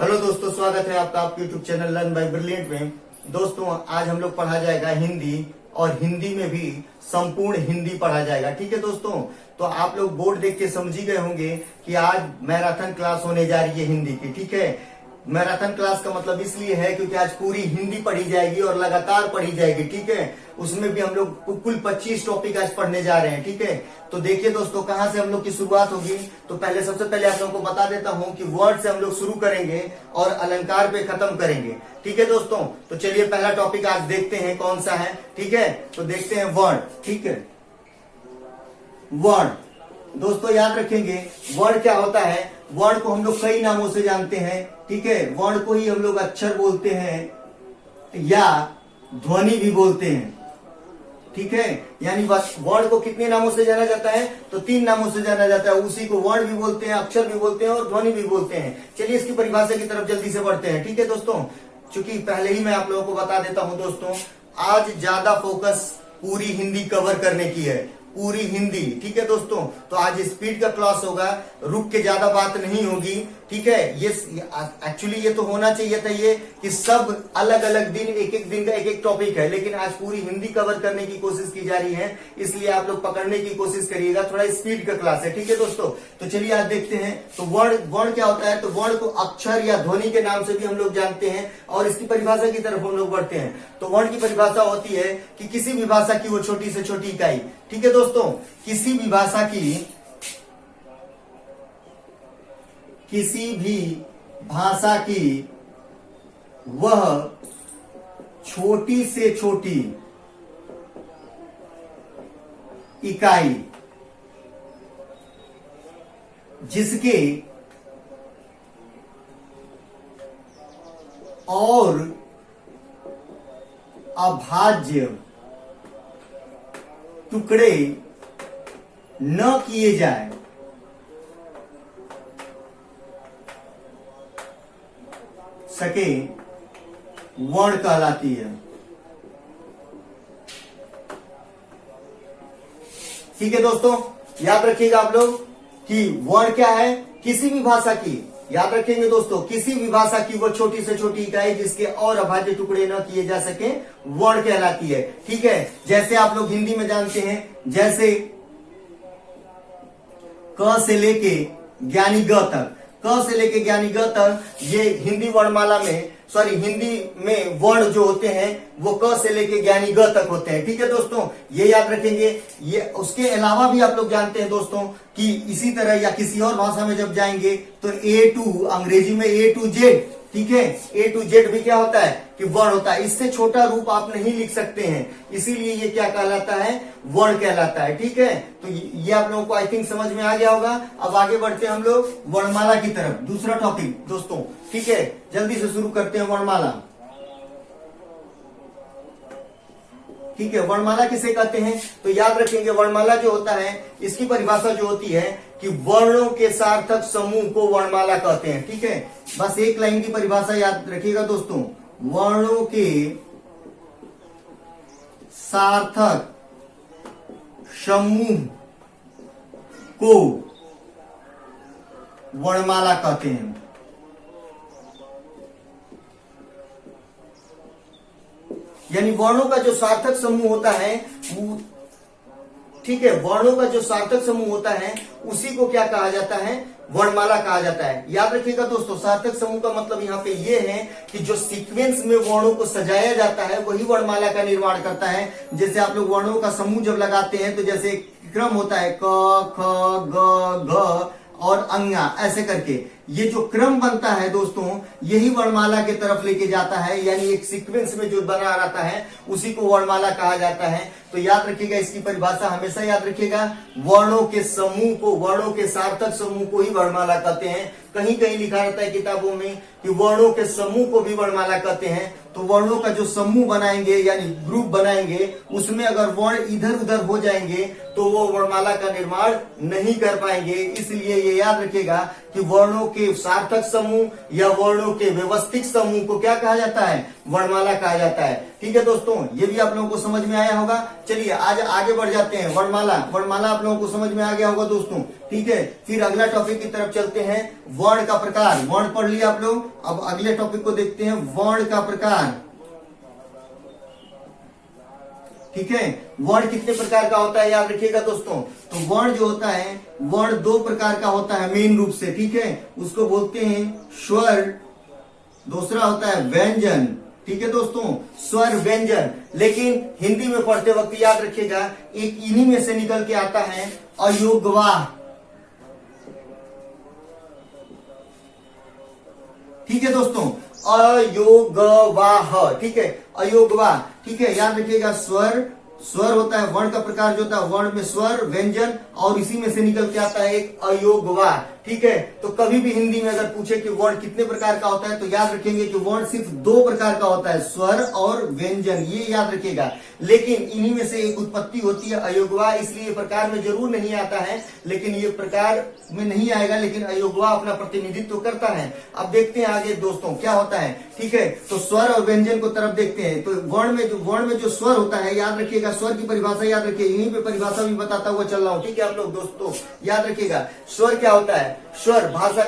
Hello दोस्तों, स्वागत है आपका आपके YouTube channel learn by brilliant में। दोस्तों, आज हम लोग पढ़ा जाएगा हिंदी, और हिंदी में भी संपूर्ण हिंदी पढ़ा जाएगा। ठीक है दोस्तों, तो आप लोग बोर्ड देख के समझ ही गए होंगे कि आज मैराथन क्लास होने जा रही है हिंदी की। ठीक है, मैराथन क्लास का मतलब इसलिए है क्योंकि आज पूरी हिंदी पढ़ी जाएगी और लगातार पढ़ी जाएगी। ठीक है, उसमें भी हम लोग कुल 25 टॉपिक आज पढ़ने जा रहे हैं। ठीक है, तो देखिए दोस्तों, कहाँ से हम लोग की शुरुआत होगी। तो सबसे पहले आप लोगों को बता देता हूँ कि वर्ड से हम लोग शुरू करेंगे और अलंकार पे खत्म करेंगे। ठीक है दोस्तों, तो चलिए पहला टॉपिक आज देखते हैं कौन सा है। ठीक है, तो देखते हैं वर्ड। ठीक है, वर्ड दोस्तों याद रखेंगे, वर्ड क्या होता है। वर्ड को हम लोग कई नामों से जानते हैं। ठीक है, वर्ड को ही हम लोग अक्षर बोलते हैं या ध्वनि भी बोलते हैं। ठीक है, यानी वर्ड को कितने नामों से जाना जाता है, तो 3 नामों से जाना जाता है। उसी को वर्ड भी बोलते हैं, अक्षर भी बोलते हैं और ध्वनि भी बोलते हैं। चलिए इसकी परिभाषा की तरफ जल्दी से बढ़ते हैं। ठीक है दोस्तों, चूंकि पहले ही मैं आप लोगों को बता देता हूं दोस्तों, आज ज्यादा फोकस पूरी हिंदी कवर करने की है, पूरी हिंदी। ठीक है दोस्तों, तो आज स्पीड का क्लास होगा, रुक के ज्यादा बात नहीं होगी। ठीक है, ये एक्चुअली ये तो होना चाहिए था ये कि सब अलग अलग दिन एक दिन का एक टॉपिक है, लेकिन आज पूरी हिंदी कवर करने की कोशिश की जा रही है, इसलिए आप लोग पकड़ने की कोशिश करिएगा। थोड़ा स्पीड का क्लास है। ठीक है दोस्तों, तो चलिए आज देखते हैं। तो वर्ड क्या होता है, तो वर्ड को अक्षर या ध्वनि के नाम से भी हम लोग जानते हैं, और इसकी परिभाषा की तरफ हम लोग बढ़ते हैं। तो वर्ड की परिभाषा होती है कि किसी भी भाषा की वो छोटी से छोटी इकाई। ठीक है दोस्तों, किसी भी भाषा की वह छोटी से छोटी इकाई जिसके और अभाज्य टुकड़े न किए जाए सके वर्ण कहलाती है। ठीक है दोस्तों, याद रखिएगा आप लोग कि वर्ण क्या है, किसी भी भाषा की, याद रखेंगे दोस्तों, किसी भी भाषा की वो छोटी से छोटी इकाई जिसके और अभाज्य टुकड़े न किए जा सके वर्ण कहलाती है। ठीक है, जैसे आप लोग हिंदी में जानते हैं, जैसे क से लेके ज्ञानी ग तक, क से लेके ज्ञानी ग तक, ये हिंदी वर्णमाला में हिंदी में वर्ण जो होते हैं वो क से लेके ज्ञानी ग तक होते हैं। ठीक है दोस्तों, ये याद रखेंगे। ये उसके अलावा भी आप लोग जानते हैं दोस्तों कि इसी तरह या किसी और भाषा में जब जाएंगे तो A to, अंग्रेजी में A to Z, ठीक है, A to Z भी क्या होता है कि वर्ण होता है। इससे छोटा रूप आप नहीं लिख सकते हैं, इसीलिए ये क्या कहलाता है, वर्ण कहलाता है। ठीक है, तो ये आप लोगों को आई थिंक समझ में आ गया होगा। अब आगे बढ़ते हैं हम लोग वर्णमाला की तरफ, दूसरा टॉपिक दोस्तों। ठीक है, जल्दी से शुरू करते हैं वर्णमाला। ठीक है, वर्णमाला किसे कहते हैं, तो याद रखेंगे वर्णमाला जो होता है, इसकी परिभाषा जो होती है कि वर्णों के सार्थक समूह को वर्णमाला कहते हैं। ठीक है, बस एक लाइन की परिभाषा याद रखिएगा दोस्तों, वर्णों के सार्थक समूह को वर्णमाला कहते हैं। यानी वर्णों का जो सार्थक समूह होता है वो, ठीक है, वर्णों का जो सार्थक समूह होता है उसी को क्या कहा जाता है, वर्णमाला कहा जाता है। याद रखिएगा दोस्तों, सार्थक समूह का मतलब यहाँ पे ये है कि जो सीक्वेंस में वर्णों को सजाया जाता है वही वर्णमाला का निर्माण करता है। जैसे आप लोग वर्णों का समूह जब लगाते हैं तो जैसे क्रम होता है क ख ग घ और अंगा, ऐसे करके ये जो क्रम बनता है दोस्तों, यही वर्णमाला के तरफ लेके जाता है। यानी एक सीक्वेंस में जो बना रहता है उसी को वर्णमाला कहा जाता है। तो याद रखिएगा, इसकी परिभाषा हमेशा याद रखिएगा, वर्णों के समूह को, वर्णों के सार्थक समूह को ही वर्णमाला कहते हैं। कहीं कहीं लिखा रहता है किताबों में कि वर्णों के समूह को भी वर्णमाला कहते हैं। तो वर्णों का जो समूह बनाएंगे यानी ग्रुप बनाएंगे, उसमें अगर वर्ण इधर उधर हो जाएंगे तो वो वर्णमाला का निर्माण नहीं कर पाएंगे। इसलिए ये याद रखिएगा कि वर्णों के सार्थक समूह या वर्णों के व्यवस्थित समूह को क्या कहा जाता है, वर्णमाला कहा जाता है। ठीक है दोस्तों, ये भी आप लोगों को समझ में आया होगा। चलिए आज आगे बढ़ जाते हैं। वर्णमाला आप लोगों को समझ में आ गया होगा दोस्तों। ठीक है, फिर अगला टॉपिक की तरफ चलते हैं। वर्ण का प्रकार, वर्ण पढ़ लिया आप लोग। अब अगले टॉपिक को देखते हैं, वर्ण का प्रकार। ठीक है, वर्ण कितने प्रकार का होता है याद रखिएगा दोस्तों। तो वर्ण जो होता है, वर्ण दो प्रकार का होता है मेन रूप से। ठीक है, उसको बोलते हैं स्वर, दूसरा होता है व्यंजन। ठीक है दोस्तों, स्वर व्यंजन। लेकिन हिंदी में पढ़ते वक्त याद रखिएगा एक इन्हीं में से निकल के आता है अयोगवाह। ठीक है दोस्तों, अयोगवाह। ठीक है, अयोगवाह। ठीक है, याद रखिएगा स्वर होता है, वर्ण का प्रकार जो होता है, वर्ण में स्वर व्यंजन, और इसी में से निकल के आता है एक अयोगवाह। ठीक है, तो कभी भी हिंदी में अगर पूछे कि वर्ण कितने प्रकार का होता है तो याद रखेंगे कि वर्ण सिर्फ दो प्रकार का होता है, स्वर और व्यंजन, ये याद रखिएगा। लेकिन इन्हीं में से एक उत्पत्ति होती है अयोगवाह, इसलिए प्रकार में जरूर नहीं आता है, लेकिन ये प्रकार में नहीं आएगा, लेकिन अयोगवाह अपना प्रतिनिधित्व करता है। अब देखते हैं आगे दोस्तों क्या होता है। ठीक है, तो स्वर और व्यंजन को तरफ देखते हैं। तो वर्ण में जो स्वर होता है, याद रखिएगा स्वर की परिभाषा याद रखिए, यहीं पे परिभाषा भी बताता हुआ चल रहा हूं। ठीक है आप लोग दोस्तों याद रखिएगा स्वर क्या होता है। स्वर भाषा,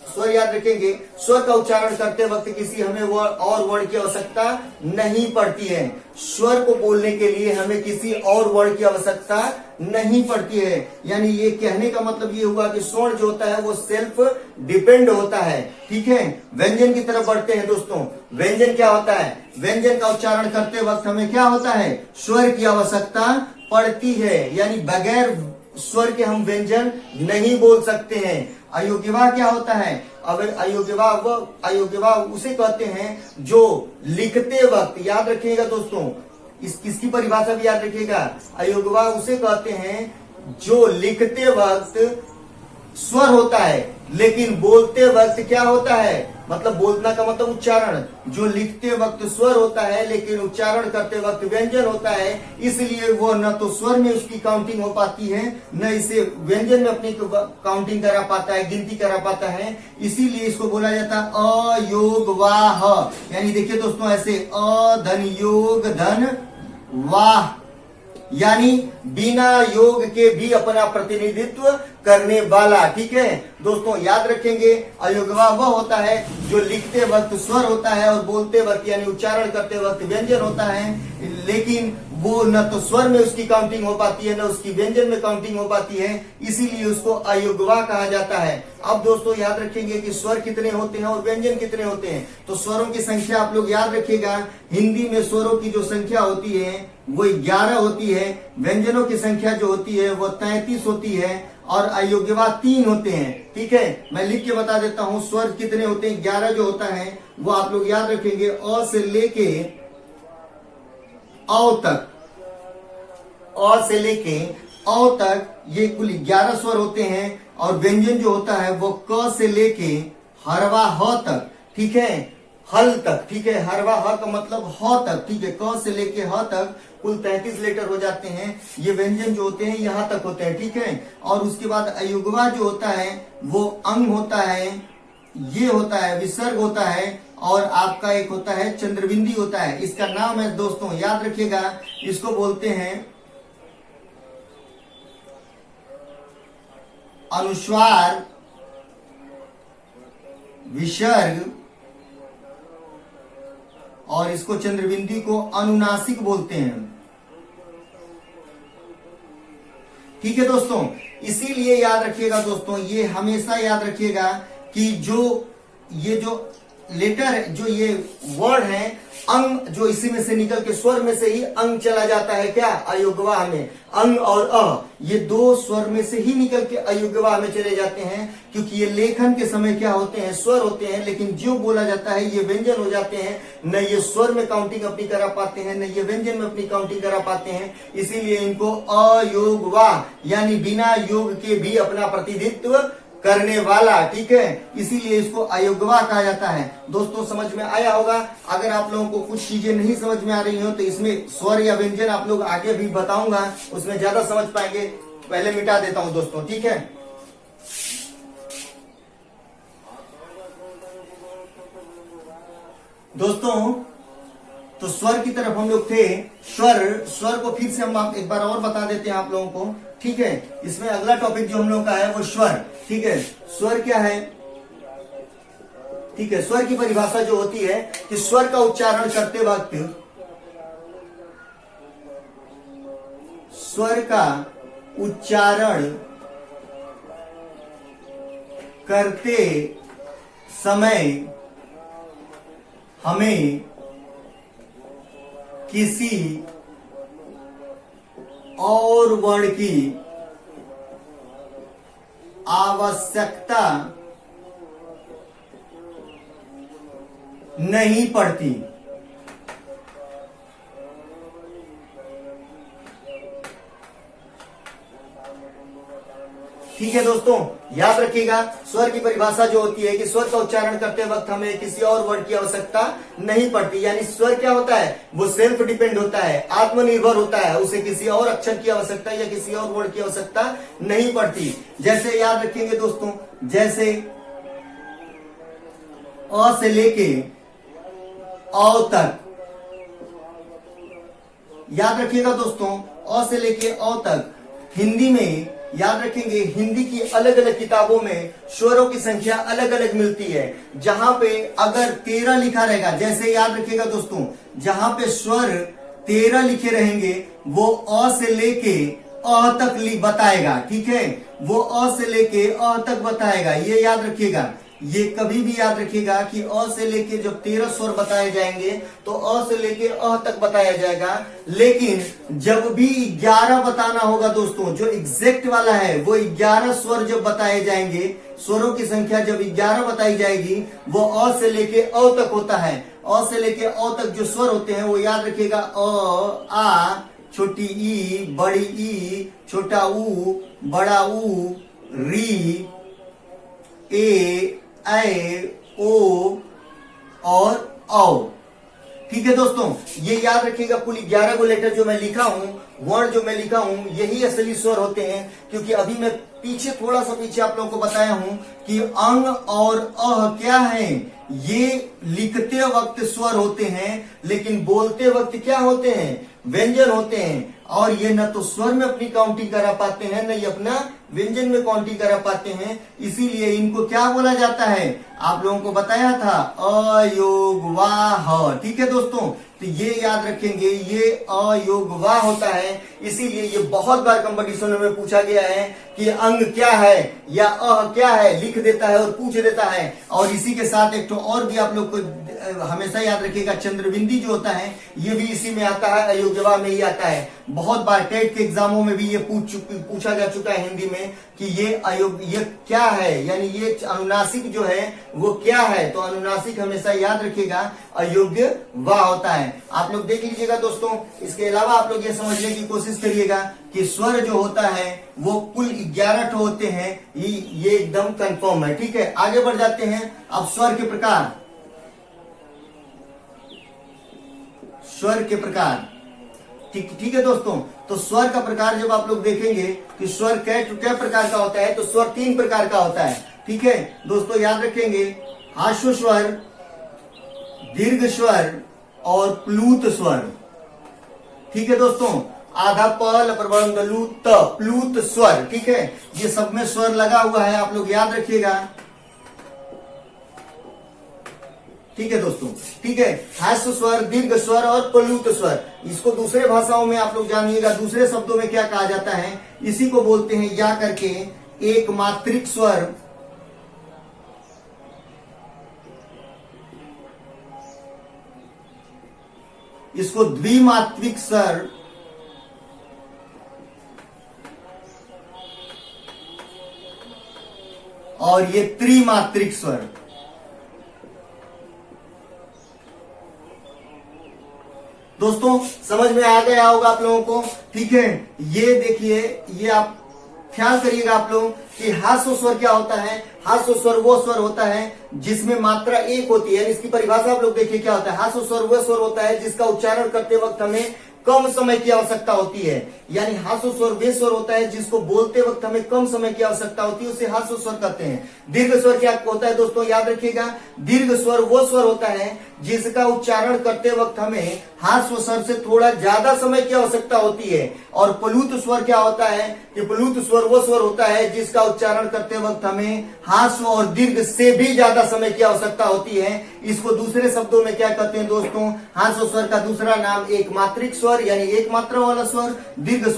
स्वर याद रखेंगे, स्वर का उच्चारण करते वक्त किसी हमें और वर्ण की आवश्यकता नहीं पड़ती है। स्वर को बोलने के लिए हमें किसी और वर्ण की आवश्यकता नहीं पड़ती है। यानी ये कहने का मतलब ये हुआ कि स्वर जो होता है वो सेल्फ डिपेंड होता है। ठीक है, व्यंजन की तरफ बढ़ते हैं दोस्तों। व्यंजन क्या होता है, व्यंजन का उच्चारण करते वक्त हमें क्या होता है, स्वर की आवश्यकता पड़ती है। यानी बगैर स्वर के हम व्यंजन नहीं बोल सकते हैं। अयोग्यवाह क्या होता है, अब अयोग्यवाह उसे कहते हैं जो लिखते वक्त, याद रखिएगा दोस्तों, किसकी परिभाषा भी याद रखिएगा, अयोग्यवाह उसे कहते हैं जो लिखते वक्त स्वर होता है लेकिन बोलते वक्त क्या होता है, मतलब बोलना का मतलब उच्चारण, जो लिखते वक्त स्वर होता है लेकिन उच्चारण करते वक्त व्यंजन होता है, इसलिए वो न तो स्वर में उसकी काउंटिंग हो पाती है, न इसे व्यंजन में अपनी काउंटिंग करा पाता है, गिनती करा पाता है। इसीलिए इसको बोला जाता है अयोगवाह। यानी देखिए दोस्तों ऐसे धन योग धन वाह, यानी बिना योग के भी अपना प्रतिनिधित्व करने वाला। ठीक है दोस्तों याद रखेंगे, अयोगवाह वह होता है जो लिखते वक्त स्वर होता है और बोलते वक्त यानी उच्चारण करते वक्त व्यंजन होता है, लेकिन वो न तो स्वर में उसकी काउंटिंग हो पाती है न उसकी व्यंजन में काउंटिंग हो पाती है, इसीलिए उसको अयोगवाह कहा जाता है। अब दोस्तों याद रखेंगे कि स्वर कितने होते हैं और व्यंजन कितने होते हैं। तो स्वरों की संख्या आप लोग याद रखिएगा, हिंदी में स्वरों की जो संख्या होती है वो 11 होती है, व्यंजनों की संख्या जो होती है वो 33 होती है, और अयोग्यवाह 3 होते हैं। ठीक है, मैं लिख के बता देता हूं स्वर कितने होते हैं। 11 जो होता है वो आप लोग याद रखेंगे, अ से लेके औ तक, अ से लेके औ तक ये कुल 11 स्वर होते हैं, और व्यंजन जो होता है वो क से लेके हरवा ह तक। ठीक है, हल तक। ठीक है, हरवा ह का मतलब ह तक। ठीक है, क से लेके ह तक कुल 33 लेटर हो जाते हैं। ये व्यंजन जो होते हैं यहाँ तक होते हैं। ठीक है, और उसके बाद अयुग्मा जो होता है वो अंग होता है, ये होता है विसर्ग होता है, और आपका एक होता है चंद्रबिंदी होता है। इसका नाम है दोस्तों याद रखिएगा, इसको बोलते हैं अनुस्वार विसर्ग, और इसको चंद्रबिंदी को अनुनासिक बोलते हैं। ठीक है दोस्तों, इसीलिए याद रखिएगा दोस्तों, ये हमेशा याद रखिएगा कि ये जो लेटर, जो ये वर्ड है, अंग जो इसी में से निकल के स्वर में से ही अंग चला जाता है क्या, अयोग्यवाह में। अंग और अ ये दो स्वर में से ही निकल के अयोग्यवाह में चले जाते हैं, क्योंकि ये लेखन के समय क्या होते हैं, स्वर होते हैं, लेकिन जो बोला जाता है ये व्यंजन हो जाते हैं। न ये स्वर में काउंटिंग अपनी करा पाते हैं, न ये व्यंजन में अपनी काउंटिंग करा पाते हैं, इसीलिए इनको अयोग्यवाह यानी बिना योग के भी अपना प्रतिनिधित्व करने वाला। ठीक है, इसीलिए इसको अयोग्यवाह कहा जाता है। दोस्तों समझ में आया होगा। अगर आप लोगों को कुछ चीजें नहीं समझ में आ रही हो तो इसमें स्वर या व्यंजन आप लोग आगे भी बताऊंगा, उसमें ज्यादा समझ पाएंगे। पहले मिटा देता हूं दोस्तों। ठीक है, दोस्तों, तो स्वर की तरफ हम लोग थे। स्वर को फिर से हम आप एक बार और बता देते हैं आप लोगों को, ठीक है। इसमें अगला टॉपिक जो हम लोग का है वो स्वर, ठीक है। स्वर क्या है, ठीक है। स्वर की परिभाषा जो होती है कि स्वर का उच्चारण करते वक्त, स्वर का उच्चारण करते समय हमें किसी और वर्ण की आवश्यकता नहीं पड़ती। ठीक है दोस्तों, याद रखिएगा, स्वर की परिभाषा जो होती है कि स्वर का उच्चारण करते वक्त हमें किसी और वर्ड की आवश्यकता नहीं पड़ती। यानी स्वर क्या होता है, वो सेल्फ डिपेंड होता है, आत्मनिर्भर होता है, उसे किसी और अक्षर की आवश्यकता या किसी और वर्ड की आवश्यकता नहीं पड़ती। जैसे याद रखेंगे दोस्तों, जैसे अ से लेके औ तक, याद रखिएगा दोस्तों, अ से लेके औ तक हिंदी में, याद रखेंगे, हिंदी की अलग अलग किताबों में स्वरों की संख्या अलग अलग मिलती है। जहां पे अगर 13 लिखा रहेगा, जैसे याद रखिएगा दोस्तों, जहां पे स्वर 13 लिखे रहेंगे वो अ से लेके अ तक बताएगा, ठीक है। वो अ से लेके अ तक बताएगा, ये याद रखिएगा। ये कभी भी याद रखिएगा कि अ से लेके जब 13 स्वर बताए जाएंगे तो अ से लेके अ तक बताया जाएगा। लेकिन जब भी 11 बताना होगा दोस्तों, जो एग्जैक्ट वाला है वो 11 स्वर जब बताए जाएंगे, स्वरों की संख्या जब 11 बताई जाएगी, वो अ से लेके अ तक होता है। अ से लेके अ तक जो स्वर होते हैं वो याद रखिएगा, अ, आ, छोटी ई, बड़ी ई, छोटा ऊ, बड़ा ऊ, री, ए, ओ और औ। ठीक है दोस्तों, ये याद रखिएगा, कुल 11 गो लेटर जो मैं लिखा हूं, वर्ण जो मैं लिखा हूं, यही असली स्वर होते हैं। क्योंकि अभी मैं पीछे, थोड़ा सा पीछे आप लोगों को बताया हूं कि अंग और अह क्या है, ये लिखते वक्त स्वर होते हैं, लेकिन बोलते वक्त क्या होते हैं, व्यंजन होते हैं। और ये न तो स्वर में अपनी काउंटिंग करा पाते हैं, न ये अपना व्यंजन में काउंटिंग करा पाते हैं। इसीलिए इनको क्या बोला जाता है, आप लोगों को बताया था, अयोग वाह। ठीक है दोस्तों, तो ये याद रखेंगे, ये अयोग वाह होता है। इसीलिए ये बहुत बार कंपटीशनों में पूछा गया है कि अंग क्या है या क्या है, लिख देता है और पूछ देता है। और इसी के साथ एक तो और भी आप लोग को हमेशा याद रखिएगा, चंद्रबिंदी जो होता है ये भी इसी में आता है, अयोग्यवा में ही आता है। बहुत बार टेट के एग्जामों में भी ये पूछा जा चुका है हिंदी में कि ये क्या है, यानी ये अनुनासिक जो है वो क्या है। तो अनुनासिक हमेशा याद रखिएगा अयोग्य वाह होता है। आप लोग देख लीजिएगा दोस्तों। इसके अलावा आप लोग ये समझने की कोशिश करिएगा कि स्वर जो होता है वो कुल 11 होते हैं, ये एकदम कंफर्म है। ठीक है, आगे बढ़ जाते हैं। अब स्वर के प्रकार, स्वर के प्रकार, ठीक है दोस्तों। तो स्वर का प्रकार जब आप लोग देखेंगे कि स्वर क्या प्रकार का होता है, तो स्वर 3 प्रकार का होता है। ठीक है दोस्तों, याद रखेंगे, हाश्व स्वर, दीर्घ स्वर और प्लूत स्वर। ठीक है दोस्तों, आधा प लपरबंद लू त, प्लूत स्वर। ठीक है, ये सब में स्वर लगा हुआ है, आप लोग याद रखिएगा। ठीक है दोस्तों, ठीक है, ह्रस्व स्वर, दीर्घ स्वर और प्लूत स्वर। इसको दूसरे भाषाओं में आप लोग जानिएगा, दूसरे शब्दों में क्या कहा जाता है, इसी को बोलते हैं या करके एक मात्रिक स्वर, इसको द्विमात्रिक स्वर और ये त्रिमात्रिक स्वर। दोस्तों समझ में आ गया होगा आप लोगों को। ठीक है, ये देखिए, ये आप ख्याल करिएगा आप लोग कि हास्य स्वर क्या होता है। हास्य स्वर वो स्वर होता है जिसमें मात्रा एक होती है। इसकी परिभाषा आप लोग देखिए क्या होता है। हास्य स्वर वो स्वर होता है जिसका उच्चारण करते वक्त हमें कम समय की आवश्यकता होती है। यानी हास्य स्वर वे स्वर होता है जिसको बोलते वक्त हमें कम समय की आवश्यकता होती है, उसे हास्य स्वर कहते हैं। दीर्घ स्वर क्या होता है दोस्तों, याद रखिएगा, दीर्घ स्वर वो स्वर होता है जिसका उच्चारण करते वक्त हमें ह्रस्व स्वर से थोड़ा ज्यादा समय की आवश्यकता होती है। और प्लुत स्वर क्या होता है कि प्लुत स्वर वो स्वर होता है जिसका उच्चारण करते वक्त हमें ह्रस्व और दीर्घ से भी ज्यादा समय की आवश्यकता होती है। इसको दूसरे शब्दों में क्या कहते हैं दोस्तों, ह्रस्व स्वर का दूसरा नाम एक मात्रिक स्वर यानी एक मात्रा वाला स्वर, दीर्घ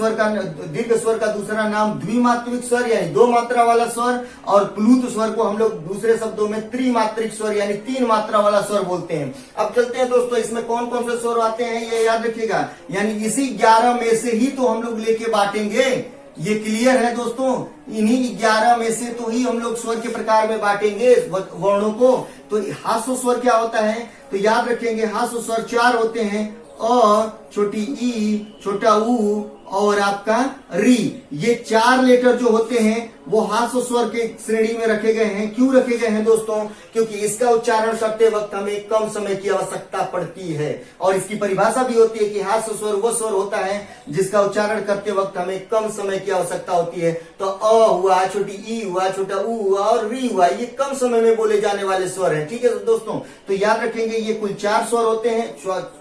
स्वर का दूसरा नाम द्विमात्रिक स्वर यानी दो मात्रा वाला स्वर, और प्लुत स्वर को हम लोग दूसरे शब्दों में त्रिमात्रिक स्वर यानी तीन मात्रा वाला स्वर बोलते हैं। अब चलते हैं दोस्तों, इसमें कौन कौन से स्वर आते हैं ये याद रखिएगा, यानी इसी 11 में से ही तो हम लोग लेके बांटेंगे। ये क्लियर है दोस्तों, इन्हीं 11 में से तो ही हम लोग स्वर के प्रकार में बांटेंगे वर्णों को। तो ह्रस्व स्वर क्या होता है तो याद रखेंगे, ह्रस्व स्वर 4 होते हैं, अ, छोटी ई, छोटा ऊ और आपका री। ये 4 लेटर जो होते हैं वो ह्रस्व स्वर के श्रेणी में रखे गए हैं। क्यों रखे गए हैं दोस्तों, क्योंकि इसका उच्चारण करते वक्त हमें कम समय की आवश्यकता पड़ती है। और इसकी परिभाषा भी होती है कि ह्रस्व स्वर वो स्वर होता है जिसका उच्चारण करते वक्त हमें कम समय की आवश्यकता होती है। तो अ हुआ, छोटी ई हुआ, छोटा ऊ हुआ और री हुआ, ये कम समय में बोले जाने वाले स्वर हैं। ठीक है दोस्तों, तो याद रखेंगे ये कुल 4 स्वर होते हैं,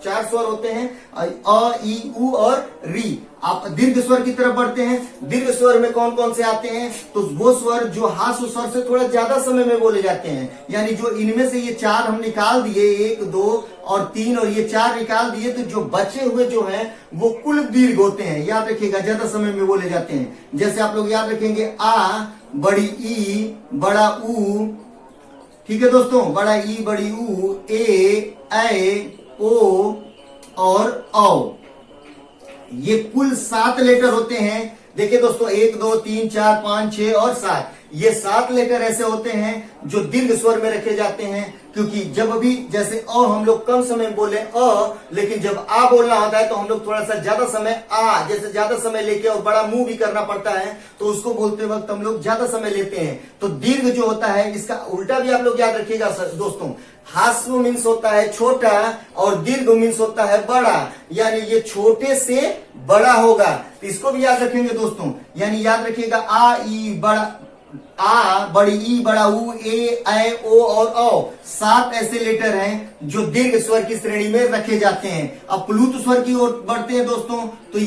4 स्वर होते हैं, अ, ई, ऊ और री। आप दीर्घ स्वर की तरफ बढ़ते हैं। दीर्घ स्वर में कौन कौन से आते हैं, तो वो स्वर जो ह्रस्व स्वर से थोड़ा ज्यादा समय में बोले जाते हैं। यानी जो इनमें से ये 4 हम निकाल दिए, 1, 2 और 3 और ये 4 निकाल दिए, तो जो बचे हुए जो हैं वो कुल दीर्घ होते हैं। याद रखिएगा, ज्यादा समय में बोले जाते हैं। जैसे आप लोग याद रखेंगे, आ, बड़ी ई, बड़ा ऊ, ठीक है दोस्तों, बड़ा ई, बड़ी ऊ, ए, ओ और औ। ये कुल 7 लेटर होते हैं। देखिए दोस्तों, 1, 2, 3, 4, 5, 6 और 7, ये 7 लेटर ऐसे होते हैं जो दीर्घ स्वर में रखे जाते हैं। क्योंकि जब भी जैसे अ हम लोग कम समय में बोले अ, लेकिन जब आ बोलना होता है तो हम लोग थोड़ा सा ज्यादा समय आ, जैसे ज्यादा समय लेके और बड़ा मुंह भी करना पड़ता है, तो उसको बोलते वक्त हम लोग ज्यादा समय लेते हैं। तो दीर्घ जो होता है इसका उल्टा भी आप लोग याद रखिएगा दोस्तों। ह्रस्व मीन्स होता है छोटा और दीर्घ मीन्स होता है बड़ा, यानी ये छोटे से बड़ा होगा। तो इसको भी याद रखेंगे दोस्तों, यानी याद रखिएगा, आ, ई, बड़ा आ, बड़ी ई, बड़ा ऊ, ए, ओ और औ, 7 ऐसे लेटर हैं जो दीर्घ स्वर की श्रेणी में रखे जाते हैं। अब प्लुत स्वर की ओर बढ़ते हैं दोस्तों, तो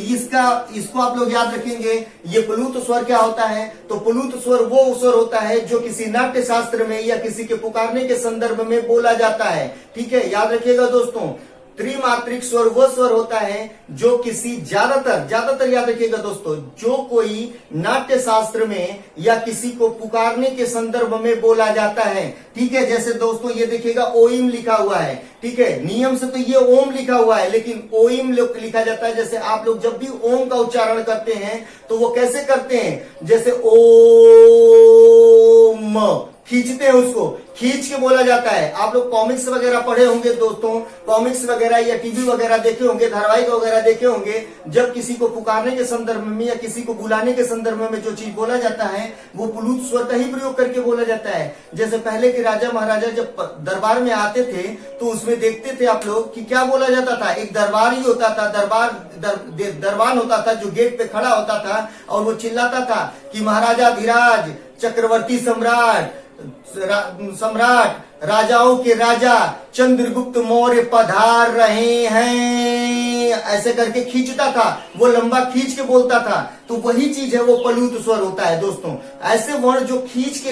इसको आप लोग याद रखेंगे। ये प्लुत स्वर क्या होता है, तो प्लुत स्वर वो स्वर होता है जो किसी नाट्य शास्त्र में या किसी के पुकारने के संदर्भ में बोला जाता है। ठीक है, याद रखिएगा दोस्तों। त्रिमात्रिक स्वर वो स्वर होता है जो किसी ज्यादातर याद रखिएगा दोस्तों, जो कोई नाट्य शास्त्र में या किसी को पुकारने के संदर्भ में बोला जाता है। ठीक है, जैसे दोस्तों ये देखिएगा ओम लिखा हुआ है। ठीक है, नियम से तो ये ओम लिखा हुआ है, लेकिन ओम लिखा जाता है। जैसे आप लोग जब भी ओम का उच्चारण करते हैं तो वो कैसे करते हैं, जैसे ओम खींचते हैं, उसको खींच के बोला जाता है। आप लोग कॉमिक्स वगैरह पढ़े होंगे दोस्तों, कॉमिक्स वगैरह या टीवी वगैरह देखे होंगे, धारावाहिक वगैरह देखे होंगे। जब किसी को पुकारने के संदर्भ में या किसी को बुलाने के संदर्भ में जो चीज बोला जाता है वो प्लुत स्वर का ही प्रयोग करके बोला जाता है। जैसे पहले के राजा महाराजा जब दरबार में आते थे तो उसमें देखते थे आप लोग कि क्या बोला जाता था। एक दरबार ही होता था, दरबान होता था जो गेट पे खड़ा होता था और वो चिल्लाता था कि महाराजा धीराज, चक्रवर्ती सम्राट, राजाओं के राजा चंद्रगुप्त मौर्य पधार रहे हैं, ऐसे करके खींचता था, वो लंबा खींच के बोलता था। तो वही चीज है वो प्लुत स्वर होता है दोस्तों। ऐसे वर्ण जो खींच के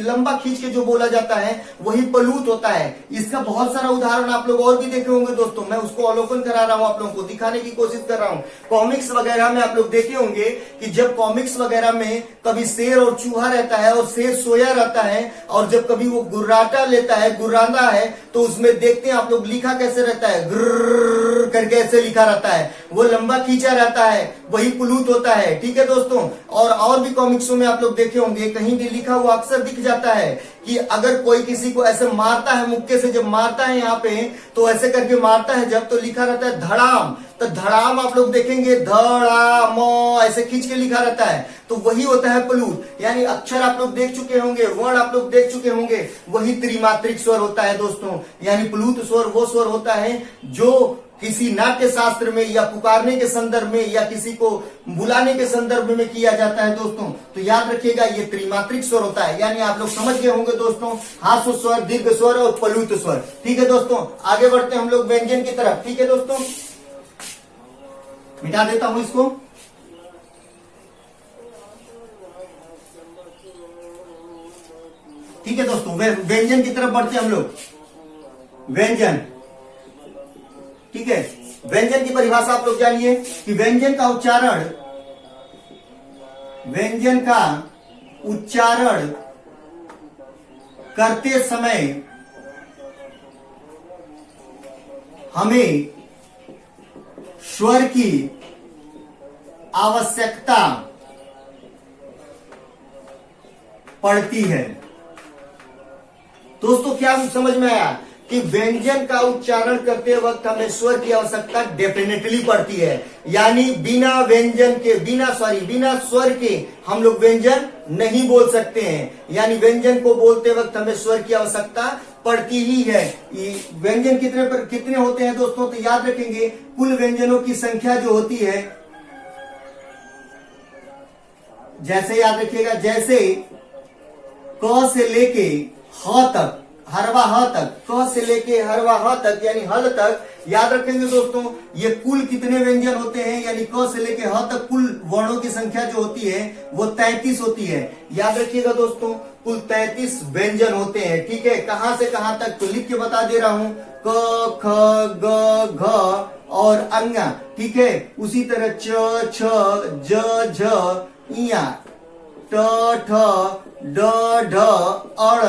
लंबा खींच के जो बोला जाता है वही प्लुत होता है। इसका बहुत सारा उदाहरण आप लोग और भी देखे होंगे दोस्तों, मैं उसको अवलोकन करा रहा हूं, आप लोगों को दिखाने की कोशिश कर रहा हूं। कॉमिक्स वगैरह में आप लोग देखे होंगे कि जब कॉमिक्स वगैरह में कभी शेर और चूहा रहता है और शेर सोया रहता है, और जब कभी वो गुर्राटा लेता है, गुर्राता है, तो उसमें देखते हैं आप लोग लिखा कैसे रहता है, ग्रर करके ऐसे लिखा रहता है, वो लंबा खींचा रहता है, वही प्लुत होता है। ठीक है दोस्तों, और भी कॉमिक्सों में आप लोग देखे होंगे कहीं भी लिखा हुआ अक्सर दिख जाता है कि अगर कोई किसी को ऐसे मारता है, मुक्के से जब मारता है यहाँ पे, तो ऐसे करके मारता है जब, तो लिखा रहता है धड़ाम। तो धड़ाम आप लोग देखेंगे धड़ाम ऐसे खींच के लिखा रहता है, तो वही होता है प्लुत। यानी अक्षर आप लोग देख चुके होंगे, वर्ण आप लोग देख चुके होंगे, वही त्रिमात्रिक स्वर होता है दोस्तों। यानी प्लुत स्वर वो स्वर होता है जो किसी नाट्य शास्त्र में या पुकारने के संदर्भ में या किसी को बुलाने के संदर्भ में किया जाता है दोस्तों। तो याद रखिएगा ये त्रिमात्रिक स्वर होता है, यानी आप लोग समझ गए होंगे दोस्तों, हास्व स्वर, दीर्घ स्वर और प्लुत स्वर। ठीक है दोस्तों, आगे बढ़ते हैं हम लोग व्यंजन की तरफ। ठीक है दोस्तों, मिटा देता हूं इसको। ठीक है दोस्तों, व्यंजन की तरफ बढ़ते हैं हम लोग। व्यंजन, ठीक है, व्यंजन की परिभाषा आप लोग जानिए कि व्यंजन का उच्चारण करते समय हमें स्वर की आवश्यकता पड़ती है। दोस्तों क्या समझ में आया कि व्यंजन का उच्चारण करते वक्त हमें स्वर की आवश्यकता डेफिनेटली पड़ती है, यानी बिना स्वर के हम लोग व्यंजन नहीं बोल सकते हैं, यानी व्यंजन को बोलते वक्त हमें स्वर की आवश्यकता पड़ती ही है। व्यंजन कितने होते हैं दोस्तों, तो याद रखेंगे कुल व्यंजनों की संख्या जो होती है, जैसे याद रखिएगा, जैसे क से लेके ह तक, हरवा ह तक, क से लेके हरवा ह तक यानी हल तक, याद रखेंगे दोस्तों ये कुल कितने व्यंजन होते हैं, यानी क से लेके ह तक कुल वर्णों की संख्या जो होती है वो 33 होती है। याद रखिएगा दोस्तों कुल 33 व्यंजन होते हैं। ठीक है, कहां से कहां तक तो लिख के बता दे रहा हूं, क ख ग घ और अंगा। ठीक है, उसी तरह च छ ज झ इया ट ठ ड ढ अड़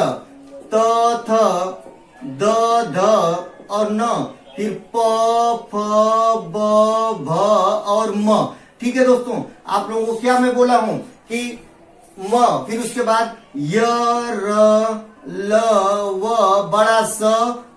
त थ द ध और न, फिर प फ ब भ और म। ठीक है दोस्तों, आप लोगों को क्या मैं बोला हूं कि म, फिर उसके बाद य र ल व बड़ा स,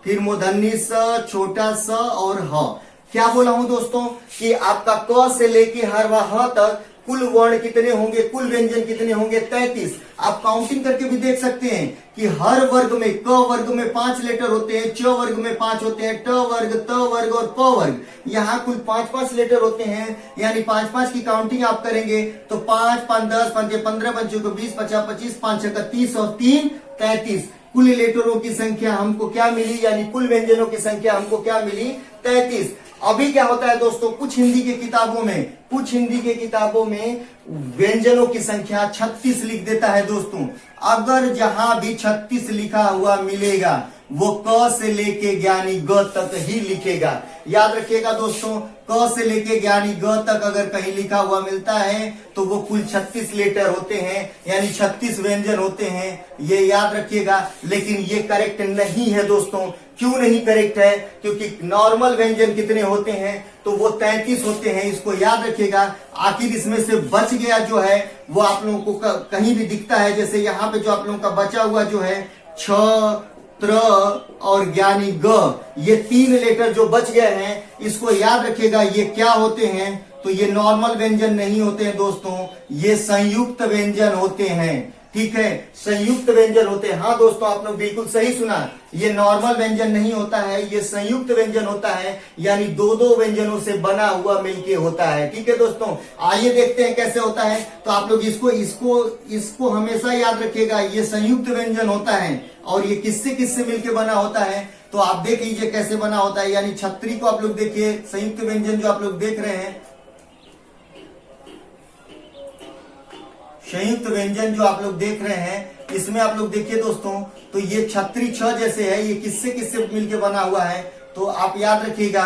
फिर मूर्धन्य स, छोटा स और ह। क्या बोला हूं दोस्तों कि आपका क से लेके हर व ह तक कुल वर्ण कितने होंगे, कुल व्यंजन कितने होंगे, 33। आप काउंटिंग करके भी देख सकते हैं कि हर वर्ग में, क वर्ग में 5 लेटर होते हैं, च वर्ग में 5 होते हैं, ट वर्ग, त वर्ग और प वर्ग, यहाँ कुल 5-5 लेटर होते हैं, यानी 5-5 की काउंटिंग आप करेंगे तो 5, 5, 10, 5, 15, 5, 20, 50, 25, 5, 30 और 3, 33। कुल लेटरों की संख्या हमको क्या मिली, यानी कुल व्यंजनों की संख्या हमको क्या मिली, 33। अभी क्या होता है दोस्तों, कुछ हिंदी के किताबों में व्यंजनों की संख्या 36 लिख देता है दोस्तों। अगर जहां भी 36 लिखा हुआ मिलेगा वो क से लेके ज्ञानी ग तक ही लिखेगा। याद रखिएगा दोस्तों, क से लेके ज्ञानी ग तक अगर कहीं लिखा हुआ मिलता है तो वो कुल 36 लेटर होते हैं, यानी 36 व्यंजन होते हैं, ये याद रखिएगा। लेकिन ये करेक्ट नहीं है दोस्तों। क्यों नहीं करेक्ट है, क्योंकि नॉर्मल व्यंजन कितने होते हैं, तो वो 33 होते हैं, इसको याद रखिएगा। आखिर इसमें से बच गया जो है वो आप लोगों को कहीं भी दिखता है, जैसे यहाँ पे जो आप लोगों का बचा हुआ जो है छ, त्र और ज्ञानी ग, ये 3 लेटर जो बच गए हैं, इसको याद रखिएगा। ये क्या होते हैं, तो ये नॉर्मल व्यंजन नहीं होते हैं दोस्तों, ये संयुक्त व्यंजन होते हैं। ठीक है, संयुक्त व्यंजन होते हैं। हाँ दोस्तों, आप लोग बिल्कुल सही सुना, ये नॉर्मल व्यंजन नहीं होता है, ये संयुक्त व्यंजन होता है, यानी 2-2 व्यंजनों से बना हुआ मिलके होता है। ठीक है दोस्तों, आइए देखते हैं कैसे होता है। तो आप लोग इसको हमेशा याद रखिएगा, ये संयुक्त व्यंजन होता है और ये किससे किससे मिलके बना होता है, तो आप देख लीजिए कैसे बना होता है। यानी छतरी को आप लोग देखिए, संयुक्त व्यंजन जो आप लोग देख रहे हैं, संयुक्त व्यंजन जो आप लोग देख रहे हैं, इसमें आप लोग देखिए दोस्तों, तो ये छतरी छ जैसे है, ये किससे किससे मिलके बना हुआ है, तो आप याद रखिएगा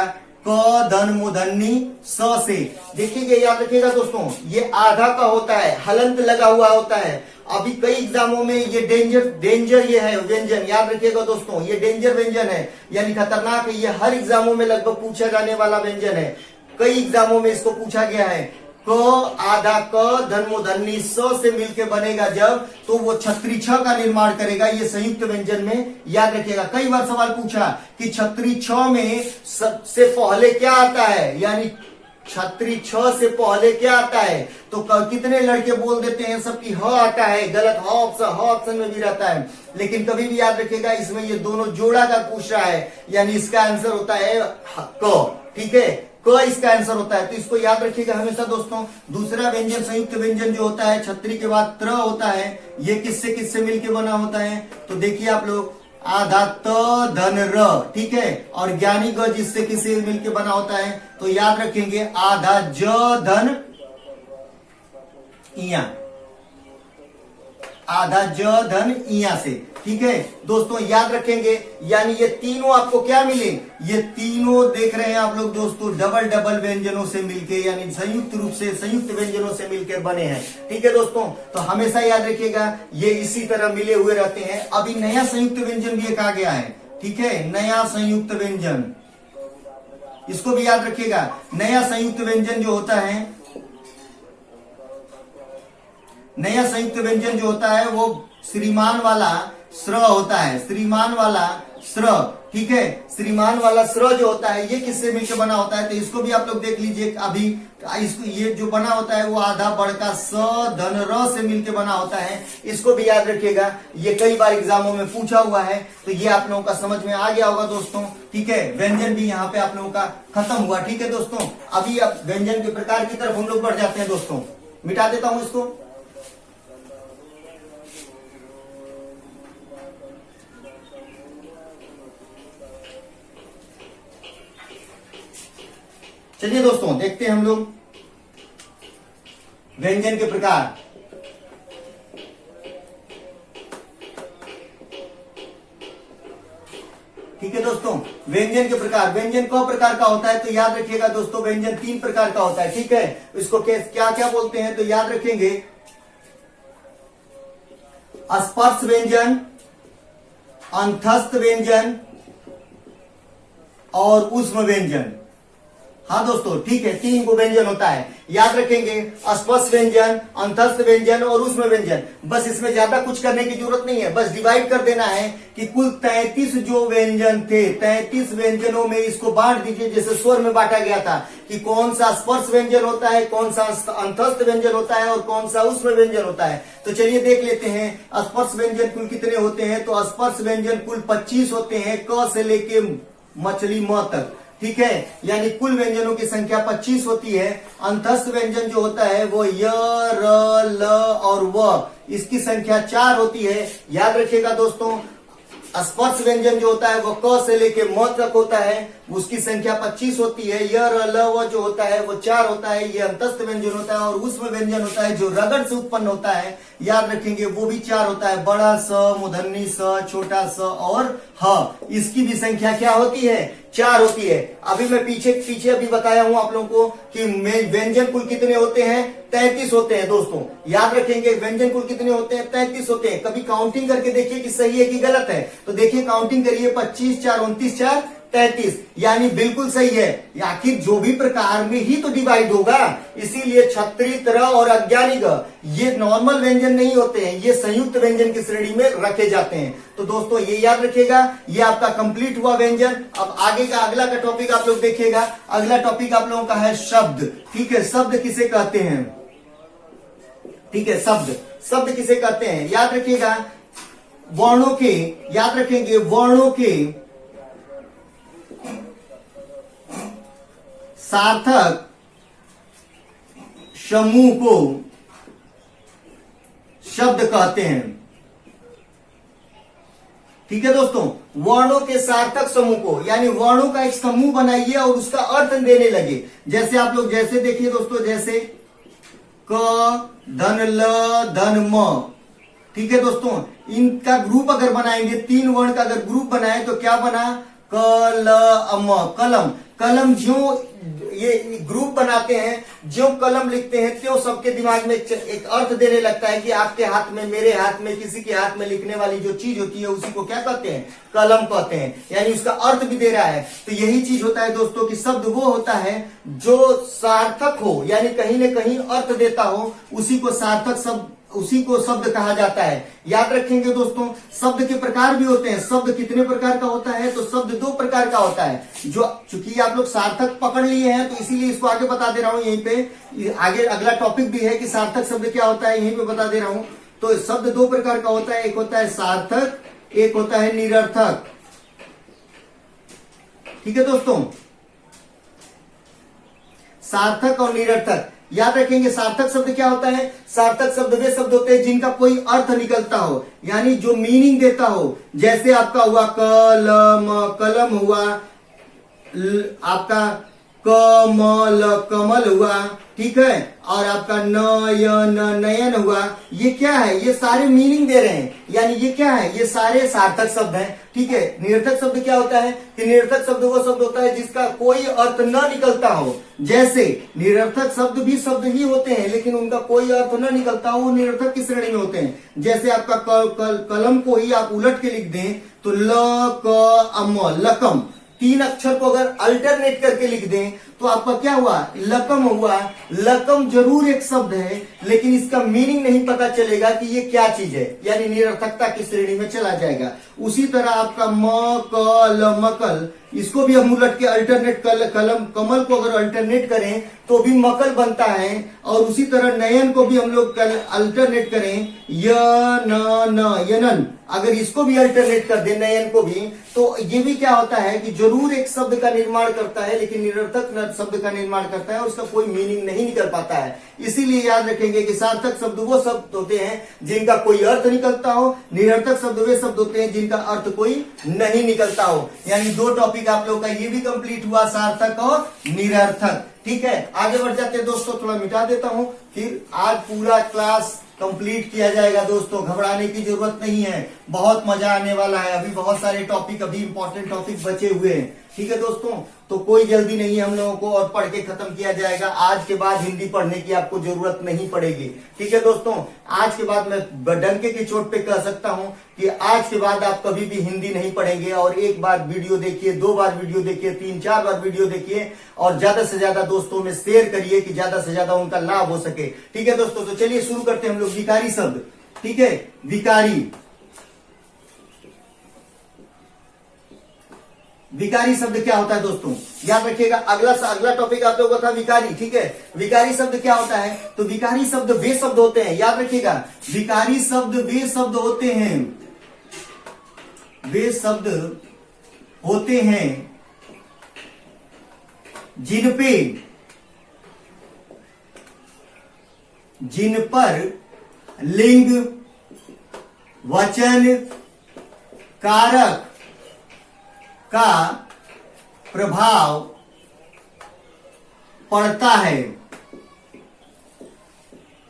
क धन मूर्धन्य स से। देखिएगा, याद रखिएगा दोस्तों, ये आधा का होता है, हलंत लगा हुआ होता है। अभी कई एग्जामों में ये डेंजर ये है व्यंजन, याद रखिएगा दोस्तों, ये डेंजर व्यंजन है, यानी खतरनाक है। ये हर एग्जामों में लगभग पूछा जाने वाला व्यंजन है, कई एग्जामों में इसको पूछा गया है। क आधा क धन मूर्धन्य स से मिलके बनेगा जब, तो वो छतरी छ का निर्माण करेगा, ये संयुक्त व्यंजन में। याद रखिएगा, कई बार सवाल पूछा कि छतरी छ में सबसे पहले क्या आता है, यानी छतरी छ से पहले क्या आता है, तो कितने लड़के बोल देते हैं सबकी ह आता है, गलत। ह ऑप्शन में भी रहता है, लेकिन कभी भी याद रखिएगा इसमें ये दोनों जोड़ा का पूछ रहा है, यानी इसका आंसर होता है क। ठीक है, क इसका आंसर होता है, तो इसको याद रखिएगा हमेशा दोस्तों। दूसरा व्यंजन संयुक्त व्यंजन जो होता है, छतरी के बाद त्र होता है, ये किससे किससे मिलके बना होता है, तो देखिए आप लोग, आधा त धन र, ठीक है, और ज्ञानी ग जिससे किससे मिलके बना होता है, तो याद रखेंगे आधा ज धन इया, आधा ज धन इया से। ठीक है दोस्तों, याद रखेंगे, यानी ये तीनों आपको क्या मिले, ये तीनों देख रहे हैं आप लोग दोस्तों, डबल डबल व्यंजनों से मिलके, यानी संयुक्त रूप से संयुक्त व्यंजनों से मिलकर बने हैं। ठीक है दोस्तों, तो हमेशा याद रखिएगा ये इसी तरह मिले हुए रहते हैं। अभी नया संयुक्त व्यंजन भी एक आ गया है। ठीक है, नया संयुक्त व्यंजन, इसको भी याद रखिएगा। नया संयुक्त व्यंजन जो होता है, नया संयुक्त व्यंजन जो होता है वो श्रीमान वाला स्र होता है, श्रीमान वाला स्र। ठीक है, श्रीमान वाला स्र जो होता है ये किससे मिलकर बना होता है, तो इसको भी आप लोग देख लीजिए। अभी इसको ये जो बना होता है वो आधा बड़का स धन र से मिलकर बना होता है, इसको भी याद रखिएगा। ये कई बार एग्जामों में पूछा हुआ है, तो ये आप लोगों का समझ में आ गया होगा दोस्तों। ठीक है, व्यंजन भी यहाँ पे आप लोगों का खत्म हुआ। ठीक है दोस्तों, अभी अब व्यंजन के प्रकार की तरफ हम लोग बढ़ जाते हैं दोस्तों। मिटा देता हूं इसको। चलिए दोस्तों, देखते हैं हम लोग व्यंजन के प्रकार। ठीक है दोस्तों, व्यंजन के प्रकार, व्यंजन कौ प्रकार का होता है, तो याद रखिएगा दोस्तों, व्यंजन 3 प्रकार का होता है। ठीक है, इसको क्या क्या बोलते हैं, तो याद रखेंगे स्पर्श व्यंजन, अंतस्थ व्यंजन और ऊष्म व्यंजन। हाँ दोस्तों, ठीक है, 3 को व्यंजन होता है, याद रखेंगे, स्पर्श व्यंजन, अंतस्थ व्यंजन और ऊष्म व्यंजन। बस इसमें ज्यादा कुछ करने की जरूरत नहीं है, बस डिवाइड कर देना है कि कुल 33 जो व्यंजन थे, 33 व्यंजनों में इसको बांट दीजिए, जैसे स्वर में बांटा गया था कि कौन सा स्पर्श व्यंजन होता है, कौन सा अंतस्थ व्यंजन होता है और कौन सा ऊष्म व्यंजन होता है। तो चलिए देख लेते हैं स्पर्श व्यंजन कुल कितने होते हैं, तो स्पर्श व्यंजन कुल 25 होते हैं, क से लेके मछली म तक। ठीक है, यानी कुल व्यंजनों की संख्या 25 होती है। अंतस्थ व्यंजन जो होता है वो य, र, ल और व, इसकी संख्या 4 होती है। याद रखिएगा दोस्तों, स्पर्श व्यंजन जो होता है वो क से लेके म तक होता है, उसकी संख्या 25 होती है। य, र, ल, व जो होता है वो 4 होता है, ये अंतस्थ व्यंजन होता है। और ऊष्म व्यंजन होता है जो रगड़ से उत्पन्न होता है, याद रखेंगे, वो भी 4 होता है, बड़ा स, मूर्धन्य स, छोटा स और ह। इसकी भी संख्या क्या होती है, 4 होती है। अभी मैं पीछे अभी बताया हूं आप लोगों को कि व्यंजन कुल कितने होते हैं, 33 होते हैं दोस्तों। याद रखेंगे, व्यंजन कुल कितने होते हैं, 33 होते हैं। कभी काउंटिंग करके देखिए कि सही है कि गलत है, तो देखिए काउंटिंग करिए, 25 4 29 4 33, यानी बिल्कुल सही है। आखिर जो भी प्रकार में ही तो डिवाइड होगा, इसीलिए छतरी, त्र और अज्ञानी ग ये नॉर्मल व्यंजन नहीं होते हैं, ये संयुक्त व्यंजन की श्रेणी में रखे जाते हैं। तो दोस्तों ये याद रखिएगा, ये आपका कंप्लीट हुआ व्यंजन। अब आगे का अगला का टॉपिक आप लोग देखिएगा। अगला टॉपिक आप लोगों का है शब्द। ठीक है, शब्द किसे कहते हैं, ठीक है, शब्द किसे कहते हैं, याद रखिएगा, वर्णों के, याद रखेंगे, वर्णों के सार्थक समूह को शब्द कहते हैं। ठीक है दोस्तों, वर्णों के सार्थक समूह को, यानी वर्णों का एक समूह बनाइए और उसका अर्थ देने लगे। जैसे आप लोग, जैसे देखिए दोस्तों, जैसे क धन ल धन म। ठीक है दोस्तों, इनका ग्रुप अगर बनाएंगे, 3 वर्ण का अगर ग्रुप बनाए तो क्या बना, क ल म, कलम। कलम जो ये ग्रुप बनाते हैं, जो कलम लिखते हैं, तो सबके दिमाग में एक अर्थ देने लगता है कि आपके हाथ में, मेरे हाथ में, किसी के हाथ में लिखने वाली जो चीज होती है उसी को क्या कहते हैं, कलम कहते हैं, यानी उसका अर्थ भी दे रहा है। तो यही चीज होता है दोस्तों कि शब्द वो होता है जो सार्थक हो, यानी कहीं न कहीं अर्थ देता हो, उसी को सार्थक शब्द, उसी को शब्द कहा जाता है। याद रखेंगे दोस्तों, शब्द के प्रकार भी होते हैं। शब्द कितने प्रकार का होता है? तो शब्द 2 प्रकार का होता है। जो चूंकि आप लोग सार्थक पकड़ लिए हैं तो इसीलिए इसको आगे बता दे रहा हूं। यहीं पे आगे अगला टॉपिक भी है कि सार्थक शब्द क्या होता है, यहीं पे बता दे रहा हूं। तो शब्द 2 प्रकार का होता है, एक होता है सार्थक, एक होता है निरर्थक। ठीक है दोस्तों, सार्थक और निरर्थक याद रखेंगे। सार्थक शब्द क्या होता है? सार्थक शब्द वे शब्द होते हैं जिनका कोई अर्थ निकलता हो, यानी जो मीनिंग देता हो। जैसे आपका हुआ कलम, कलम हुआ, आपका कमल, कमल हुआ, ठीक है, और आपका नयन, नयन हुआ। ये क्या है? ये सारे मीनिंग दे रहे हैं, यानी ये क्या है? ये सारे सार्थक शब्द हैं। ठीक है। निरर्थक शब्द क्या होता है? कि निरर्थक शब्द वो शब्द होता है जिसका कोई अर्थ न निकलता हो। जैसे निरर्थक शब्द भी शब्द ही होते हैं लेकिन उनका कोई अर्थ न निकलता हो, वो निरर्थक की श्रेणी में होते हैं। जैसे आपका कलम को ही आप उलट के लिख दें तो ल क अम, लकम, 3 अक्षर को अगर अल्टरनेट करके लिख दें तो आपका क्या हुआ? लकम हुआ। लकम जरूर एक शब्द है लेकिन इसका मीनिंग नहीं पता चलेगा कि ये क्या चीज है, यानी निरर्थकता की श्रेणी में चला जाएगा। उसी तरह आपका मकल, मकल, इसको भी हम उलट के अल्टरनेट कलम, कमल को अगर अल्टरनेट करें तो भी मकल बनता है। और उसी तरह नयन को भी हम लोग अल्टरनेट करें यनन, अगर इसको भी अल्टरनेट कर दें नयन को भी, तो ये भी क्या होता है कि जरूर एक शब्द का निर्माण करता है लेकिन निरर्थक शब्द का निर्माण करता है और उसका कोई मीनिंग नहीं निकल पाता है। इसीलिए याद रखेंगे कि सार्थक शब्द वो शब्द होते हैं जिनका कोई अर्थ निकलता हो, निरर्थक शब्द वे शब्द होते हैं जिनका अर्थ कोई नहीं निकलता हो। यानी 2 टॉपिक आप लोग का ये भी कंप्लीट हुआ, सार्थक और निरर्थक। ठीक है, आगे बढ़ जाते हैं दोस्तों। थोड़ा मिटा देता हूं, फिर आज पूरा क्लास कंप्लीट किया जाएगा दोस्तों, घबराने की जरूरत नहीं है, बहुत मजा आने वाला है। अभी बहुत सारे टॉपिक, अभी इंपॉर्टेंट टॉपिक बचे हुए हैं। ठीक है दोस्तों, तो कोई जल्दी नहीं है हम लोगों को और पढ़ के खत्म किया जाएगा। आज के बाद हिंदी पढ़ने की आपको जरूरत नहीं पड़ेगी। ठीक है दोस्तों, आज के बाद मैं डंके की चोट पे कह सकता हूं कि आज के बाद आप कभी भी हिंदी नहीं पढ़ेंगे। और 1 बार वीडियो देखिए, 2 बार वीडियो देखिए, 3-4 बार वीडियो देखिए और ज्यादा से ज्यादा दोस्तों में शेयर करिए कि ज्यादा से ज्यादा उनका लाभ हो सके। ठीक है दोस्तों, तो चलिए शुरू करते हैं हम लोग विकारी शब्द। ठीक है, विकारी, विकारी शब्द क्या होता है दोस्तों? याद रखिएगा, अगला टॉपिक आप लोगों का था विकारी। ठीक है, विकारी शब्द क्या होता है? तो विकारी शब्द वे शब्द होते हैं, याद रखिएगा, विकारी शब्द वे शब्द होते हैं, वे शब्द होते हैं जिन पर लिंग, वचन, कारक का प्रभाव पड़ता है।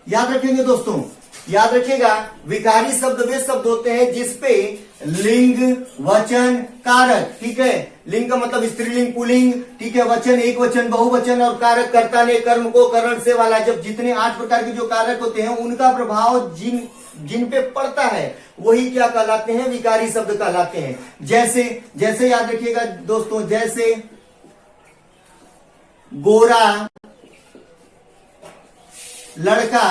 याद रखेंगे दोस्तों, याद रखिएगा, विकारी शब्द वे शब्द होते हैं जिसपे लिंग, वचन, कारक, ठीक है, लिंग का मतलब स्त्रीलिंग, पुल्लिंग, ठीक है, वचन एक वचन, बहुवचन, और कारक कर्ता ने कर्म को करण से वाला, जब जितने 8 प्रकार के जो कारक होते हैं उनका प्रभाव जिन पे पड़ता है वही क्या कहलाते हैं? विकारी शब्द कहलाते हैं। जैसे याद रखिएगा दोस्तों, जैसे गोरा, लड़का,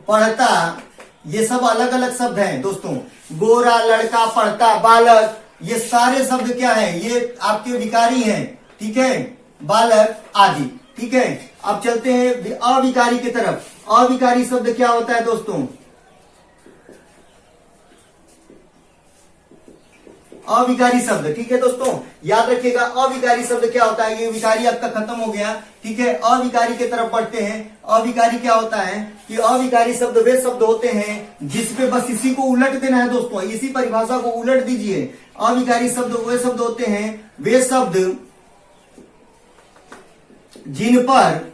पढ़ता, ये सब अलग अलग शब्द हैं दोस्तों। गोरा, लड़का, पढ़ता, बालक, ये सारे शब्द क्या है? ये आपके विकारी हैं। ठीक है, बालक आदि। ठीक है, अब चलते हैं अविकारी की तरफ। अविकारी शब्द क्या होता है दोस्तों? अविकारी शब्द, ठीक है दोस्तों, याद रखिएगा, अविकारी शब्द क्या होता है? ये विकारी आपका खत्म हो गया। ठीक है, अविकारी की तरफ बढ़ते हैं। अविकारी क्या होता है? कि अविकारी शब्द वे शब्द होते हैं जिसपे बस इसी को उलट देना है दोस्तों, इसी परिभाषा को उलट दीजिए। अविकारी शब्द वे शब्द होते हैं, वे शब्द जिन पर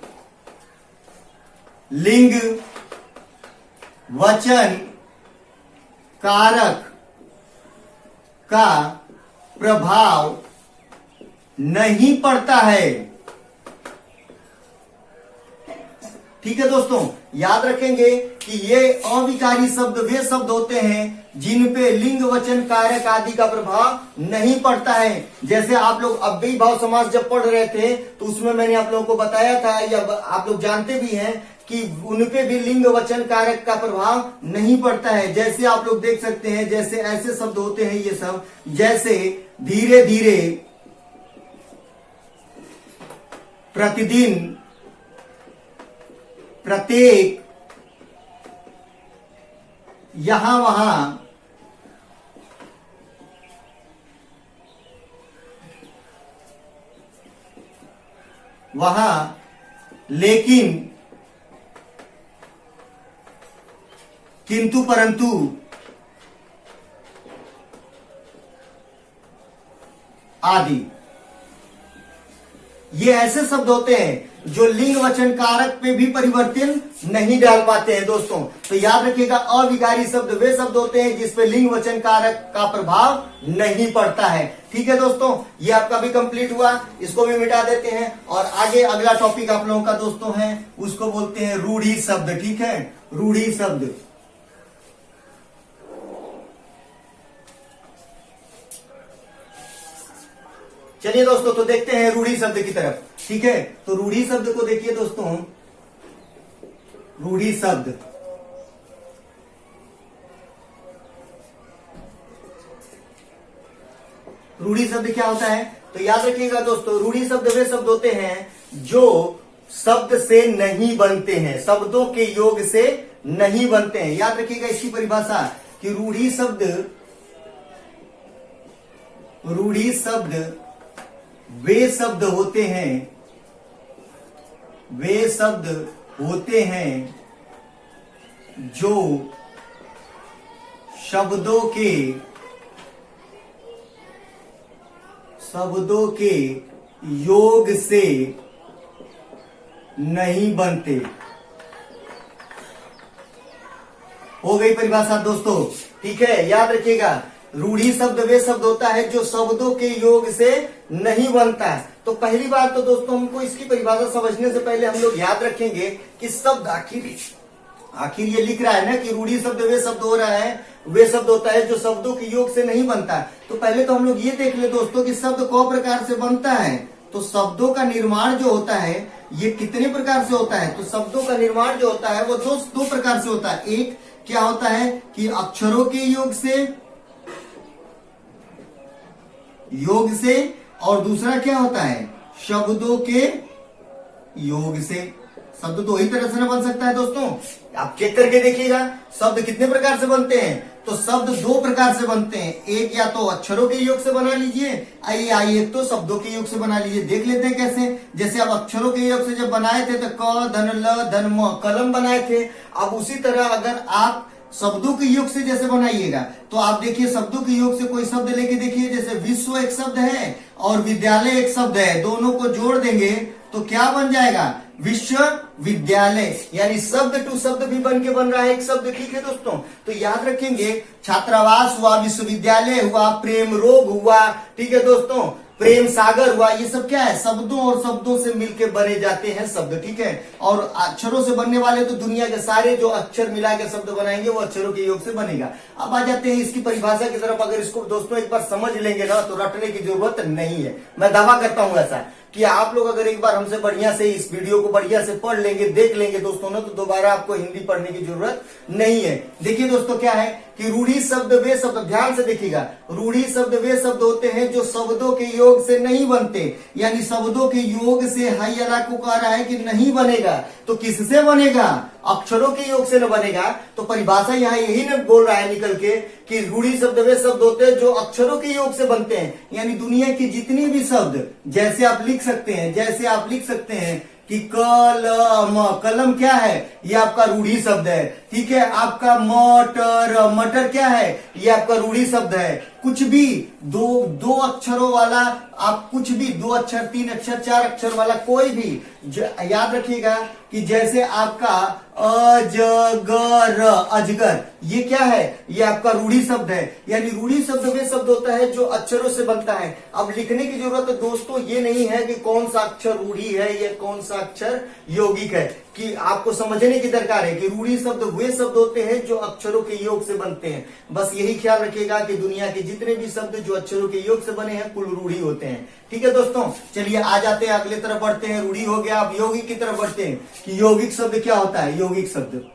लिंग, वचन, कारक का प्रभाव नहीं पड़ता है। ठीक है दोस्तों, याद रखेंगे कि ये अविकारी शब्द वे शब्द होते हैं जिन पे लिंग वचन कारक आदि का प्रभाव नहीं पड़ता है। जैसे आप लोग अव्ययी भाव समास जब पढ़ रहे थे तो उसमें मैंने आप लोगों को बताया था, या आप लोग जानते भी हैं कि उनपे भी लिंग वचन कारक का प्रभाव नहीं पड़ता है। जैसे आप लोग देख सकते हैं, जैसे ऐसे शब्द होते हैं ये सब, जैसे धीरे धीरे, प्रतिदिन, प्रत्येक, यहां वहां, वहां, लेकिन, किंतु परंतु, आदि, ये ऐसे शब्द होते हैं जो लिंग वचन कारक पे भी परिवर्तन नहीं डाल पाते हैं दोस्तों। तो याद रखिएगा, अविकारी शब्द वे शब्द होते हैं जिसपे लिंग वचन कारक का प्रभाव नहीं पड़ता है। ठीक है दोस्तों, ये आपका भी कंप्लीट हुआ, इसको भी मिटा देते हैं और आगे अगला टॉपिक आप लोगों का दोस्तों है, उसको बोलते हैं रूढ़ी शब्द। ठीक है, रूढ़ी शब्द। चलिए दोस्तों, तो देखते हैं रूढ़ी शब्द की तरफ। ठीक है, तो रूढ़ी शब्द को देखिए दोस्तों, रूढ़ी शब्द, रूढ़ी शब्द क्या होता है? तो याद रखिएगा दोस्तों, रूढ़ी शब्द वे शब्द होते हैं जो शब्द से नहीं बनते हैं, शब्दों के योग से नहीं बनते हैं। याद रखिएगा इसकी परिभाषा कि रूढ़ी शब्द, रूढ़ी शब्द वे शब्द होते हैं, वे शब्द होते हैं जो शब्दों के योग से नहीं बनते। हो गई परिभाषा दोस्तों। ठीक है, याद रखिएगा, रूढ़ी शब्द वे शब्द होता है जो शब्दों के योग से नहीं बनता है। तो पहली बात तो दोस्तों, हमको इसकी परिभाषा समझने से पहले हम लोग याद रखेंगे कि शब्द आखिर ये लिख रहा है ना कि रूढ़ी शब्द वे शब्द हो रहा है, वे शब्द होता है जो शब्दों के योग से नहीं बनता है। तो पहले तो हम लोग ये देख ले दोस्तों कि शब्द कौ प्रकार से बनता है। तो शब्दों का निर्माण जो होता है ये कितने प्रकार से होता है? तो शब्दों का निर्माण जो होता है वो दो प्रकार से होता है। एक क्या होता है कि अक्षरों के योग से, और दूसरा क्या होता है? शब्दों के योग से। शब्द तो वही तरह से ना बन सकता है दोस्तों, आप चेक करके देखिएगा शब्द कितने प्रकार से बनते हैं। तो शब्द दो प्रकार से बनते हैं, एक या तो अक्षरों के योग से बना लीजिए, आइए एक तो शब्दों के योग से बना लीजिए। देख लेते हैं कैसे। जैसे आप अक्षरों के योग से जब बनाए थे तो क, धन, ल, धन, म, कलम बनाए थे। अब उसी तरह अगर आप शब्दों के योग से जैसे बनाइएगा तो आप देखिए शब्दों के योग से कोई शब्द लेके देखिए, जैसे विश्व एक शब्द है और विद्यालय एक शब्द है, दोनों को जोड़ देंगे तो क्या बन जाएगा? विश्वविद्यालय। यानी शब्द टू शब्द भी बन के बन रहा है एक शब्द। ठीक है दोस्तों, तो याद रखेंगे छात्रावास हुआ, विश्वविद्यालय हुआ, प्रेम रोग हुआ, ठीक है दोस्तों, प्रेम सागर हुआ, ये सब क्या है? शब्दों और शब्दों से मिलकर बने जाते हैं शब्द। ठीक है, और अक्षरों से बनने वाले तो दुनिया के सारे जो अक्षर मिला के शब्द बनाएंगे वो अक्षरों के योग से बनेगा। अब आ जाते हैं इसकी परिभाषा की तरफ। अगर इसको दोस्तों एक बार समझ लेंगे ना तो रटने की जरूरत नहीं है। मैं दावा करता हूं ऐसा कि आप लोग अगर एक बार हमसे बढ़िया से इस वीडियो को बढ़िया से पढ़ लेंगे, देख लेंगे दोस्तों ना, तो दोबारा आपको हिंदी पढ़ने की जरूरत नहीं है। देखिए दोस्तों क्या है कि रूढ़ी शब्द वे शब्द, ध्यान से देखिएगा, रूढ़ी शब्द वे शब्द होते हैं जो शब्दों के योग से नहीं बनते। यानी शब्दों के योग से हाई अला को कह रहा है कि नहीं बनेगा, तो किससे बनेगा? अक्षरों के योग से न बनेगा। तो परिभाषा यहाँ यही न बोल रहा है निकल के कि रूढ़ी शब्द वे शब्द होते हैं जो अक्षरों के योग से बनते हैं। यानी दुनिया की जितनी भी शब्द जैसे आप लिख सकते हैं, जैसे आप लिख सकते हैं कि कलम, कलम क्या है? ये आपका रूढ़ी शब्द है। ठीक है, आपका मटर, मटर क्या है? ये आपका रूढ़ी शब्द है। कुछ भी दो अक्षरों वाला, आप कुछ भी 2 अक्षर, 3 अक्षर, 4 अक्षर वाला कोई भी, याद रखिएगा कि जैसे आपका अजगर, अजगर, ये क्या है? ये आपका रूढ़ी शब्द है। यानी रूढ़ी शब्द वे शब्द होता है जो अक्षरों से बनता है। अब लिखने की जरूरत दोस्तों ये नहीं है कि कौन सा अक्षर रूढ़ी है या कौन सा अक्षर यौगिक है। कि आपको समझने की दरकार है कि रूढ़ी शब्द वे शब्द होते हैं जो अक्षरों के योग से बनते हैं। बस यही ख्याल रखिएगा कि दुनिया के जितने भी शब्द जो अक्षरों के योग से बने हैं कुल रूढ़ी होते हैं। ठीक है दोस्तों, चलिए आ जाते हैं अगले तरफ बढ़ते हैं। रूढ़ी हो गया, अब यौगिक की तरफ बढ़ते हैं कि यौगिक शब्द क्या होता है। यौगिक शब्द,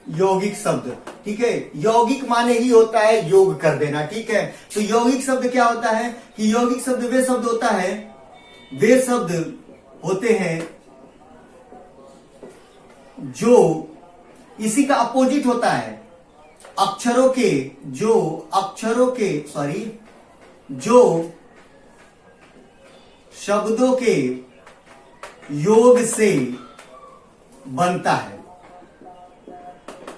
यौगिक शब्द, ठीक है, यौगिक माने ही होता है योग कर देना। ठीक है, तो यौगिक शब्द क्या होता है कि यौगिक शब्द वे शब्द होता है, वे शब्द होते हैं जो इसी का अपोजिट होता है। अक्षरों के जो शब्दों के योग से बनता है।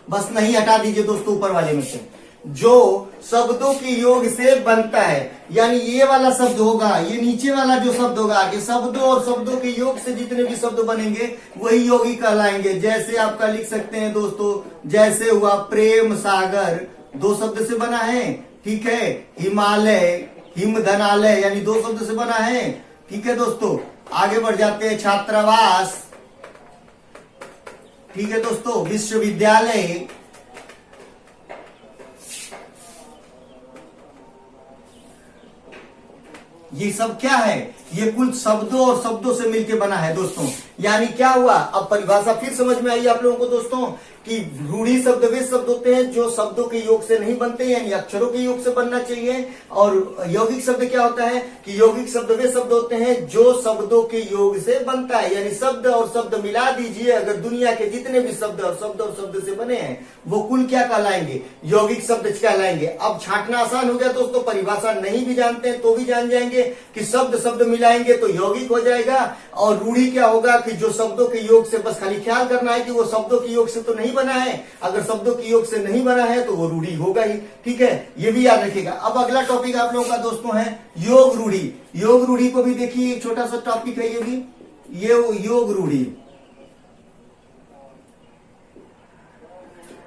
बस नहीं हटा दीजिए दोस्तों ऊपर वाले में से, जो शब्दों के योग से बनता है। यानी ये वाला शब्द होगा, ये नीचे वाला जो शब्द होगा, कि शब्दों और शब्दों के योग से जितने भी शब्द बनेंगे वही यौगिक कहलाएंगे। जैसे आपका लिख सकते हैं दोस्तों, जैसे हुआ प्रेम सागर, दो शब्द से बना है। ठीक है, हिमालय, हिमधनालय, यानी दो शब्द से बना है। ठीक है दोस्तों, आगे बढ़ जाते हैं। छात्रावास, ठीक है दोस्तों, विश्वविद्यालय, ये सब क्या है, ये कुल शब्दों और शब्दों से मिलकर बना है दोस्तों। यानी क्या हुआ, अब परिभाषा फिर समझ में आई आप लोगों को दोस्तों कि रूढ़ी शब्द वे शब्द होते हैं जो शब्दों के योग से नहीं बनते, यानी अक्षरों के योग से बनना चाहिए। और यौगिक शब्द क्या होता है कि यौगिक शब्द वे शब्द होते हैं जो शब्दों के योग से बनता है। यानी शब्द और शब्द मिला दीजिए, अगर दुनिया के जितने भी शब्द और शब्द से बने हैं वो कुल क्या कहलाएंगे, यौगिक शब्द कहलाएंगे। अब छांटना आसान हो गया दोस्तों, परिभाषा नहीं भी जानते हैं तो भी जान जाएंगे कि शब्द शब्द मिलाएंगे तो यौगिक हो जाएगा। और रूढ़ी क्या होगा कि जो शब्दों के योग से, बस खाली ख्याल करना है कि वो शब्दों के योग से तो नहीं बना है। अगर शब्दों के योग से नहीं बना है तो वो रूढ़ी होगा ही। ठीक है, ये भी याद रखिएगा। अब अगला टॉपिक आप लोगों का दोस्तों है योग रूढ़ी। योग रूढ़ी को भी देखिए, एक छोटा सा टॉपिक है ये भी, ये योग रूढ़ी।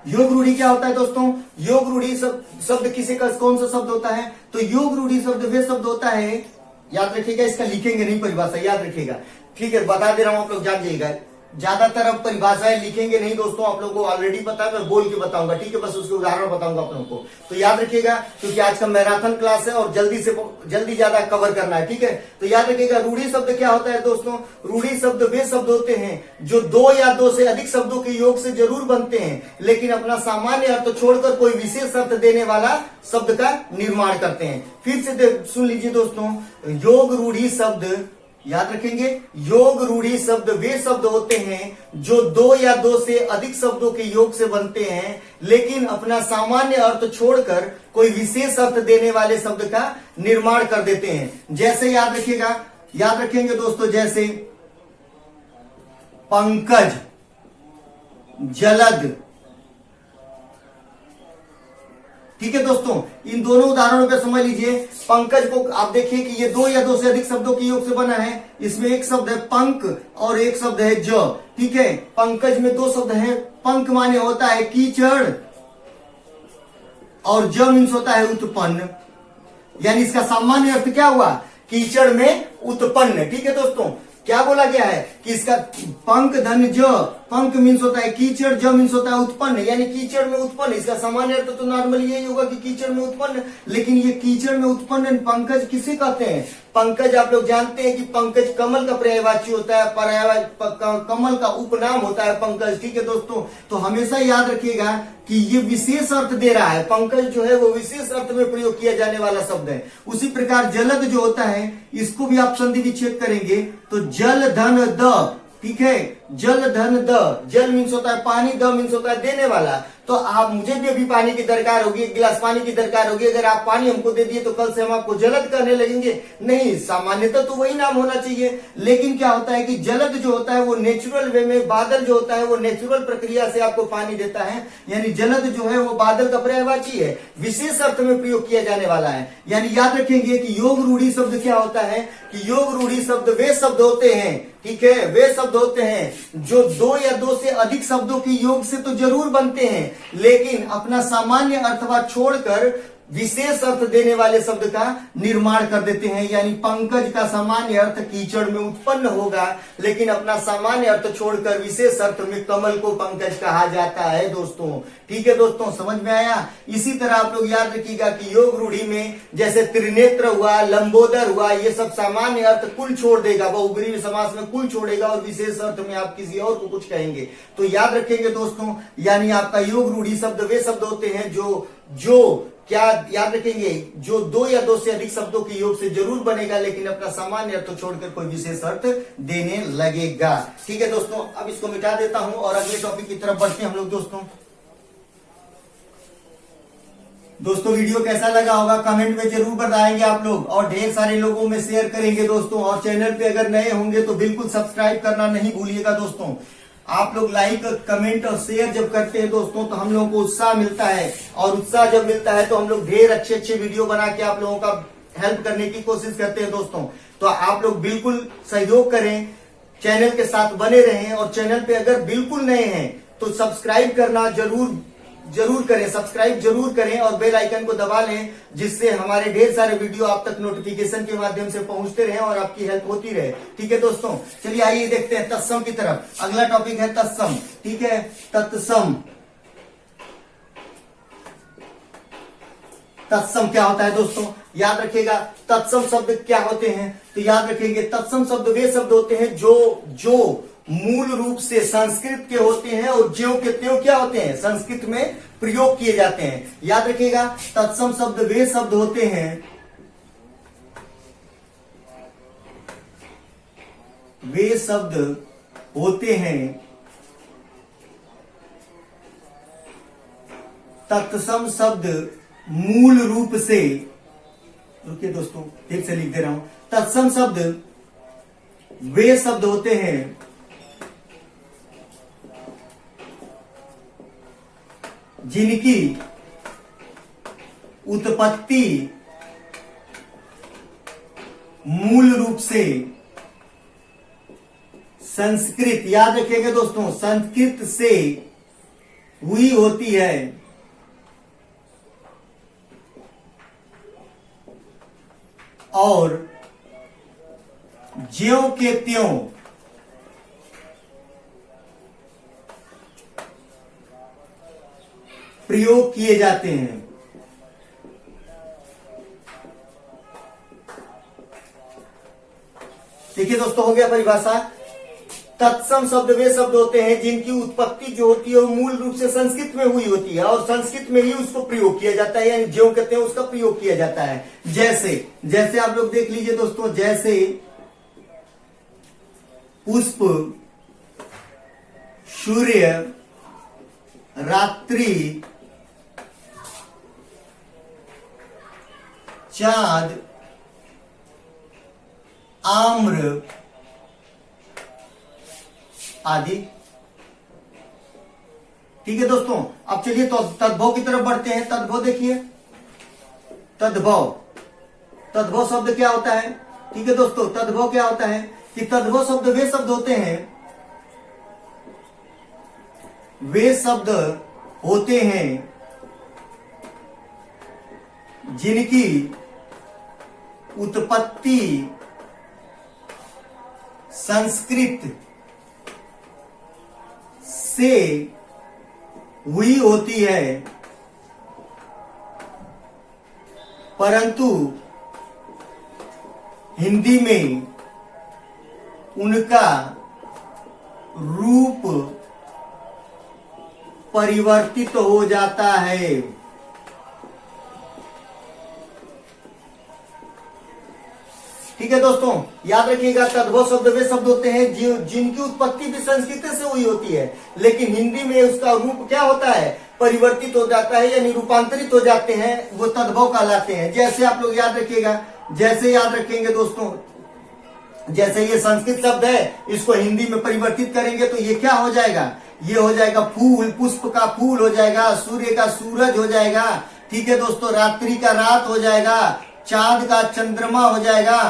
योग रूढ़ी क्या होता है दोस्तों, योग रूढ़ी शब्द किसी का कौन सा शब्द होता है, तो योग रूढ़ी शब्द वे शब्द होता है, याद रखिएगा, इसका लिखेंगे नहीं परिभाषा, याद रखिएगा। ठीक है, बता दे रहा हूं, आप लोग जान जाइएगा। ज्यादातर अब परिभाषाएं लिखेंगे नहीं दोस्तों, आप लोगों को ऑलरेडी पता है, मैं बोल के बताऊंगा। ठीक है, बस उसके उदाहरण बताऊंगा आप लोगों को, तो याद रखिएगा, क्योंकि आज का मैराथन क्लास है और जल्दी ज्यादा कवर करना है। ठीक है, तो याद रखिएगा रूढ़ी शब्द क्या होता है दोस्तों, रूढ़ी शब्द वे शब्द होते हैं जो दो या दो से अधिक शब्दों के योग से जरूर बनते हैं, लेकिन अपना सामान्य अर्थ छोड़कर कोई विशेष अर्थ देने वाला शब्द का निर्माण करते हैं। फिर से सुन लीजिए दोस्तों, योग रूढ़ी शब्द, याद रखेंगे, योग रूढ़ी शब्द वे शब्द होते हैं जो दो या दो से अधिक शब्दों के योग से बनते हैं, लेकिन अपना सामान्य अर्थ छोड़कर कोई विशेष अर्थ देने वाले शब्द का निर्माण कर देते हैं। जैसे याद रखिएगा, याद रखेंगे दोस्तों, जैसे पंकज, जलद। ठीक है दोस्तों, इन दोनों उदाहरणों पे समझ लीजिए। पंकज को आप देखिए कि ये दो या दो से अधिक शब्दों के योग से बना है। इसमें एक शब्द है पंक और एक शब्द है ज। ठीक है, पंकज में दो शब्द हैं। पंक माने होता है कीचड़ और ज मीन्स होता है उत्पन्न, यानी इसका सामान्य अर्थ क्या हुआ, कीचड़ में उत्पन्न। ठीक है दोस्तों, क्या बोला गया है कि इसका पंक धन ज, पंक मीन्स होता है कीचड़, ज मीन्स होता है उत्पन्न, यानी कीचड़ में उत्पन्न। इसका सामान्य अर्थ तो नॉर्मली यही होगा कि कीचड़ में उत्पन्न, लेकिन ये कीचड़ में उत्पन्न पंकज किसे कहते हैं। पंकज आप लोग जानते हैं कि पंकज कमल का पर्यायवाची होता है, कमल का उपनाम होता है पंकज। ठीक है दोस्तों, तो हमेशा याद रखिएगा कि ये विशेष अर्थ दे रहा है। पंकज जो है वो विशेष अर्थ में प्रयोग किया जाने वाला शब्द है। उसी प्रकार जलद जो होता है, इसको भी आप संधि विच्छेद करेंगे तो जल धन द। ठीक है, जल धन द, जल मीन्स होता है पानी, द मीन्स होता है देने वाला। तो आप, मुझे भी अभी पानी की दरकार होगी, एक गिलास पानी की दरकार होगी, अगर आप पानी हमको दे दिए तो कल से हम आपको जलद कहने लगेंगे? नहीं, सामान्यतः तो वही नाम होना चाहिए। लेकिन क्या होता है कि जलद जो होता है वो नेचुरल वे में, बादल जो होता है वो नेचुरल प्रक्रिया से आपको पानी देता है, यानी जलद जो है वो बादल का पर्यायवाची है, विशेष अर्थ में प्रयोग किया जाने वाला है। यानी याद रखेंगे कि योग रूढ़ी शब्द क्या होता है कि योग रूढ़ी शब्द वे शब्द होते हैं, ठीक है, वे शब्द होते हैं जो दो या दो से अधिक शब्दों के योग से तो जरूर बनते हैं, लेकिन अपना सामान्य अर्थवा छोड़कर विशेष अर्थ देने वाले शब्द का निर्माण कर देते हैं। यानी पंकज का सामान्य अर्थ कीचड़ में उत्पन्न होगा, लेकिन अपना सामान्य अर्थ छोड़कर विशेष अर्थ में कमल को पंकज कहा जाता है दोस्तों। ठीक है दोस्तों, समझ में आया। इसी तरह आप लोग याद रखिएगा कि योग रूढ़ी में जैसे त्रिनेत्र हुआ, लंबोदर हुआ, ये सब सामान्य अर्थ कुल छोड़ देगा, बहुब्रीहि समास में कुल छोड़ेगा और विशेष अर्थ में आप किसी और को कुछ कहेंगे। तो याद रखेंगे दोस्तों, यानी आपका योग रूढ़ी शब्द वे शब्द होते हैं जो क्या याद रखेंगे, जो दो या दो से अधिक शब्दों के योग से जरूर बनेगा, लेकिन अपना सामान्य अर्थ छोड़कर कोई विशेष अर्थ देने लगेगा। ठीक है दोस्तों, अब इसको मिटा देता हूं और अगले टॉपिक की तरफ बढ़ते हैं हम लोग दोस्तों। दोस्तों वीडियो कैसा लगा होगा कमेंट में जरूर बताएंगे आप लोग, और ढेर सारे लोगों में शेयर करेंगे दोस्तों। और चैनल पे अगर नए होंगे तो बिल्कुल सब्सक्राइब करना नहीं भूलिएगा दोस्तों। आप लोग लाइक, कमेंट और शेयर जब करते हैं दोस्तों तो हम लोगों को उत्साह मिलता है, और उत्साह जब मिलता है तो हम लोग ढेर अच्छे अच्छे वीडियो बना के आप लोगों का हेल्प करने की कोशिश करते हैं दोस्तों। तो आप लोग बिल्कुल सहयोग करें, चैनल के साथ बने रहें, और चैनल पे अगर बिल्कुल नए हैं तो सब्सक्राइब करना जरूर करें, सब्सक्राइब जरूर करें और बेल आइकन को दबा लें, जिससे हमारे ढेर सारे वीडियो आप तक नोटिफिकेशन के माध्यम से पहुंचते रहे और आपकी हेल्प होती रहे। ठीक है दोस्तों, चलिए आइए देखते हैं तत्सम की तरफ। अगला टॉपिक है तत्सम। ठीक है, तत्सम। तत्सम क्या होता है दोस्तों, याद रखिएगा। तत्सम शब्द क्या होते हैं, तो याद रखेंगे तत्सम शब्द वे शब्द होते हैं जो मूल रूप से संस्कृत के होते हैं और ज्यों के त्यों क्या होते हैं, संस्कृत में प्रयोग किए जाते हैं। याद रखिएगा, तत्सम शब्द वे शब्द होते हैं, वे शब्द होते हैं तत्सम शब्द मूल रूप से, रुकिए दोस्तों ठीक से लिख दे रहा हूं। तत्सम शब्द वे शब्द होते हैं जिनकी उत्पत्ति मूल रूप से संस्कृत, याद रखिएगा दोस्तों, संस्कृत से हुई होती है, और ज्यों के त्यों प्रयोग किए जाते हैं। देखिए दोस्तों, हो गया परिभाषा। तत्सम शब्द वे शब्द होते हैं जिनकी उत्पत्ति जो होती है वो मूल रूप से संस्कृत में हुई होती है, और संस्कृत में ही उसको प्रयोग किया जाता है, यानी ज्यों कहते हैं उसका प्रयोग किया जाता है। जैसे आप लोग देख लीजिए दोस्तों, जैसे पुष्प, सूर्य, रात्रि, चांद, आम्र आदि। ठीक है दोस्तों, अब चलिए तो तद्भव की तरफ बढ़ते हैं। तद्भव देखिए, तद्भव शब्द क्या होता है। ठीक है दोस्तों, तद्भव क्या होता है कि तद्भव शब्द वे शब्द होते हैं, वे शब्द होते हैं जिनकी उत्पत्ति संस्कृत से हुई होती है, परंतु हिंदी में उनका रूप परिवर्तित हो जाता है। ठीक है दोस्तों, याद रखिएगा, तद्भव शब्द वे शब्द होते हैं जिनकी उत्पत्ति भी संस्कृत से हुई होती है, लेकिन हिंदी में उसका रूप क्या होता है, परिवर्तित हो जाता है, यानी रूपांतरित हो जाते हैं, वो तद्भव कहलाते हैं। जैसे आप लोग याद रखिएगा, जैसे याद रखेंगे दोस्तों, जैसे ये संस्कृत शब्द है, इसको हिंदी में परिवर्तित करेंगे तो ये क्या हो जाएगा, ये हो जाएगा फूल, पुष्प का फूल हो जाएगा, सूर्य का सूरज हो जाएगा। ठीक है दोस्तों, रात्रि का रात हो जाएगा, चांद का चंद्रमा हो जाएगा,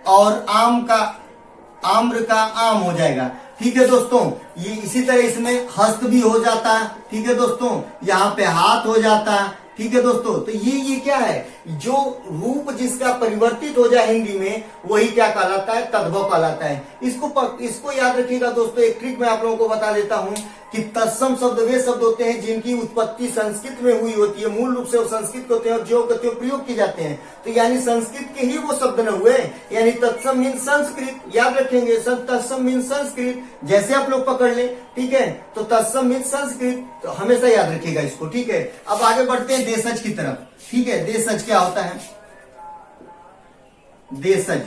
और आम्र का आम हो जाएगा। ठीक है दोस्तों, ये इसी तरह इसमें हस्त भी हो जाता है। ठीक है दोस्तों, यहाँ पे हाथ हो जाता, ठीक है दोस्तों, तो ये क्या है, जो रूप जिसका परिवर्तित हो जाए हिंदी में वही क्या कहलाता है, तद्भव कहलाता है। इसको याद रखिएगा दोस्तों। एक ट्रिक मैं आप लोगों को बता देता हूं कि तत्सम शब्द वे शब्द होते हैं जिनकी उत्पत्ति संस्कृत में हुई होती है, मूल रूप से वो संस्कृत के होते हैं और जो कहते हैं प्रयोग किए जाते हैं, तो यानी संस्कृत के ही वो शब्द न हुए, यानी तत्सम मीन संस्कृत, याद रखेंगे, तत्सम मीन संस्कृत, जैसे आप लोग पकड़ लें, ठीक है, तो तत्सम मीन संस्कृत, तो हमेशा याद रखिएगा इसको, ठीक है। अब आगे बढ़ते हैं देशज की तरफ, ठीक है। देशज क्या होता है, देशज,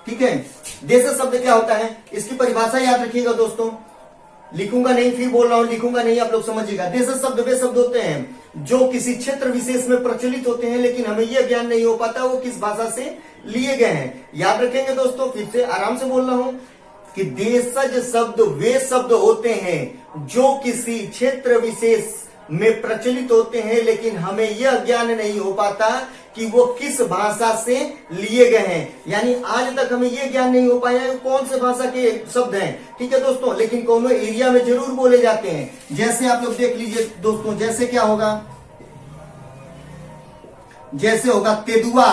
ठीक है। देशज शब्द क्या होता है, इसकी परिभाषा याद रखिएगा दोस्तों, लिखूंगा नहीं, फिर बोल रहा हूं, लिखूंगा नहीं, आप लोग समझिएगा। देशज शब्द वे शब्द होते हैं जो किसी क्षेत्र विशेष में प्रचलित होते हैं, लेकिन हमें यह ज्ञान नहीं हो पाता वो किस भाषा से लिए गए हैं। याद रखेंगे दोस्तों, फिर से आराम से बोल रहा हूं कि देशज शब्द वे शब्द होते हैं जो किसी क्षेत्र विशेष में प्रचलित होते हैं, लेकिन हमें यह ज्ञान नहीं हो पाता कि वो किस भाषा से लिए गए हैं। यानी आज तक हमें यह ज्ञान नहीं हो पाया कौन से भाषा के शब्द हैं, ठीक है दोस्तों, लेकिन कोनो एरिया में जरूर बोले जाते हैं। जैसे आप लोग देख लीजिए दोस्तों, जैसे क्या होगा, जैसे होगा तेंदुआ,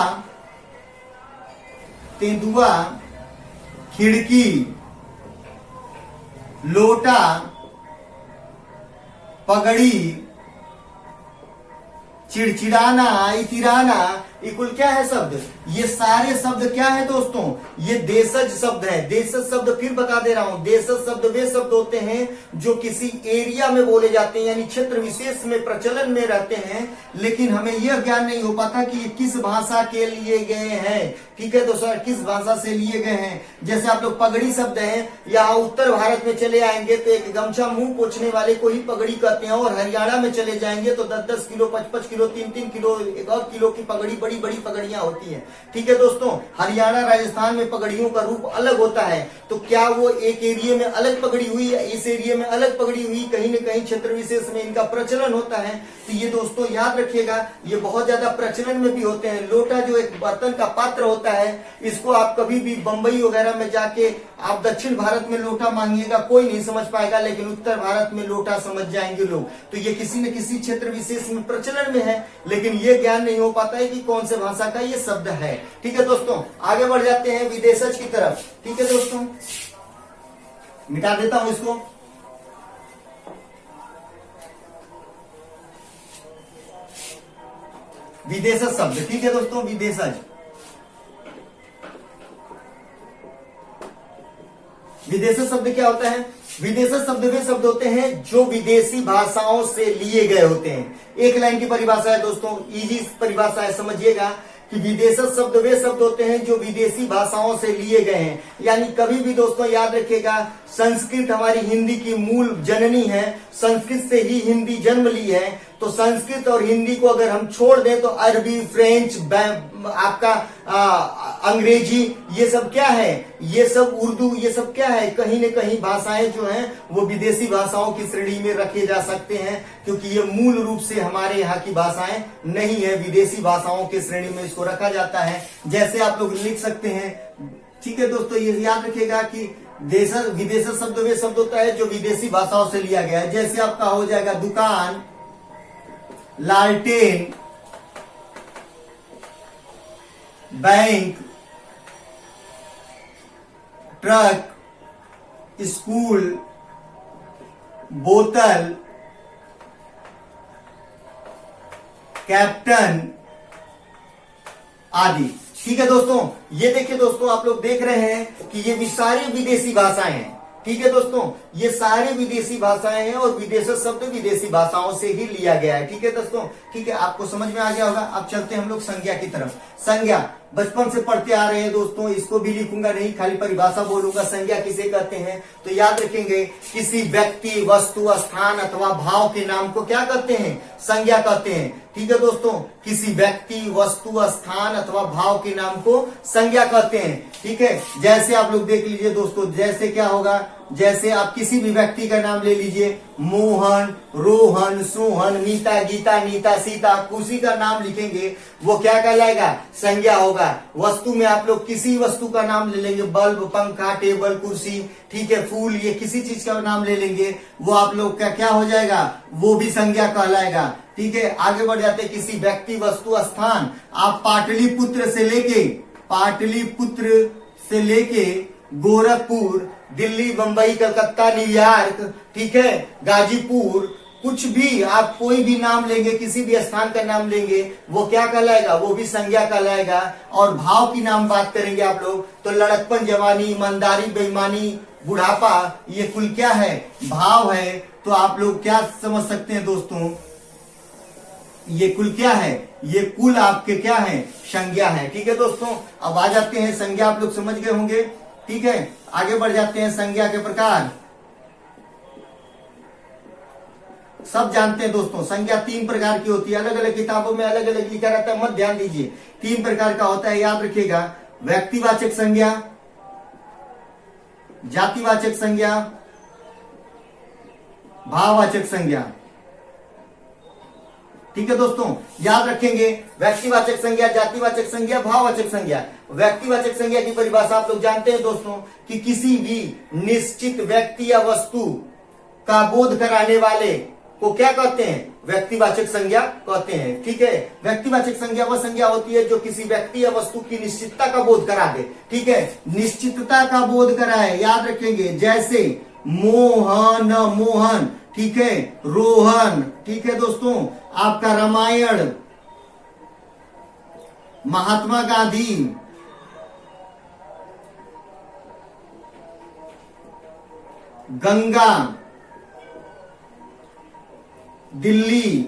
तेंदुआ, खिड़की, लोटा, पगड़ी, चिड़चिड़ाना, इतिराना, ये कुल क्या है शब्द, ये सारे शब्द क्या है दोस्तों, ये देशज शब्द है। देशज शब्द फिर बता दे रहा हूं, देशज शब्द वे शब्द होते हैं जो किसी एरिया में बोले जाते हैं, यानी क्षेत्र विशेष में प्रचलन में रहते हैं, लेकिन हमें यह ज्ञान नहीं हो पाता कि ये किस भाषा के लिए गए हैं, ठीक है दोस्तों, किस भाषा से लिए गए हैं। जैसे आप लोग पगड़ी शब्द है, यहाँ उत्तर भारत में चले आएंगे तो एक गमछा मुंह पोछने वाले को ही पगड़ी कहते हैं, और हरियाणा में चले जाएंगे तो 10-10 किलो, 55 किलो, 3-3 किलो, 1 किलो की पगड़ी, बड़ी बड़ी पगड़ियां होती है, ठीक है दोस्तों। हरियाणा राजस्थान में पगड़ियों का रूप अलग होता है, तो क्या वो एक एरिया में अलग पगड़ी हुई, इस एरिया में अलग पगड़ी हुई, कहीं न कहीं क्षेत्र विशेष में इनका प्रचलन होता है। तो ये दोस्तों याद रखिएगा, ये बहुत ज्यादा प्रचलन में भी होते हैं। लोटा जो एक बर्तन का पात्र होता है, इसको आप कभी भी बंबई वगैरह में जाके आप दक्षिण भारत में लोटा मांगिएगा, कोई नहीं समझ पाएगा, लेकिन उत्तर भारत में लोटा समझ जाएंगे लोग। तो ये किसी न किसी क्षेत्र विशेष में प्रचलन में है, लेकिन ये ज्ञान नहीं हो पाता है कि कौन से भाषा का ये शब्द है, ठीक है दोस्तों। आगे बढ़ जाते हैं विदेशज की तरफ, ठीक है दोस्तों, मिटा देता हूं इसको। विदेशज शब्द, ठीक है दोस्तों, विदेशज, विदेशी शब्द क्या होता है, विदेशी शब्द वे शब्द होते हैं जो विदेशी भाषाओं से लिए गए होते हैं। एक लाइन की परिभाषा है दोस्तों, इजी परिभाषा है, समझिएगा कि विदेशी शब्द वे शब्द होते हैं जो विदेशी भाषाओं से लिए गए हैं। यानी कभी भी दोस्तों याद रखिएगा, संस्कृत हमारी हिंदी की मूल जननी है, संस्कृत से ही हिंदी जन्म ली है, तो संस्कृत और हिंदी को अगर हम छोड़ दें तो अरबी, फ्रेंच, आपका अंग्रेजी, ये सब क्या है, ये सब उर्दू, ये सब क्या है, कहीं न कहीं भाषाएं जो हैं वो विदेशी भाषाओं की श्रेणी में रखे जा सकते हैं, क्योंकि ये मूल रूप से हमारे यहाँ की भाषाएं नहीं है, विदेशी भाषाओं की श्रेणी में इसको रखा जाता है। जैसे आप लोग लिख सकते हैं, ठीक है दोस्तों, ये याद रखिएगा कि विदेशी शब्द वे शब्द होता है जो विदेशी भाषाओं से लिया गया है। जैसे आपका हो जाएगा दुकान, लालटेन, बैंक, ट्रक, स्कूल, बोतल, कैप्टन आदि। ठीक है दोस्तों, ये देखिए दोस्तों, आप लोग देख रहे हैं कि ये भी सारी विदेशी भाषाएं हैं। ठीक है दोस्तों, ये सारे विदेशी भाषाएं हैं और विदेशी शब्द विदेशी भाषाओं से ही लिया गया है। ठीक है दोस्तों, ठीक है, आपको समझ में आ गया होगा। अब चलते हैं हम लोग संज्ञा की तरफ। संज्ञा बचपन से पढ़ते आ रहे हैं दोस्तों, इसको भी लिखूंगा नहीं, खाली परिभाषा बोलूंगा। संज्ञा किसे कहते हैं तो याद रखेंगे, किसी व्यक्ति, वस्तु, स्थान अथवा भाव के नाम को क्या कहते हैं, संज्ञा कहते हैं। ठीक है दोस्तों, किसी व्यक्ति, वस्तु, स्थान अथवा भाव के नाम को संज्ञा कहते हैं। ठीक है, जैसे आप लोग देख लीजिए दोस्तों, जैसे क्या होगा, जैसे आप किसी भी व्यक्ति का नाम ले लीजिए, मोहन, रोहन, सोहन, मीता, गीता, नीता, सीता, किसी का नाम लिखेंगे वो क्या कहलाएगा? संज्ञा होगा। वस्तु में आप लोग किसी वस्तु का नाम ले लेंगे, बल्ब, पंखा, टेबल, कुर्सी, ठीक है, फूल, ये किसी चीज का नाम ले लेंगे, वो आप लोग का क्या हो जाएगा? वो भी संज्ञा कहलाएगा। ठीक है, आगे बढ़ जाते हैं। किसी व्यक्ति, वस्तु, स्थान, आप पाटलिपुत्र से लेके गोरखपुर, दिल्ली, बंबई, कलकत्ता, न्यूयॉर्क, ठीक है, गाजीपुर, कुछ भी आप कोई भी नाम लेंगे, किसी भी स्थान का नाम लेंगे, वो क्या कहलाएगा? वो भी संज्ञा कहलाएगा। और भाव की नाम बात करेंगे आप लोग तो लड़कपन, जवानी, ईमानदारी, बेईमानी, बुढ़ापा, ये कुल क्या है? भाव है। तो आप लोग क्या समझ सकते हैं दोस्तों? ये कुल क्या है? ये कुल आपके क्या है? संज्ञा है। ठीक है दोस्तों, अब आ जाते हैं संज्ञा, आप लोग समझ गए होंगे। ठीक है, आगे बढ़ जाते हैं। संज्ञा के प्रकार सब जानते हैं दोस्तों। संज्ञा 3 प्रकार की होती है, अलग अलग किताबों में अलग अलग लिखा रहता है, मत ध्यान दीजिए। 3 प्रकार का होता है, याद रखिएगा। व्यक्तिवाचक संज्ञा, जातिवाचक संज्ञा, भाववाचक संज्ञा। ठीक है दोस्तों, याद रखेंगे। व्यक्तिवाचक संज्ञा, जातिवाचक संज्ञा, भाववाचक संज्ञा। व्यक्तिवाचक संज्ञा की परिभाषा आप लोग जानते हैं दोस्तों कि किसी भी निश्चित व्यक्ति या वस्तु का बोध कराने वाले को क्या कहते हैं? व्यक्तिवाचक संज्ञा कहते हैं। ठीक है, व्यक्तिवाचक संज्ञा वह संज्ञा होती है जो किसी व्यक्ति या वस्तु की निश्चितता का बोध करा दे। ठीक है, निश्चितता का बोध कराए, याद रखेंगे। जैसे मोहन, मोहन, ठीक है, रोहन, ठीक है दोस्तों, आपका रामायण, महात्मा गांधी, गंगा, दिल्ली,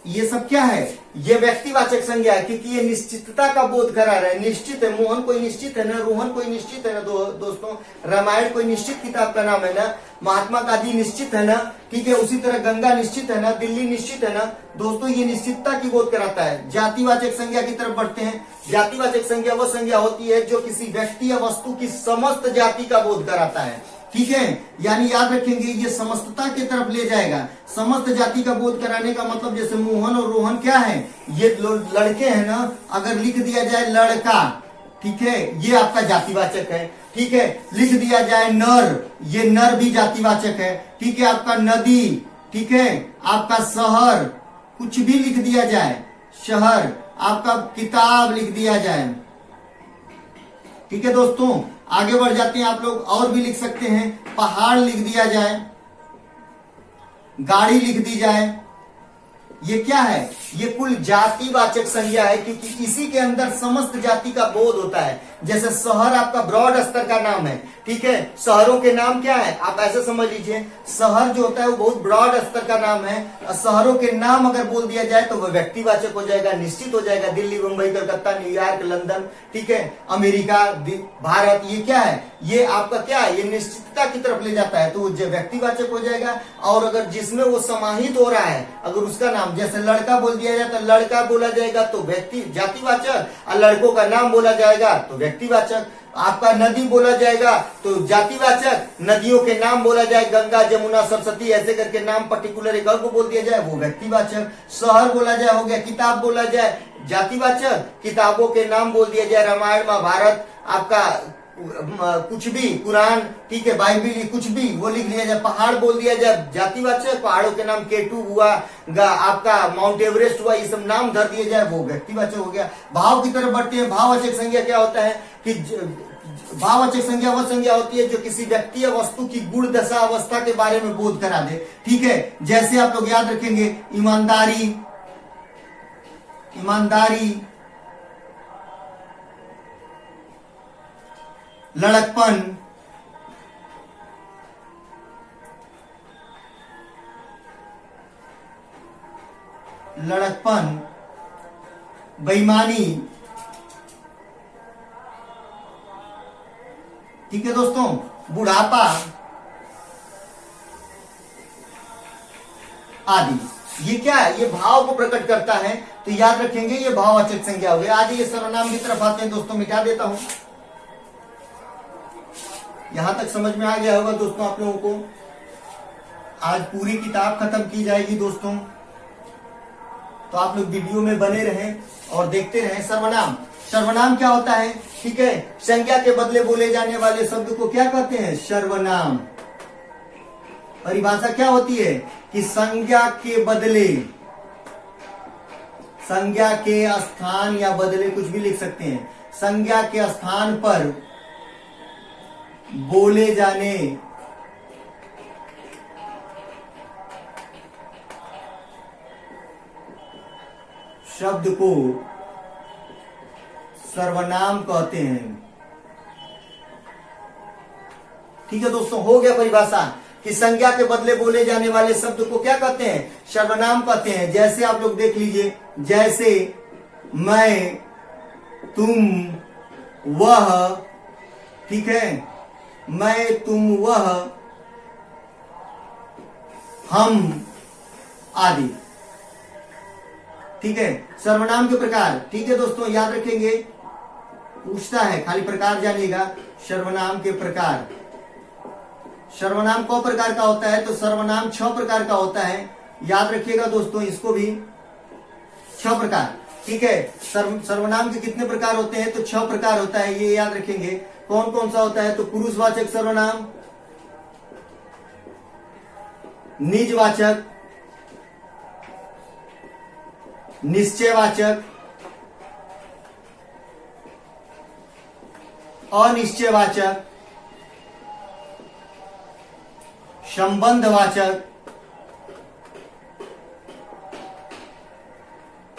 ये सब क्या है? ये व्यक्तिवाचक संज्ञा है, क्योंकि ये निश्चितता का बोध करा रहा है। निश्चित है, मोहन कोई निश्चित है ना, रोहन कोई निश्चित है ना दोस्तों, रामायण कोई निश्चित किताब का नाम है ना, महात्मा गांधी निश्चित है ना, ठीक है, उसी तरह गंगा निश्चित है ना, दिल्ली निश्चित है ना दोस्तों, ये निश्चितता की बोध कराता है। जातिवाचक संज्ञा की तरफ बढ़ते हैं। जातिवाचक संज्ञा वो संज्ञा होती है जो किसी व्यक्ति या वस्तु की समस्त जाति का बोध कराता है। ठीक है, यानी याद रखेंगे ये समस्तता की तरफ ले जाएगा। समस्त जाति का बोध कराने का मतलब, जैसे मोहन और रोहन क्या है? ये लड़के हैं ना, अगर लिख दिया जाए लड़का, ठीक है, ये आपका जातिवाचक है। ठीक है, लिख दिया जाए नर, ये नर भी जातिवाचक है। ठीक है, आपका नदी, ठीक है, आपका शहर, कुछ भी लिख दिया जाए, शहर, आपका किताब लिख दिया जाए। ठीक है दोस्तों, आगे बढ़ जाते हैं। आप लोग और भी लिख सकते हैं, पहाड़ लिख दिया जाए, गाड़ी लिख दी जाए, ये क्या है? ये कुल जातिवाचक संज्ञा है, क्योंकि इसी के अंदर समस्त जाति का बोध होता है। जैसे शहर आपका ब्रॉड स्तर का नाम है। ठीक है, शहरों के नाम क्या है? आप ऐसे समझ लीजिए, शहर जो होता है वो बहुत ब्रॉड स्तर का नाम है। शहरों के नाम अगर बोल दिया जाए तो वह व्यक्तिवाचक हो जाएगा, निश्चित हो जाएगा। दिल्ली, मुंबई, कलकत्ता, न्यूयॉर्क, लंदन, ठीक है, अमेरिका, भारत, ये क्या है? ये आपका क्या है? ये निश्चितता की तरफ ले जाता है, तो वो व्यक्तिवाचक हो जाएगा। और अगर जिसमें वो समाहित हो रहा है, अगर उसका नाम, जैसे लड़का बोल दिया जाए तो लड़का बोला जाएगा तो व्यक्ति जातिवाचक, और लड़कों का नाम बोला जाएगा तो व्यक्तिवाचक। आपका नदी बोला जाएगा तो जातिवाचक, नदियों के नाम बोला जाए, गंगा, जमुना, सरस्वती, ऐसे करके नाम पर्टिकुलर एक को बोल दिया जाए, वो व्यक्तिवाचक। शहर बोला जाए हो गया, किताब बोला जाए जातिवाचक, किताबों के नाम बोल दिया जाए, रामायण, महाभारत, आपका कुछ भी, कुरान, ठीक है, बाइबिल, कुछ भी वो लिख लिया जाए। पहाड़ बोल दिया जाए जातिवाचक, पहाड़ों के नाम केटू हुआ, आपका माउंट एवरेस्ट हुआ, ये सब नाम धर दिए जाए, वो व्यक्तिवाचक हो गया। भाव की तरफ बढ़ते हैं। भाववाचक संज्ञा क्या होता है कि भाववाचक संज्ञा वह संज्ञा होती है जो किसी व्यक्ति या वस्तु की गुण दशा अवस्था के बारे में बोध करा दे। ठीक है, जैसे आप लोग याद रखेंगे, ईमानदारी, ईमानदारी, लड़कपन, लड़कपन, बेईमानी। ठीक है दोस्तों, बुढ़ापा आदि, ये क्या है? ये भाव को प्रकट करता है। तो याद रखेंगे ये भाववाचक संज्ञा हो गई। आदि ये सर्वनाम की तरफ आते हैं दोस्तों, मिटा देता हूं। यहां तक समझ में आ गया होगा दोस्तों आप लोगों को। आज पूरी किताब खत्म की जाएगी दोस्तों, तो आप लोग वीडियो में बने रहें और देखते रहें। सर्वनाम, सर्वनाम क्या होता है? ठीक है, संज्ञा के बदले बोले जाने वाले शब्द को क्या कहते हैं? सर्वनाम। परिभाषा क्या होती है कि संज्ञा के बदले, संज्ञा के स्थान या बदले, कुछ भी लिख सकते हैं, संज्ञा के स्थान पर बोले जाने शब्द को सर्वनाम कहते हैं। ठीक है दोस्तों, हो गया परिभाषा कि संज्ञा के बदले बोले जाने वाले शब्द को क्या कहते हैं? सर्वनाम कहते हैं। जैसे आप लोग देख लीजिए, जैसे मैं, तुम, वह, ठीक है, मैं, तुम, वह, हम आदि। ठीक है, सर्वनाम के प्रकार। ठीक है दोस्तों, याद रखेंगे, पूछता है, खाली प्रकार जानिएगा। सर्वनाम के प्रकार, सर्वनाम कौ प्रकार का होता है? तो सर्वनाम 6 प्रकार का होता है। याद रखिएगा दोस्तों इसको भी, 6 प्रकार। ठीक है, सर्वनाम के कितने प्रकार होते हैं? तो 6 प्रकार होता है, ये याद रखेंगे। कौन कौन सा होता है? तो पुरुषवाचक सर्वनाम, निजवाचक, निश्चयवाचक, अनिश्चयवाचक, संबंधवाचक,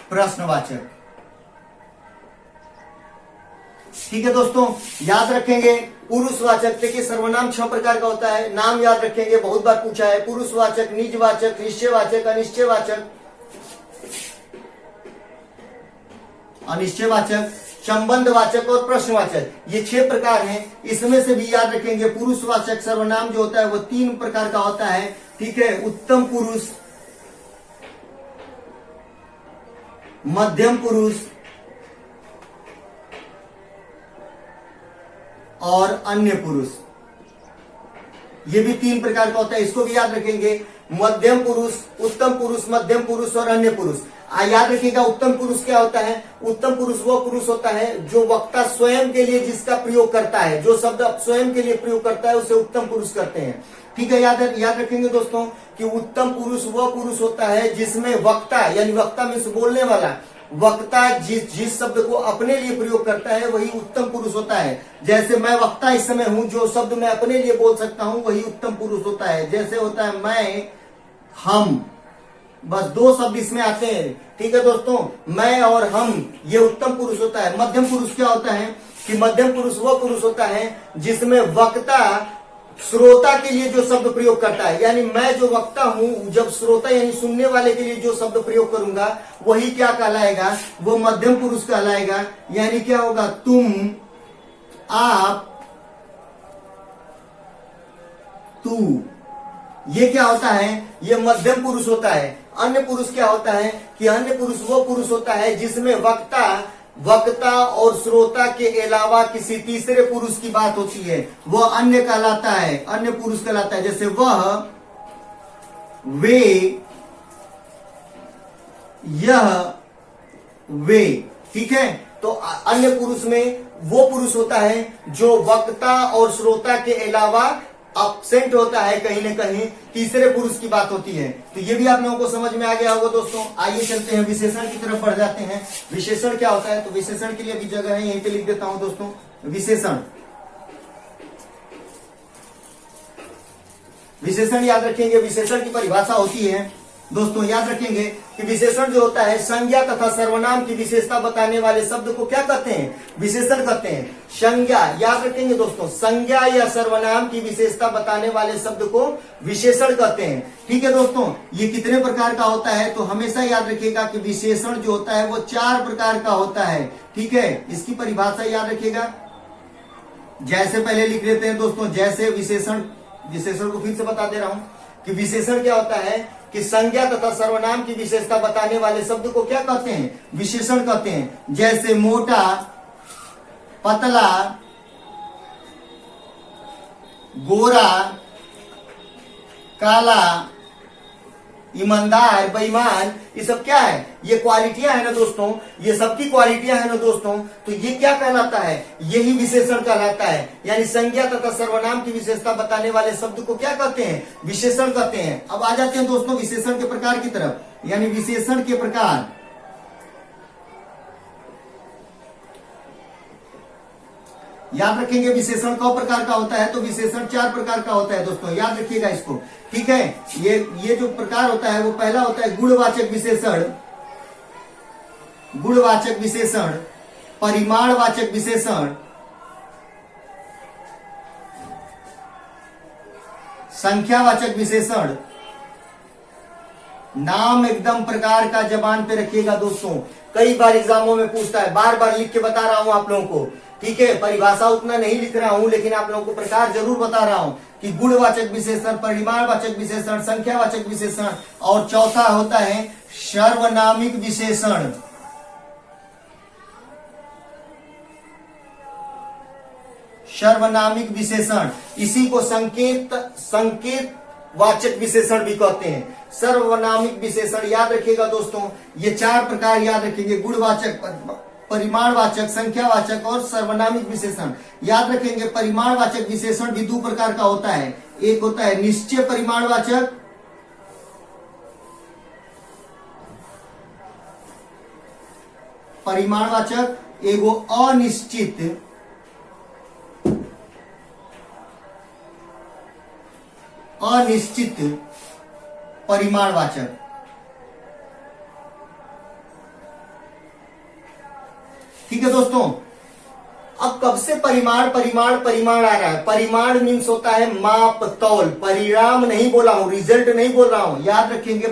प्रश्नवाचक। ठीक है दोस्तों, याद रखेंगे। पुरुषवाचक, देखिए सर्वनाम 6 प्रकार का होता है, नाम याद रखेंगे, बहुत बार पूछा है। पुरुषवाचक, निजवाचक, निश्चयवाचक, अनिश्चयवाचक, अनिश्चयवाचक, संबंधवाचक और प्रश्नवाचक। ये 6 प्रकार हैं। इसमें से भी याद रखेंगे, पुरुषवाचक सर्वनाम जो होता है वो 3 प्रकार का होता है। ठीक है, उत्तम पुरुष, मध्यम पुरुष और अन्य पुरुष। ये भी 3 प्रकार का होता है, इसको भी याद रखेंगे। मध्यम पुरुष, उत्तम पुरुष, मध्यम पुरुष और अन्य पुरुष। याद रखिएगा, उत्तम पुरुष क्या होता है? उत्तम पुरुष वो पुरुष होता है जो वक्ता स्वयं के लिए जिसका प्रयोग करता है, जो शब्द स्वयं के लिए प्रयोग करता है उसे उत्तम पुरुष कहते हैं। ठीक है, याद रखेंगे दोस्तों कि उत्तम पुरुष वह पुरुष होता है जिसमें वक्ता, यानी वक्ता में से बोलने वाला, वक्ता जिस शब्द को अपने लिए प्रयोग करता है वही उत्तम पुरुष होता है। जैसे मैं वक्ता इस समय हूं, जो शब्द मैं अपने लिए बोल सकता हूं वही उत्तम पुरुष होता है। जैसे होता है मैं, हम, बस 2 शब्द इसमें आते हैं। ठीक है दोस्तों, मैं और हम, ये उत्तम पुरुष होता है। मध्यम पुरुष क्या होता है कि मध्यम पुरुष वो पुरुष होता है जिसमें वक्ता श्रोता के लिए जो शब्द प्रयोग करता है, यानी मैं जो वक्ता हूं, जब श्रोता यानी सुनने वाले के लिए जो शब्द प्रयोग करूंगा वही क्या कहलाएगा? वो मध्यम पुरुष कहलाएगा। यानी क्या होगा? तुम, आप, तू, ये क्या होता है? ये मध्यम पुरुष होता है। अन्य पुरुष क्या होता है कि अन्य पुरुष वो पुरुष होता है जिसमें वक्ता और श्रोता के अलावा किसी तीसरे पुरुष की बात होती है, वो अन्य कहलाता है, अन्य पुरुष कहलाता है। जैसे वह, वे, यह, वे। ठीक है, तो अन्य पुरुष में वो पुरुष होता है जो वक्ता और श्रोता के अलावा एब्सेंट होता है, कहीं न कहीं तीसरे पुरुष की बात होती है। तो ये भी आप लोगों को समझ में आ गया होगा दोस्तों। आइए चलते हैं विशेषण की तरफ बढ़ जाते हैं। विशेषण क्या होता है? तो विशेषण के लिए भी जगह है, यहीं पे लिख देता हूं दोस्तों। विशेषण, विशेषण याद रखेंगे, विशेषण की परिभाषा होती है दोस्तों, याद रखेंगे कि विशेषण जो होता है संज्ञा तथा सर्वनाम की विशेषता बताने वाले शब्द को क्या कहते हैं? विशेषण कहते हैं। संज्ञा, याद रखेंगे दोस्तों, संज्ञा या सर्वनाम की विशेषता बताने वाले शब्द को विशेषण कहते हैं। ठीक है दोस्तों, ये कितने प्रकार का होता है? तो हमेशा याद रखिएगा कि विशेषण जो होता है वो 4 प्रकार का होता है। ठीक है, इसकी परिभाषा याद रखिएगा। जैसे पहले लिख लेते हैं दोस्तों, जैसे विशेषण, विशेषण को फिर से बता दे रहा हूं कि विशेषण क्या होता है कि संज्ञा तथा सर्वनाम की विशेषता बताने वाले शब्द को क्या कहते हैं? विशेषण कहते हैं। जैसे मोटा, पतला, गोरा, काला, ईमानदार, बेईमान, ये सब क्या है? ये क्वालिटियां है ना दोस्तों, ये सबकी क्वालिटियां है ना दोस्तों। तो ये क्या कहलाता है? यही विशेषण कहलाता है। यानी संज्ञा तथा सर्वनाम की विशेषता बताने वाले शब्द को क्या कहते हैं? विशेषण कहते हैं। अब आ जाते हैं दोस्तों विशेषण के प्रकार की तरफ। यानी विशेषण के प्रकार, याद रखेंगे विशेषण कौ प्रकार का होता है? तो विशेषण 4 प्रकार का होता है दोस्तों, याद रखिएगा इसको। ठीक है, ये जो प्रकार होता है वो पहला होता है गुणवाचक विशेषण, गुणवाचक विशेषण, परिमाणवाचक विशेषण, संख्यावाचक विशेषण। नाम एकदम प्रकार का जबान पे रखिएगा दोस्तों, कई बार एग्जामों में पूछता है, बार बार लिख के बता रहा हूं आप लोगों को। ठीक है, परिभाषा उतना नहीं लिख रहा हूं, लेकिन आप लोगों को प्रकार जरूर बता रहा हूं कि गुणवाचक विशेषण, परिमाणवाचक विशेषण, संख्यावाचक विशेषण, और चौथा होता है सर्वनामिक विशेषण। सर्वनामिक विशेषण, इसी को संकेत वाचक विशेषण भी कहते हैं। सर्वनामिक विशेषण याद रखिएगा दोस्तों, ये 4 प्रकार याद रखेंगे, गुणवाचक, परिमाणवाचक, संख्यावाचक और सर्वनामिक विशेषण। याद रखेंगे परिमाणवाचक विशेषण भी 2 प्रकार का होता है। एक होता है निश्चय परिमाणवाचक, एगो अनिश्चित परिमाणवाचक। ठीक है दोस्तों, अब कब से परिमाण आ रहा है? परिमाण मीन्स होता है माप तौल, परिणाम नहीं बोला हूं, रिजल्ट नहीं बोल रहा हूं, याद रखेंगे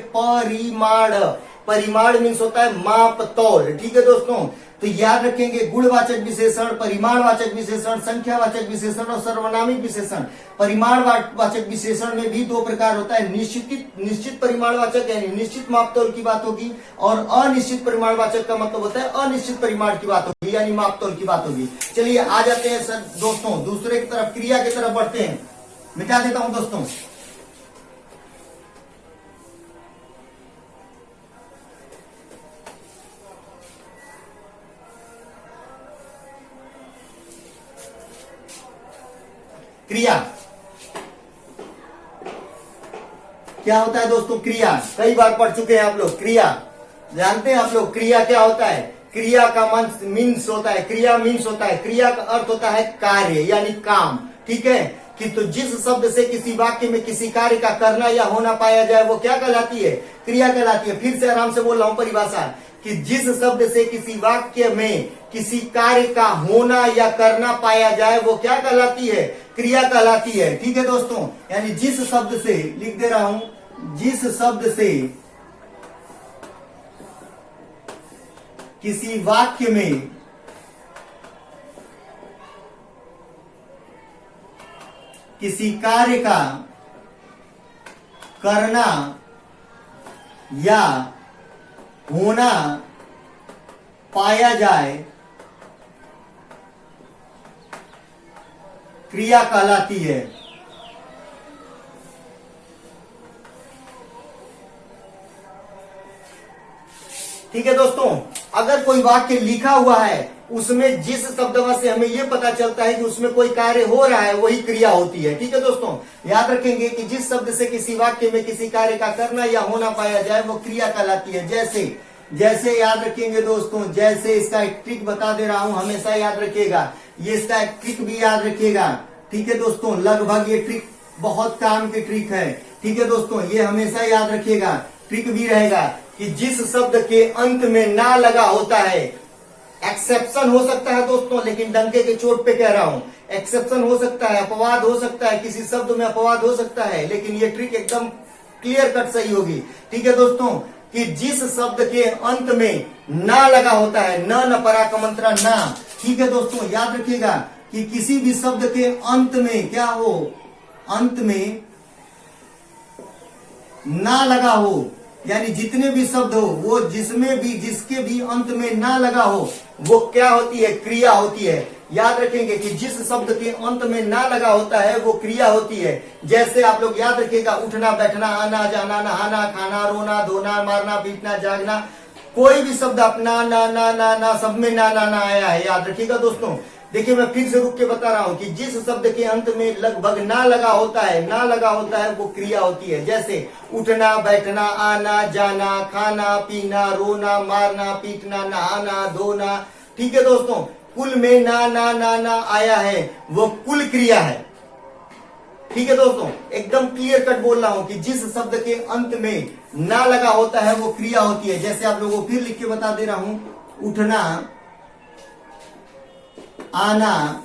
परिमाण मीन्स होता है माप तौल। ठीक है दोस्तों, तो याद रखेंगे गुणवाचक विशेषण, परिमाणवाचक विशेषण, संख्यावाचक विशेषण और सर्वनामिक विशेषण। परिमाणवाचक विशेषण में भी 2 प्रकार होता है, निश्चित परिमाणवाचक यानी निश्चित मापतौल की बात होगी, और अनिश्चित परिमाणवाचक का मतलब होता है अनिश्चित परिमाण की बात होगी यानी मापतौल की बात होगी। चलिए आ जाते हैं सर दोस्तों दूसरे की तरफ, क्रिया की तरफ बढ़ते हैं। मिटा देता हूं दोस्तों। क्रिया क्या होता है दोस्तों? क्रिया कई बार पढ़ चुके हैं आप लोग। क्रिया जानते हैं आप लोग, क्रिया क्या होता है? क्रिया का मीन्स होता है, क्रिया मीन्स होता है, क्रिया का अर्थ होता है कार्य यानी काम। ठीक है, कि तो जिस शब्द से किसी वाक्य में किसी कार्य का करना या होना पाया जाए वो क्या कहलाती है? क्रिया कहलाती है। फिर से आराम से बोल रहा हूं परिभाषा, कि जिस शब्द से किसी वाक्य में किसी कार्य का होना या करना पाया जाए वो क्या कहलाती है? क्रिया कहलाती है। ठीक है दोस्तों, यानी जिस शब्द से, लिख दे रहा हूं, जिस शब्द से किसी वाक्य में किसी कार्य का करना या होना पाया जाए क्रिया कहलाती है। ठीक है दोस्तों, अगर कोई वाक्य लिखा हुआ है उसमें जिस शब्द से हमें यह पता चलता है कि उसमें कोई कार्य हो रहा है वही क्रिया होती है। ठीक है दोस्तों, याद रखेंगे कि जिस शब्द से किसी वाक्य में किसी कार्य का करना या होना पाया जाए वो क्रिया कहलाती है। जैसे याद रखेंगे दोस्तों, जैसे इसका एक ट्रिक बता दे रहा हूं, हमेशा याद रखिएगा, ये इसका एक ट्रिक भी याद रखिएगा। ठीक है दोस्तों, लगभग ये ट्रिक बहुत काम की ट्रिक है। ठीक है दोस्तों, ये हमेशा याद रखिएगा, ट्रिक भी रहेगा कि जिस शब्द के अंत में ना लगा होता है, एक्सेप्शन हो सकता है दोस्तों, लेकिन डंके के चोट पे कह रहा हूं, एक्सेप्शन हो सकता है, अपवाद हो सकता है, किसी शब्द में अपवाद हो सकता है, लेकिन ये ट्रिक एकदम क्लियर कट सही होगी। ठीक है दोस्तों, कि जिस शब्द के अंत में ना लगा होता है, न पराकमंत्रा ना। ठीक है दोस्तों, याद रखिएगा कि किसी भी शब्द के अंत में क्या हो, अंत में ना लगा हो, यानी जितने भी शब्द हो वो जिसमें भी जिसके भी अंत में ना लगा हो वो क्या होती है, क्रिया होती है। याद रखेंगे कि जिस शब्द के अंत में ना लगा होता है वो क्रिया होती है। जैसे आप लोग याद रखिएगा, उठना, बैठना, आना जाना, नहाना, खाना, रोना, धोना, मारना, पीटना, जागना, कोई भी शब्द अपना ना सब में ना आया है। याद रखिएगा दोस्तों। देखिए मैं फिर से रुक के बता रहा हूं कि जिस शब्द के अंत में लगभग ना लगा होता है वो क्रिया होती है। जैसे उठना, बैठना, आना जाना, खाना, पीना, रोना, मारना, पीटना, नहाना, धोना। ठीक है दोस्तों, कुल में ना आया है वो कुल क्रिया है। ठीक है दोस्तों, एकदम क्लियर कट बोल रहा हूं कि जिस शब्द के अंत में ना लगा होता है वो क्रिया होती है। जैसे आप लोगों को फिर लिख के बता दे रहा हूं, उठना, आना,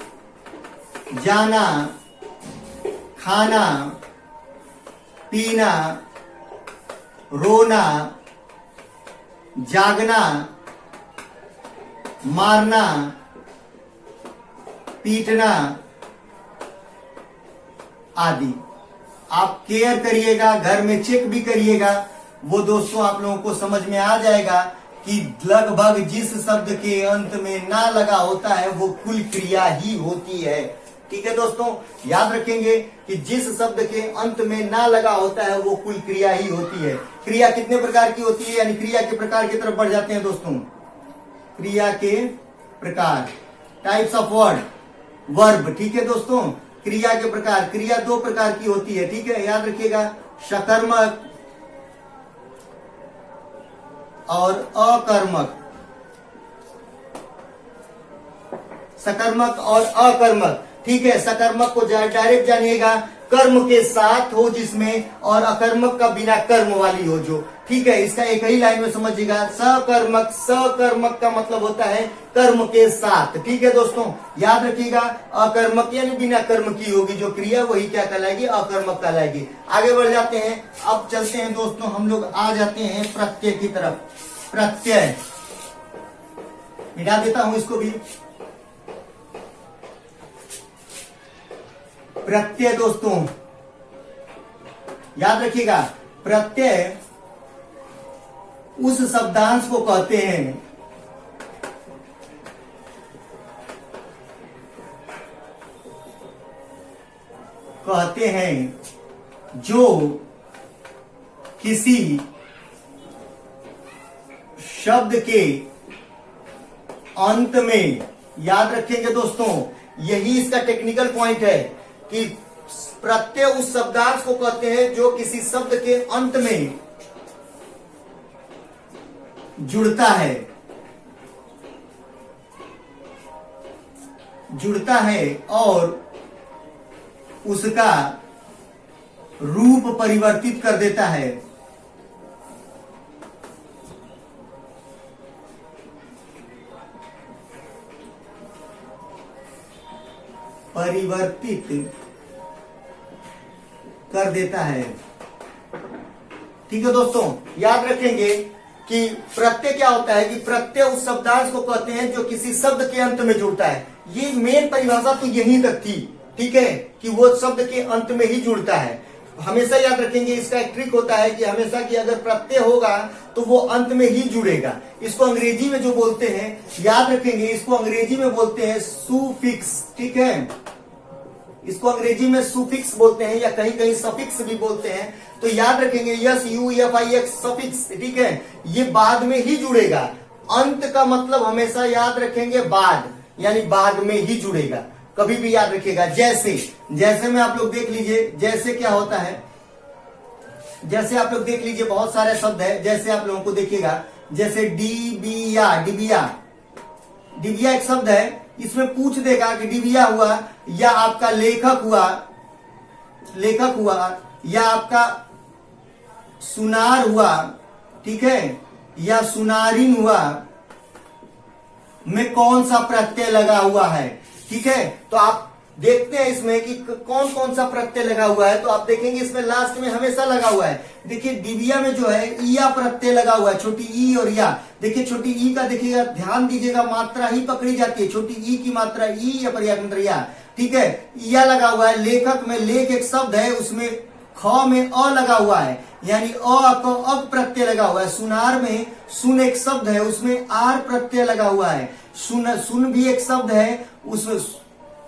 जाना, खाना, पीना, रोना, जागना, मारना, पीटना आदि। आप केयर करिएगा, घर में चेक भी करिएगा, वो दोस्तों आप लोगों को समझ में आ जाएगा कि लगभग जिस शब्द के अंत में ना लगा होता है वो कुल क्रिया ही होती है। ठीक है दोस्तों, याद रखेंगे कि जिस शब्द के अंत में ना लगा होता है वो कुल क्रिया ही होती है। क्रिया कितने प्रकार की होती है, यानी क्रिया के प्रकार की तरफ बढ़ जाते हैं दोस्तों। क्रिया के प्रकार, टाइप्स ऑफ वर्ड, वर्ब। ठीक है दोस्तों, क्रिया के प्रकार, क्रिया दो प्रकार की होती है। ठीक है, याद रखिएगा, सकर्मक और अकर्मक। सकर्मक और अकर्मक। ठीक है, सकर्मक को डायरेक्ट जानिएगा, कर्म के साथ हो जिसमें, और अकर्मक का बिना कर्म वाली हो जो। ठीक है, इसका एक ही लाइन में समझिएगा, सकर्मक, सकर्मक का मतलब होता है कर्म के साथ। ठीक है दोस्तों, याद रखिएगा, अकर्मक यानी बिना कर्म की होगी जो क्रिया, वही क्या कहलाएगी, अकर्मक कहलाएगी। आगे बढ़ जाते हैं, अब चलते हैं दोस्तों, हम लोग आ जाते हैं प्रत्यय की तरफ। प्रत्यय मिटा देता हूं इसको भी। प्रत्यय दोस्तों याद रखिएगा, प्रत्यय उस शब्दांश को कहते हैं जो किसी शब्द के अंत में, याद रखेंगे दोस्तों, यही इसका टेक्निकल पॉइंट है कि प्रत्यय उस शब्दांश को कहते हैं जो किसी शब्द के अंत में जुड़ता है और उसका रूप परिवर्तित कर देता है। परिवर्तित कर देता है। ठीक है दोस्तों, याद रखेंगे कि प्रत्यय क्या होता है, कि प्रत्यय उस शब्दांश को कहते हैं जो किसी शब्द के अंत में जुड़ता है। ये मेन परिभाषा तो यहीं तक थी। ठीक है, कि वो शब्द के अंत में ही जुड़ता है। हमेशा याद रखेंगे, इसका एक ट्रिक होता है कि हमेशा कि अगर प्रत्यय होगा तो वो अंत में ही जुड़ेगा। इसको अंग्रेजी में जो बोलते हैं, याद रखेंगे, इसको अंग्रेजी में बोलते हैं सुफिक्स। ठीक है, इसको अंग्रेजी में सुफिक्स बोलते हैं या कहीं कहीं सफिक्स भी बोलते हैं। तो याद रखेंगे, SUFIX सफिक्स। ठीक है, ये बाद में ही जुड़ेगा। अंत का मतलब हमेशा याद रखेंगे बाद, यानी बाद में ही जुड़ेगा, कभी भी याद रखिएगा। जैसे में आप लोग देख लीजिए, जैसे क्या होता है, जैसे आप लोग देख लीजिए बहुत सारे शब्द है। जैसे आप लोगों को देखिएगा, जैसे डिबिया, डिबिया एक शब्द है। इसमें पूछ देगा कि डिबिया हुआ या आपका लेखक हुआ या आपका सुनार हुआ, ठीक है, या सुनारिन हुआ, में कौन सा प्रत्यय लगा हुआ है। ठीक है, तो आप देखते हैं इसमें कि कौन कौन सा प्रत्यय लगा हुआ है। तो आप देखेंगे इसमें लास्ट में हमेशा लगा हुआ है। देखिए डिबिया में जो है ईया प्रत्यय लगा हुआ है, छोटी ई और या। देखिए छोटी ई का देखिएगा, ध्यान दीजिएगा, मात्रा ही पकड़ी जाती है। छोटी ई की मात्रा ई या पर्यायंत्र या। ठीक है, या लगा हुआ है। लेखक में लेख एक शब्द है, उसमें ख में अ लगा हुआ है, यानी अ को अब प्रत्यय लगा हुआ है। सुनार में सुन एक शब्द है, उसमें आर प्रत्यय लगा हुआ है। सुन भी एक शब्द है, उस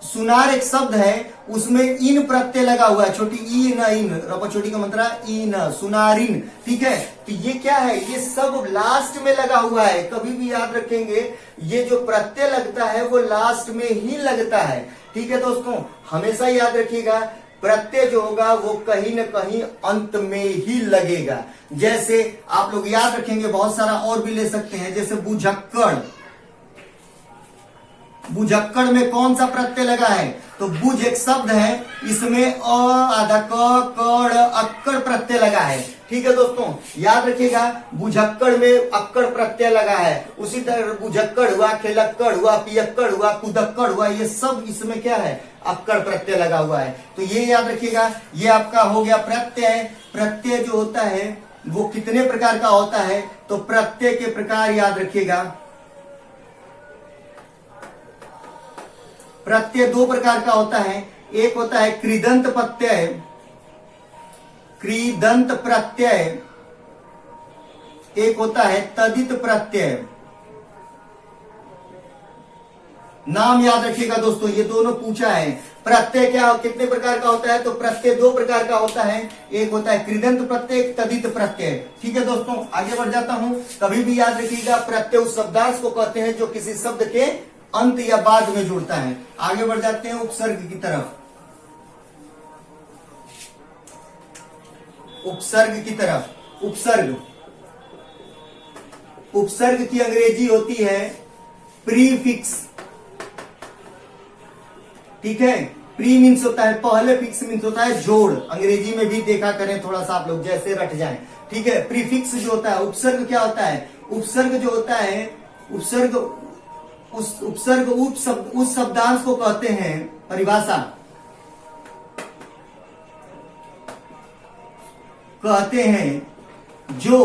सुनार एक शब्द है, उसमें इन प्रत्यय लगा हुआ है, छोटी ई न इन, रपा छोटी का मात्रा ई न, सुनारिन। ठीक है, तो ये क्या है, ये सब लास्ट में लगा हुआ है। कभी भी याद रखेंगे ये जो प्रत्यय लगता है वो लास्ट में ही लगता है। ठीक है दोस्तों, हमेशा याद रखिएगा प्रत्यय जो होगा वो कहीं न कहीं अंत में ही लगेगा। जैसे आप लोग याद रखेंगे, बहुत सारा और भी ले सकते हैं, जैसे बुझक्कड़। बुझक्कड़ में कौन सा प्रत्यय लगा है, तो बुझ एक शब्द है, इसमें अ आधा क कड़ अक्कड़ प्रत्यय लगा है। ठीक है दोस्तों, याद रखिएगा बुझक्कड़ में अक्कड़ प्रत्यय लगा है। उसी तरह बुझक्कड़ हुआ, खेलक्कड़ हुआ, पियक्कड़ हुआ, कुदक्कड़ हुआ, ये सब इसमें क्या है, अक्कड़ प्रत्यय लगा हुआ है। तो ये याद रखिएगा, ये आपका हो गया प्रत्यय। प्रत्यय जो होता है वो कितने प्रकार का होता है, तो प्रत्यय के प्रकार याद रखिएगा। प्रत्यय दो प्रकार का होता है, एक होता है कृदंत प्रत्यय, कृदंत प्रत्यय, एक होता है तदित प्रत्यय। नाम याद रखिएगा दोस्तों, ये दोनों पूछा है। प्रत्यय क्या कितने प्रकार का होता है, तो प्रत्यय दो प्रकार का होता है, एक होता है कृदंत प्रत्यय, तदित प्रत्यय। ठीक है दोस्तों, आगे बढ़ जाता हूं। कभी भी याद रखिएगा प्रत्यय उस शब्दांश को कहते हैं जो किसी शब्द के अंत या बाद में जुड़ता है। आगे बढ़ जाते हैं उपसर्ग की तरफ। उपसर्ग की तरफ, उपसर्ग, उपसर्ग की अंग्रेजी होती है प्रीफिक्स। ठीक है, प्री मीन्स होता है पहले, फिक्स मीन्स होता है जोड़। अंग्रेजी में भी देखा करें थोड़ा सा आप लोग, जैसे रट जाएं। ठीक है, प्रीफिक्स जो होता है। उपसर्ग क्या होता है, उपसर्ग जो होता है, उपसर्ग उपसर्ग उस शब्दांश को कहते हैं, परिभाषा कहते हैं जो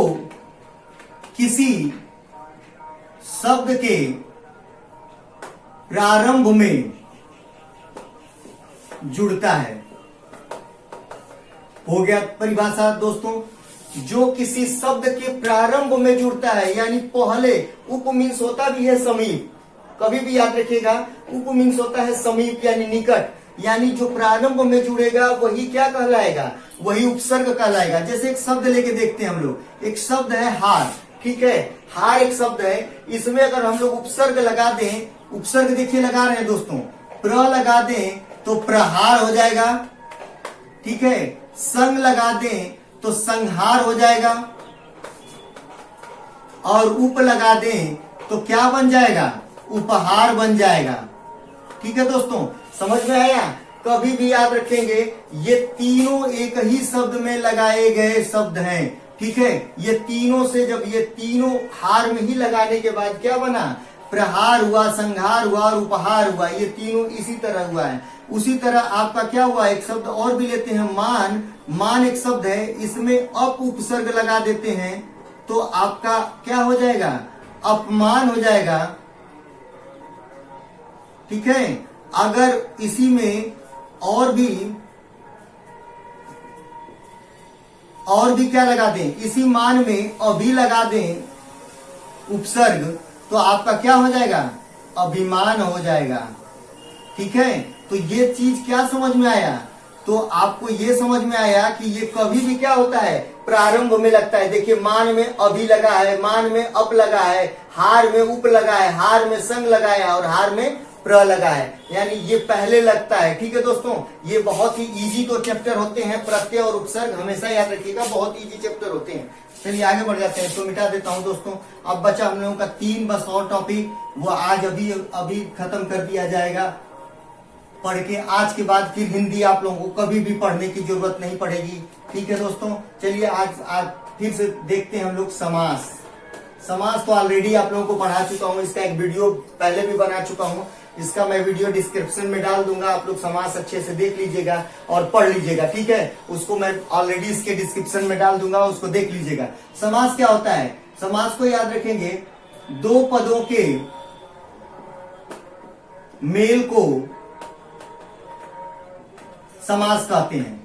किसी शब्द के प्रारंभ में जुड़ता है। हो गया परिभाषा दोस्तों, जो किसी शब्द के प्रारंभ में जुड़ता है, यानी पहले। उप मीन्स होता भी है समीप, कभी भी याद रखिएगा, उप मीन्स होता है समीप यानी निकट, यानी जो प्रारंभ में जुड़ेगा वही क्या कहलाएगा, वही उपसर्ग कहलाएगा। जैसे एक शब्द लेके देखते हैं हम लोग, एक शब्द है हार। ठीक है, हार एक शब्द है, इसमें अगर हम लोग उपसर्ग लगा दें, उपसर्ग देखिए लगा रहे हैं दोस्तों, प्र लगा दें तो प्रहार हो जाएगा। ठीक है, संग लगा दें तो संहार हो जाएगा, और उप लगा दें तो क्या बन जाएगा, उपहार बन जाएगा। ठीक है दोस्तों, समझ में आया। कभी भी याद रखेंगे ये तीनों एक ही शब्द में लगाए गए शब्द हैं। ठीक है, ये तीनों से जब ये तीनों हार में ही लगाने के बाद क्या बना, प्रहार हुआ, संहार हुआ और उपहार हुआ, ये तीनों इसी तरह हुआ है। उसी तरह आपका क्या हुआ, एक शब्द और भी लेते हैं, मान। मान एक शब्द है, इसमें अप उपसर्ग लगा देते हैं तो आपका क्या हो जाएगा, अपमान हो जाएगा। ठीक है, अगर इसी में और भी क्या लगा दें, इसी मान में अभी लगा दें उपसर्ग, तो आपका क्या हो जाएगा, अभिमान हो जाएगा। ठीक है, तो ये चीज क्या समझ में आया, तो आपको ये समझ में आया कि ये कभी भी क्या होता है, प्रारंभ में लगता है। देखिए, मान में अभी लगा है, मान में अप लगा है, हार में उप लगा है, हार में संग लगा है और हार में प्र लगा है, यानी ये पहले लगता है। ठीक है दोस्तों, ये बहुत ही इजी तो चैप्टर होते हैं, प्रत्यय और उपसर्ग, हमेशा याद रखिएगा, बहुत इजी चैप्टर होते हैं। चलिए आगे बढ़ जाते हैं, तो मिटा देता हूं दोस्तों। अब बचा हम लोगों का 3 बस और टॉपिक, वो आज अभी खत्म कर दिया जाएगा पढ़ के। आज के बाद फिर हिंदी आप लोगों को कभी भी पढ़ने की जरूरत नहीं पड़ेगी। ठीक है दोस्तों, चलिए आज फिर से देखते हैं हम लोग समास। समास तो ऑलरेडी आप लोगों को पढ़ा चुका हूँ, इसका एक वीडियो पहले भी बना चुका हूँ, इसका मैं वीडियो डिस्क्रिप्शन में डाल दूंगा, आप लोग समास अच्छे से देख लीजिएगा और पढ़ लीजिएगा। ठीक है, उसको मैं ऑलरेडी इसके डिस्क्रिप्शन में डाल दूंगा, उसको देख लीजिएगा। समास क्या होता है, समास को याद रखेंगे, दो पदों के मेल को समास कहते हैं।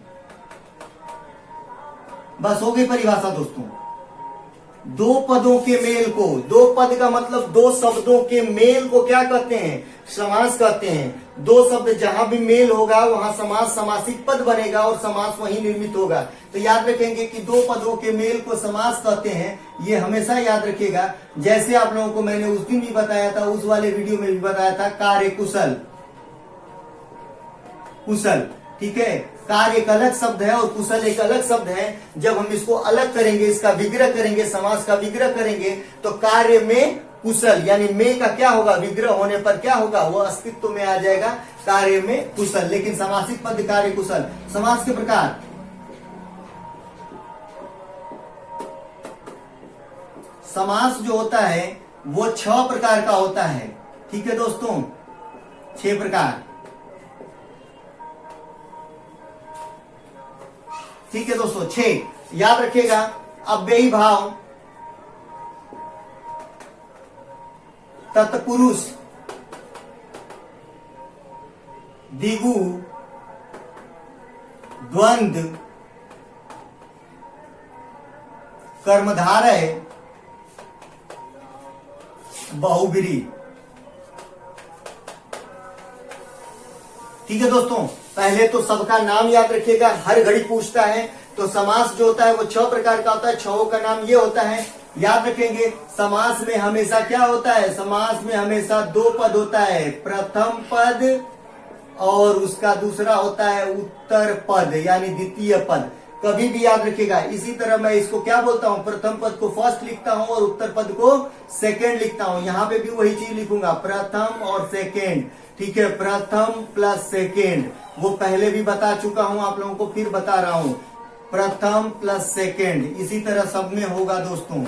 बस हो गई परिभाषा दोस्तों। दो पदों के मेल को, दो पद का मतलब दो शब्दों के मेल को क्या कहते हैं? समास कहते हैं। दो शब्द जहां भी मेल होगा वहां समास, समासिक पद बनेगा और समास वहीं निर्मित होगा। तो याद रखेंगे कि दो पदों के मेल को समास कहते हैं, ये हमेशा याद रखिएगा। जैसे आप लोगों को मैंने उस दिन भी बताया था, उस वाले वीडियो में भी बताया था, कार्य कुशल, कुशल, ठीक है। कार्य एक अलग शब्द है और कुशल एक अलग शब्द है। जब हम इसको अलग करेंगे, इसका विग्रह करेंगे, समास का विग्रह करेंगे, तो कार्य में कुशल यानी में का क्या होगा? विग्रह होने पर क्या होगा? वो अस्तित्व में आ जाएगा, कार्य में कुशल। लेकिन समासिक पद कार्य कुशल। समास के प्रकार, समास जो होता है वो 6 प्रकार का होता है, ठीक है दोस्तों, 6 प्रकार, ठीक है दोस्तों, 6 याद रखिएगा। अव्ययी भाव, तत्पुरुष, दिगु, द्वंद्व, कर्मधारय, बहुब्रीहि। ठीक है दोस्तों, पहले तो सबका नाम याद रखिएगा, हर घड़ी पूछता है। तो समास जो होता है वो 6 प्रकार का होता है। 6 का नाम ये होता है, याद रखेंगे। समास में हमेशा क्या होता है? समास में हमेशा 2 पद होता है, प्रथम पद और उसका दूसरा होता है उत्तर पद यानी द्वितीय पद। कभी भी याद रखिएगा। इसी तरह मैं इसको क्या बोलता हूं? प्रथम पद को फर्स्ट लिखता हूं और उत्तर पद को सेकेंड लिखता हूं। यहां पे भी वही चीज लिखूंगा, प्रथम और सेकेंड, ठीक है। प्रथम प्लस सेकेंड, वो पहले भी बता चुका हूं आप लोगों को, फिर बता रहा हूं, प्रथम प्लस सेकेंड। इसी तरह सब में होगा दोस्तों,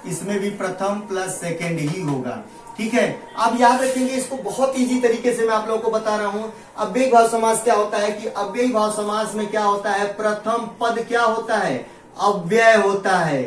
इसमें भी प्रथम प्लस सेकेंड ही होगा, ठीक है। अब याद रखेंगे इसको, बहुत इजी तरीके से मैं आप लोगों को बता रहा हूं। अव्ययी भाव समास क्या होता है कि अव्ययी भाव समास में क्या होता है? प्रथम पद क्या होता है? अव्यय होता है।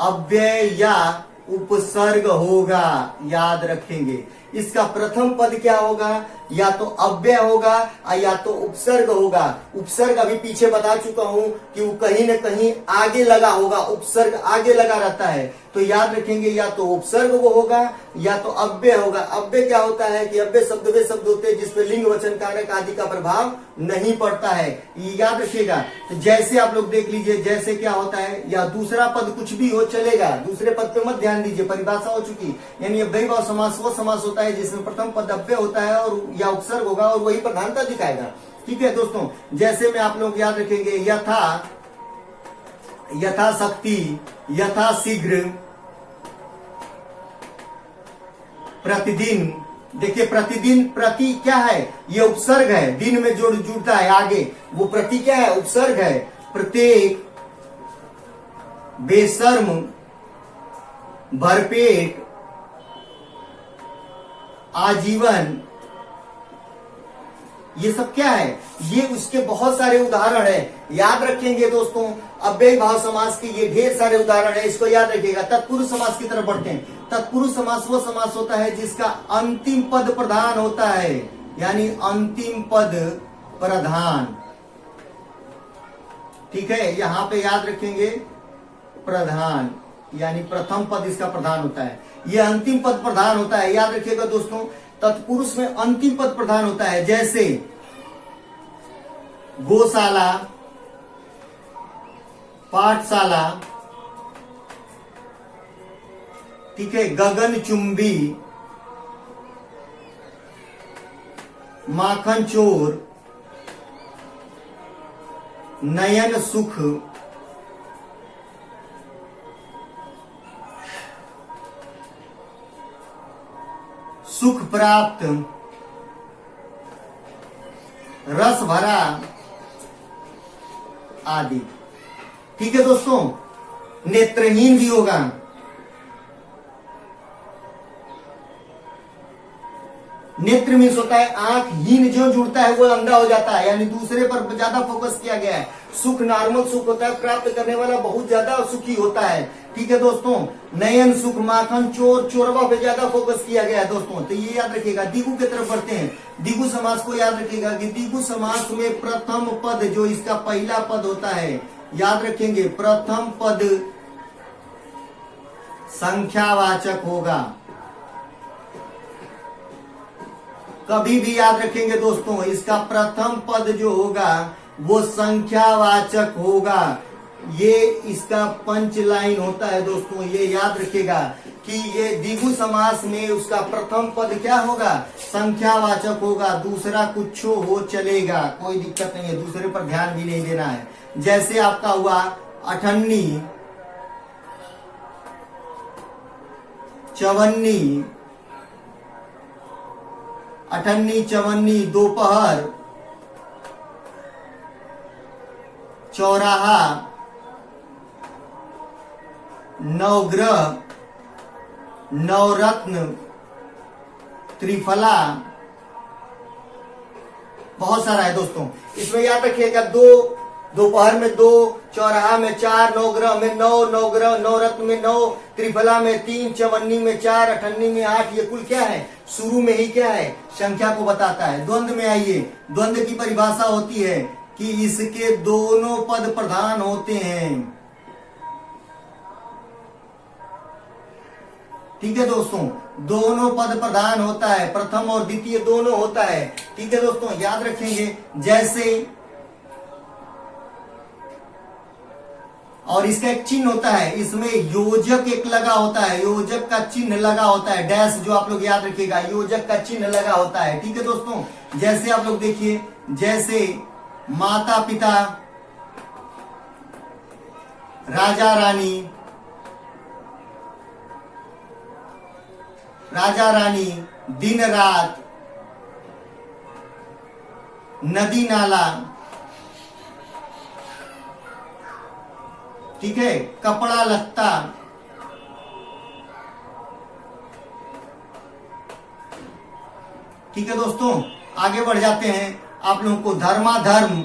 अव्यय या उपसर्ग होगा, याद रखेंगे। इसका प्रथम पद क्या होगा? या तो अव्यय होगा या तो उपसर्ग होगा। उपसर्ग अभी पीछे बता चुका हूं कि वो कहीं न कहीं आगे लगा होगा, उपसर्ग आगे लगा रहता है। तो याद रखेंगे या तो उपसर्ग वो होगा या तो अव्यय होगा। अव्यय क्या होता है कि अव्यय शब्द वे शब्द होते हैं जिसपे लिंग वचन कारक आदि का प्रभाव नहीं पड़ता है, ये याद रखिएगा। तो जैसे आप लोग देख लीजिए, जैसे क्या होता है, या दूसरा पद कुछ भी हो चलेगा, दूसरे पद पे मत ध्यान दीजिए, परिभाषा हो चुकी। यानी अव्ययी भाव समास वो समास होता है जिसमें प्रथम पद अव्यय होता है और या उपसर्ग होगा और वही प्रधानता दिखाएगा, ठीक है दोस्तों। जैसे में आप लोग याद रखेंगे, यथा, यथाशक्ति, यथा शीघ्र, प्रतिदिन। देखिए प्रतिदिन, प्रति क्या है? ये उपसर्ग है, दिन में जोड़ जुड़ता है आगे, वो प्रति क्या है? उपसर्ग है। प्रत्येक, बेशर्म, भरपेट, आजीवन, ये सब क्या है? ये उसके बहुत सारे उदाहरण है, याद रखेंगे दोस्तों। अव्ययी भाव समास के ये ढेर सारे उदाहरण है, इसको याद रखिएगा। तत्पुरुष समास की तरफ बढ़ते हैं। तत्पुरुष समास वो समास होता है जिसका अंतिम पद प्रधान होता है, यानी अंतिम पद प्रधान, ठीक है। यहां पे याद रखेंगे प्रधान, यानी प्रथम पद इसका प्रधान होता है, ये अंतिम पद प्रधान होता है, याद रखिएगा दोस्तों। तत्पुरुष में अंतिम पद प्रधान होता है, जैसे गौशाला, पाठशाला, ठीक है, गगनचुंबी, माखन चोर, नयन सुख, सुख प्राप्त, रस भरा आदि, ठीक है दोस्तों। नेत्रहीन भी होगा, नेत्र मीन्स होता है आंख, हीन जो जुड़ता है वो अंधा हो जाता है, यानी दूसरे पर ज्यादा फोकस किया गया है। सुख नॉर्मल सुख होता है, प्राप्त करने वाला बहुत ज्यादा सुखी होता है, ठीक है दोस्तों। नयन सुख, माखन चोर, चोरवा पे ज्यादा फोकस किया गया है दोस्तों, तो ये याद रखिएगा। दिगु की तरफ बढ़ते हैं। दिगु समास को याद रखिएगा कि दिगु समास में प्रथम पद जो इसका पहला पद होता है, याद रखेंगे प्रथम पद संख्यावाचक होगा। कभी भी याद रखेंगे दोस्तों, इसका प्रथम पद जो होगा वो संख्यावाचक होगा। ये इसका पंच लाइन होता है दोस्तों, ये याद रखिएगा कि ये द्विगु समास में उसका प्रथम पद क्या होगा, संख्यावाचक होगा। दूसरा कुछ हो चलेगा, कोई दिक्कत नहीं है, दूसरे पर ध्यान भी नहीं देना है। जैसे आपका हुआ अठन्नी, चवन्नी, अठन्नी चवन्नी, दोपहर, चौराहा, नवग्रह, नवरत्न, त्रिफला, बहुत सारा है दोस्तों। इसमें याद रखिएगा दो, दोपहर में 2, चौराहा में 4, नवग्रह में 9, नवग्रह नवरत्न में 9, त्रिफला में 3, चवन्नी में 4, अठन्नी में 8। ये कुल क्या है, शुरू में ही क्या है, संख्या को बताता है। द्वंद्व में आइए, द्वंद्व की परिभाषा होती है कि इसके दोनों पद प्रधान होते हैं। ठीक है दोस्तों, दोनों पद प्रधान होता है, प्रथम और द्वितीय दोनों होता है। ठीक है दोस्तों, याद रखेंगे। जैसे, और इसका एक चिन्ह होता है, इसमें योजक एक लगा होता है, योजक का चिन्ह लगा होता है, डैश जो आप लोग याद रखिएगा, योजक का चिन्ह लगा होता है। ठीक है दोस्तों, जैसे आप लोग देखिए, जैसे माता पिता, राजा रानी, राजा रानी, दिन रात, नदी नाला, ठीक है, कपड़ा लत्ता, ठीक है दोस्तों। आगे बढ़ जाते हैं, आप लोगों को धर्माधर्म,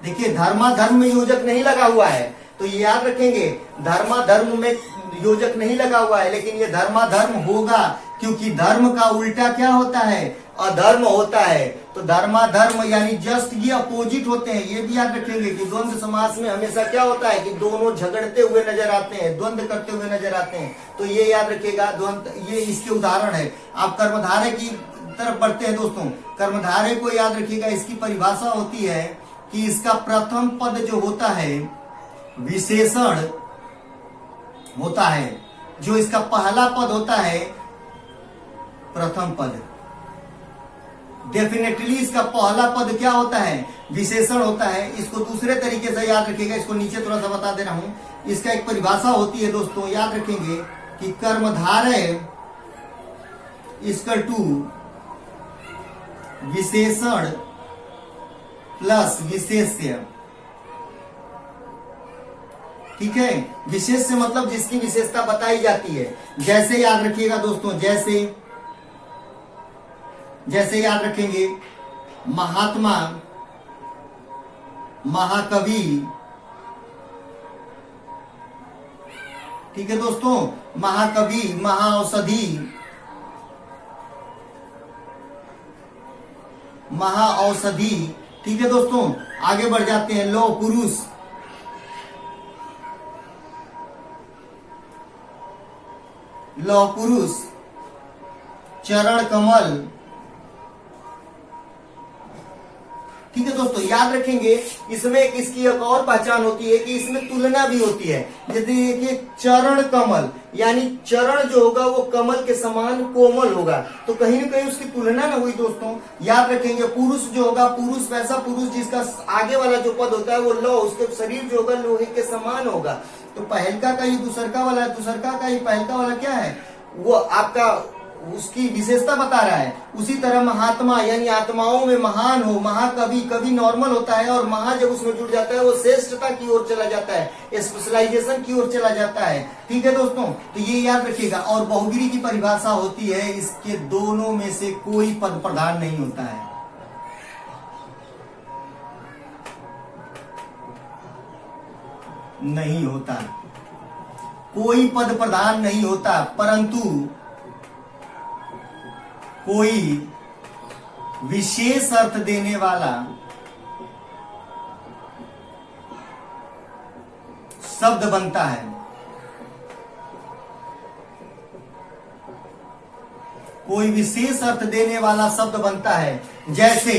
देखिए धर्माधर्म में योजक नहीं लगा हुआ है, तो ये याद रखेंगे धर्माधर्म में योजक नहीं लगा हुआ है, लेकिन ये धर्माधर्म होगा क्योंकि धर्म का उल्टा क्या होता है, अधर्म होता है। तो धर्माधर्म यानी जस्ट ये अपोजिट होते हैं। ये भी याद रखेंगे कि द्वंद्व समास में हमेशा क्या होता है कि दोनों झगड़ते हुए नजर आते हैं, द्वंद्व करते हुए नजर आते हैं। तो ये याद रखिएगा, द्वंद्व, ये इसके उदाहरण है। आप कर्मधारय की तरफ बढ़ते हैं दोस्तों। कर्मधारय को याद रखिएगा, इसकी परिभाषा होती है कि इसका प्रथम पद जो होता है विशेषण होता है, जो इसका पहला पद होता है प्रथम पद। डेफिनेटली इसका पहला पद क्या होता है, विशेषण होता है। इसको दूसरे तरीके से याद रखिएगा, इसको नीचे थोड़ा सा बता दे रहा हूं। इसका एक परिभाषा होती है दोस्तों, याद रखेंगे कि कर्मधारय इक्वल टू विशेषण प्लस विशेष्य। ठीक है, विशेष्य मतलब जिसकी विशेषता बताई जाती है। जैसे याद रखिएगा दोस्तों, जैसे याद रखेंगे महात्मा, महाकवि। ठीक है दोस्तों, महाकवि, महाऔषधि, महाऔषधि। ठीक है दोस्तों, आगे बढ़ जाते हैं। लौह पुरुष, लौह पुरुष, चरण कमल। ठीक है दोस्तों, याद रखेंगे इसमें इसकी एक और पहचान होती है कि इसमें तुलना भी होती है। जैसे देखिए चरण कमल, यानी चरण जो होगा वो कमल के समान कोमल होगा, तो कहीं ना कहीं उसकी तुलना ना हुई दोस्तों। याद रखेंगे पुरुष जो होगा, पुरुष वैसा पुरुष जिसका आगे वाला जो पद होता है वो लौह, उसके शरीर जो होगा लोहे के समान होगा। तो पहलका का ही दूसरका वाला, दूसरका का ही पहलका वाला क्या है, वो आपका उसकी विशेषता बता रहा है। उसी तरह महात्मा यानी आत्माओं में महान हो, महाकवि, कवि नॉर्मल होता है और महा जब उसमें जुड़ जाता है वो श्रेष्ठता की ओर चला जाता है, स्पेशलाइजेशन की ओर चला जाता है। ठीक है दोस्तों, तो ये याद रखिएगा। और बहुगिरी की परिभाषा होती है, इसके दोनों में से कोई पद प्रधान नहीं होता है। नहीं होता, कोई पद प्रधान नहीं होता, परंतु कोई विशेष अर्थ देने वाला शब्द बनता है। कोई विशेष अर्थ देने वाला शब्द बनता है। जैसे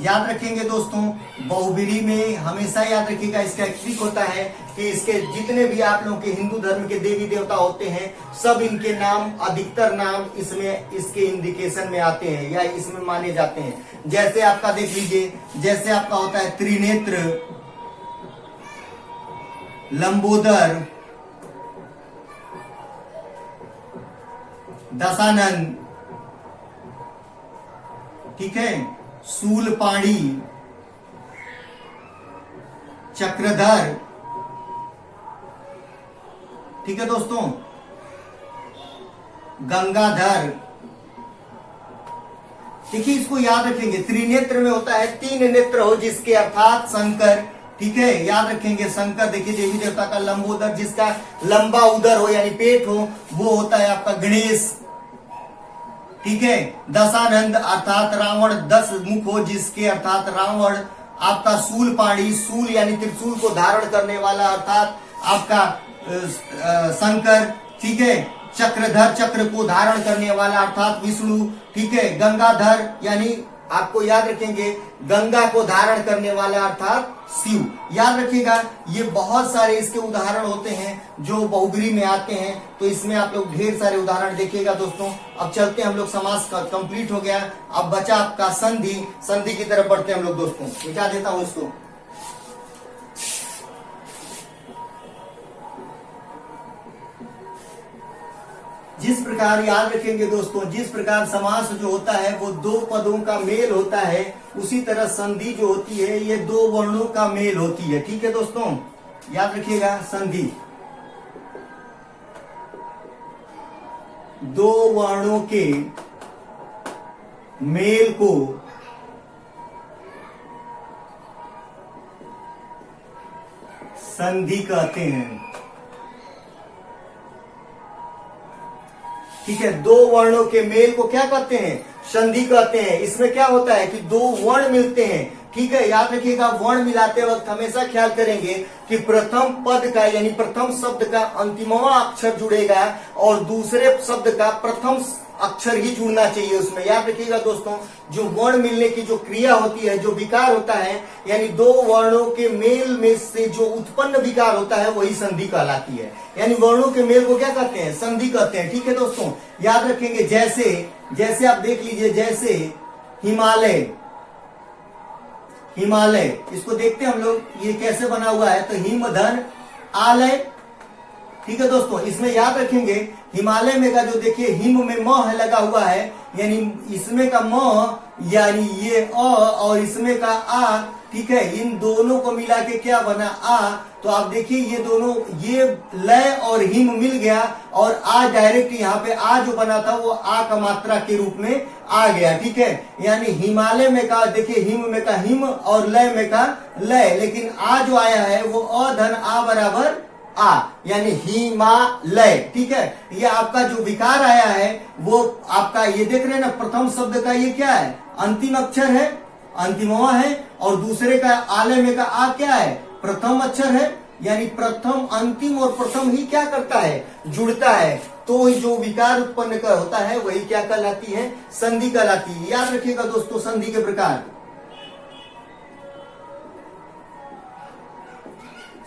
याद रखेंगे दोस्तों, बहुब्रीहि में हमेशा याद रखिएगा, इसका एक ट्रिक होता है कि इसके जितने भी आप लोगों के हिंदू धर्म के देवी देवता होते हैं, सब इनके नाम, अधिकतर नाम इसमें इसके इंडिकेशन में आते हैं या इसमें माने जाते हैं। जैसे आपका देख लीजिए, जैसे आपका होता है त्रिनेत्र, लंबोदर, दशानन, ठीक है, शूलपाणी, चक्रधर, ठीक है दोस्तों, गंगाधर। देखिए इसको याद रखेंगे, त्रिनेत्र में होता है तीन नेत्र हो जिसके अर्थात शंकर, ठीक है, याद रखेंगे शंकर। देखिए देवी देवता का लंबोदर जिसका लंबा उदर हो यानी पेट हो, वो होता है आपका गणेश, ठीक है। दशानंद अर्थात रावण, 10 मुख हो जिसके अर्थात रावण। आपका शूलपाणी, शूल यानी त्रिशूल को धारण करने वाला अर्थात आपका शंकर, ठीक है। चक्रधर, चक्र को धारण करने वाला अर्थात विष्णु, ठीक है। गंगाधर यानी आपको याद रखेंगे गंगा को धारण करने वाला अर्थात शिव। याद रखिएगा, ये बहुत सारे इसके उदाहरण होते हैं जो बहुब्रीहि में आते हैं, तो इसमें आप लोग ढेर सारे उदाहरण देखिएगा दोस्तों। अब चलते हैं हम लोग, समास का कंप्लीट हो गया, अब बचा आपका संधि। संधि की तरफ बढ़ते हैं हम लोग दोस्तों। मिटा देता हूं इसको। जिस प्रकार याद रखेंगे दोस्तों, जिस प्रकार समास जो होता है वो दो पदों का मेल होता है, उसी तरह संधि जो होती है ये दो वर्णों का मेल होती है, ठीक है दोस्तों। याद रखिएगा, संधि दो वर्णों के मेल को संधि कहते हैं, ठीक है। दो वर्णों के मेल को क्या कहते हैं? संधि कहते हैं। इसमें क्या होता है कि दो वर्ण मिलते हैं, ठीक है। याद रखिएगा, वर्ण मिलाते वक्त हमेशा ख्याल करेंगे कि प्रथम पद का यानी प्रथम शब्द का अंतिमवा अक्षर जुड़ेगा और दूसरे शब्द का प्रथम अक्षर ही जुड़ना चाहिए उसमें। याद रखिएगा दोस्तों, जो वर्ण मिलने की जो क्रिया होती है, जो विकार होता है, यानी दो वर्णों के मेल में से जो उत्पन्न विकार होता है वही संधि कहलाती है। यानी वर्णों के मेल को क्या कहते हैं? संधि कहते हैं, ठीक है दोस्तों। याद रखेंगे, जैसे आप देख लीजिए, जैसे हिमालय, हिमालय इसको देखते हैं हम लोग, ये कैसे बना हुआ है, तो हिम धन आलय, ठीक है दोस्तों। इसमें याद रखेंगे हिमालय में का जो देखिए हिम में म है लगा हुआ है, यानी इसमें का म यानी ये अ और इसमें का आ, ठीक है। इन दोनों को मिला के क्या बना? आ। तो आप देखिए ये दोनों, ये लय और हिम मिल गया और आ डायरेक्ट यहाँ पे आ जो बना था वो आ का मात्रा के रूप में आ गया, ठीक है। यानी हिमालय में का देखिए हिम में का हिम और लय में का लय, लेकिन आ जो आया है वो अ धन आ बराबर आ, यानी हिमालय, ठीक है। ये आपका जो विकार आया है वो आपका, ये देख रहे हैं ना, प्रथम शब्द का ये क्या है? अंतिम अक्षर है, अंतिमवा है, और दूसरे का आलय में का आ क्या है? प्रथम अक्षर है। यानी प्रथम, अंतिम और प्रथम ही क्या करता है? जुड़ता है। तो जो विकार उत्पन्न का होता है वही क्या कहलाती है? संधि कहलाती है। याद रखिएगा दोस्तों, संधि के प्रकार,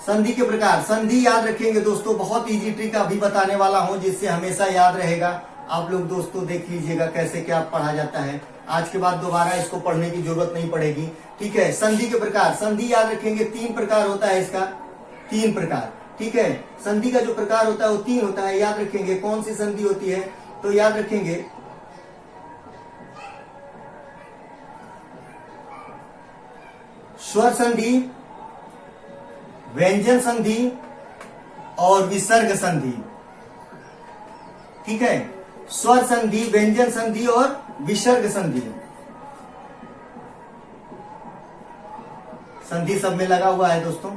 संधि के प्रकार, संधि याद रखेंगे दोस्तों, बहुत इजी ट्रिक अभी बताने वाला हूं जिससे हमेशा याद रहेगा। आप लोग दोस्तों देख लीजिएगा कैसे क्या पढ़ा जाता है। आज के बाद दोबारा इसको पढ़ने की जरूरत नहीं पड़ेगी, ठीक है। संधि के प्रकार, संधि याद रखेंगे 3 प्रकार होता है इसका, 3 प्रकार, ठीक है। संधि का जो प्रकार होता है वो 3 होता है। याद रखेंगे कौन सी संधि होती है, तो याद रखेंगे स्वर संधि, व्यंजन संधि और विसर्ग संधि, ठीक है। स्वर संधि, व्यंजन संधि और विसर्ग संधि, संधि सब में लगा हुआ है दोस्तों,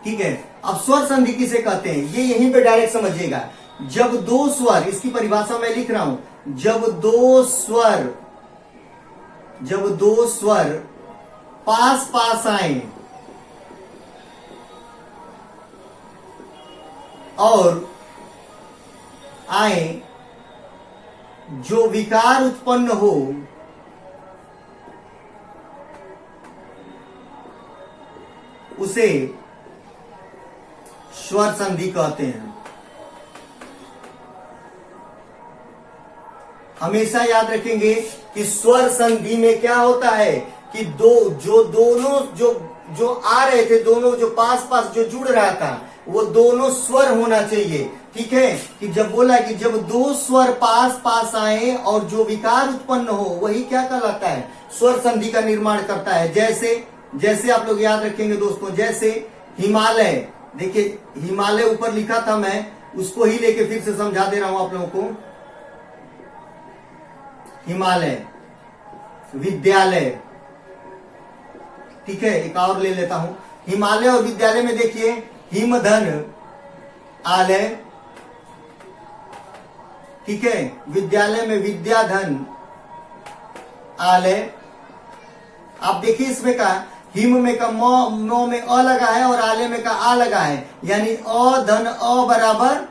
ठीक है। अब स्वर संधि किसे कहते हैं ये यहीं पे डायरेक्ट समझिएगा। जब दो स्वर, इसकी परिभाषा मैं लिख रहा हूं, जब दो स्वर पास पास आए, और आए, जो विकार उत्पन्न हो उसे स्वर संधि कहते हैं। हमेशा याद रखेंगे कि स्वर संधि में क्या होता है कि दोनों जो आ रहे थे, दोनों जो पास पास जो जुड़ रहा था, वो दोनों स्वर होना चाहिए। ठीक है, कि जब बोला कि जब दो स्वर पास पास आए और जो विकार उत्पन्न हो, वही क्या कहलाता है, स्वर संधि का निर्माण करता है। जैसे आप लोग याद रखेंगे दोस्तों, जैसे हिमालय, देखिए हिमालय ऊपर लिखा था, मैं उसको ही लेके फिर से समझा दे रहा हूं आप लोगों को। हिमालय, विद्यालय, ठीक है, एक और ले लेता हूं। हिमालय और विद्यालय में देखिए, हिमधन आलय, ठीक है, विद्यालय में विद्याधन आलय। आप देखिए इसमें का हिम में का मो में अ लगा है और आलय में का आ लगा है, यानी अ धन अ बराबर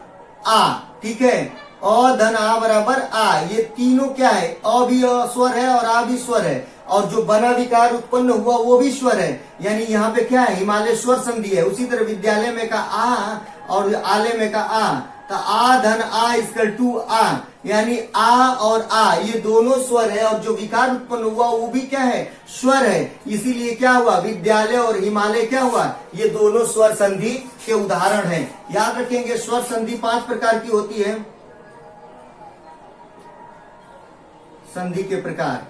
आ। ठीक है, अ धन आ बराबर आ, ये तीनों क्या है, अ भी स्वर है और आ भी स्वर है, और जो बना विकार उत्पन्न हुआ वो भी स्वर है, यानी यहाँ पे क्या है, हिमालय स्वर संधि है। उसी तरह विद्यालय में का आ और आलय में का आ, तो आ धन आ इक्वल टू आ, यानी आ और आ ये दोनों स्वर है, और जो विकार उत्पन्न हुआ वो भी क्या है, स्वर है। इसीलिए क्या हुआ, विद्यालय और हिमालय क्या हुआ, ये दोनों स्वर संधि के उदाहरण हैं। याद रखेंगे स्वर संधि 5 प्रकार की होती है। संधि के प्रकार,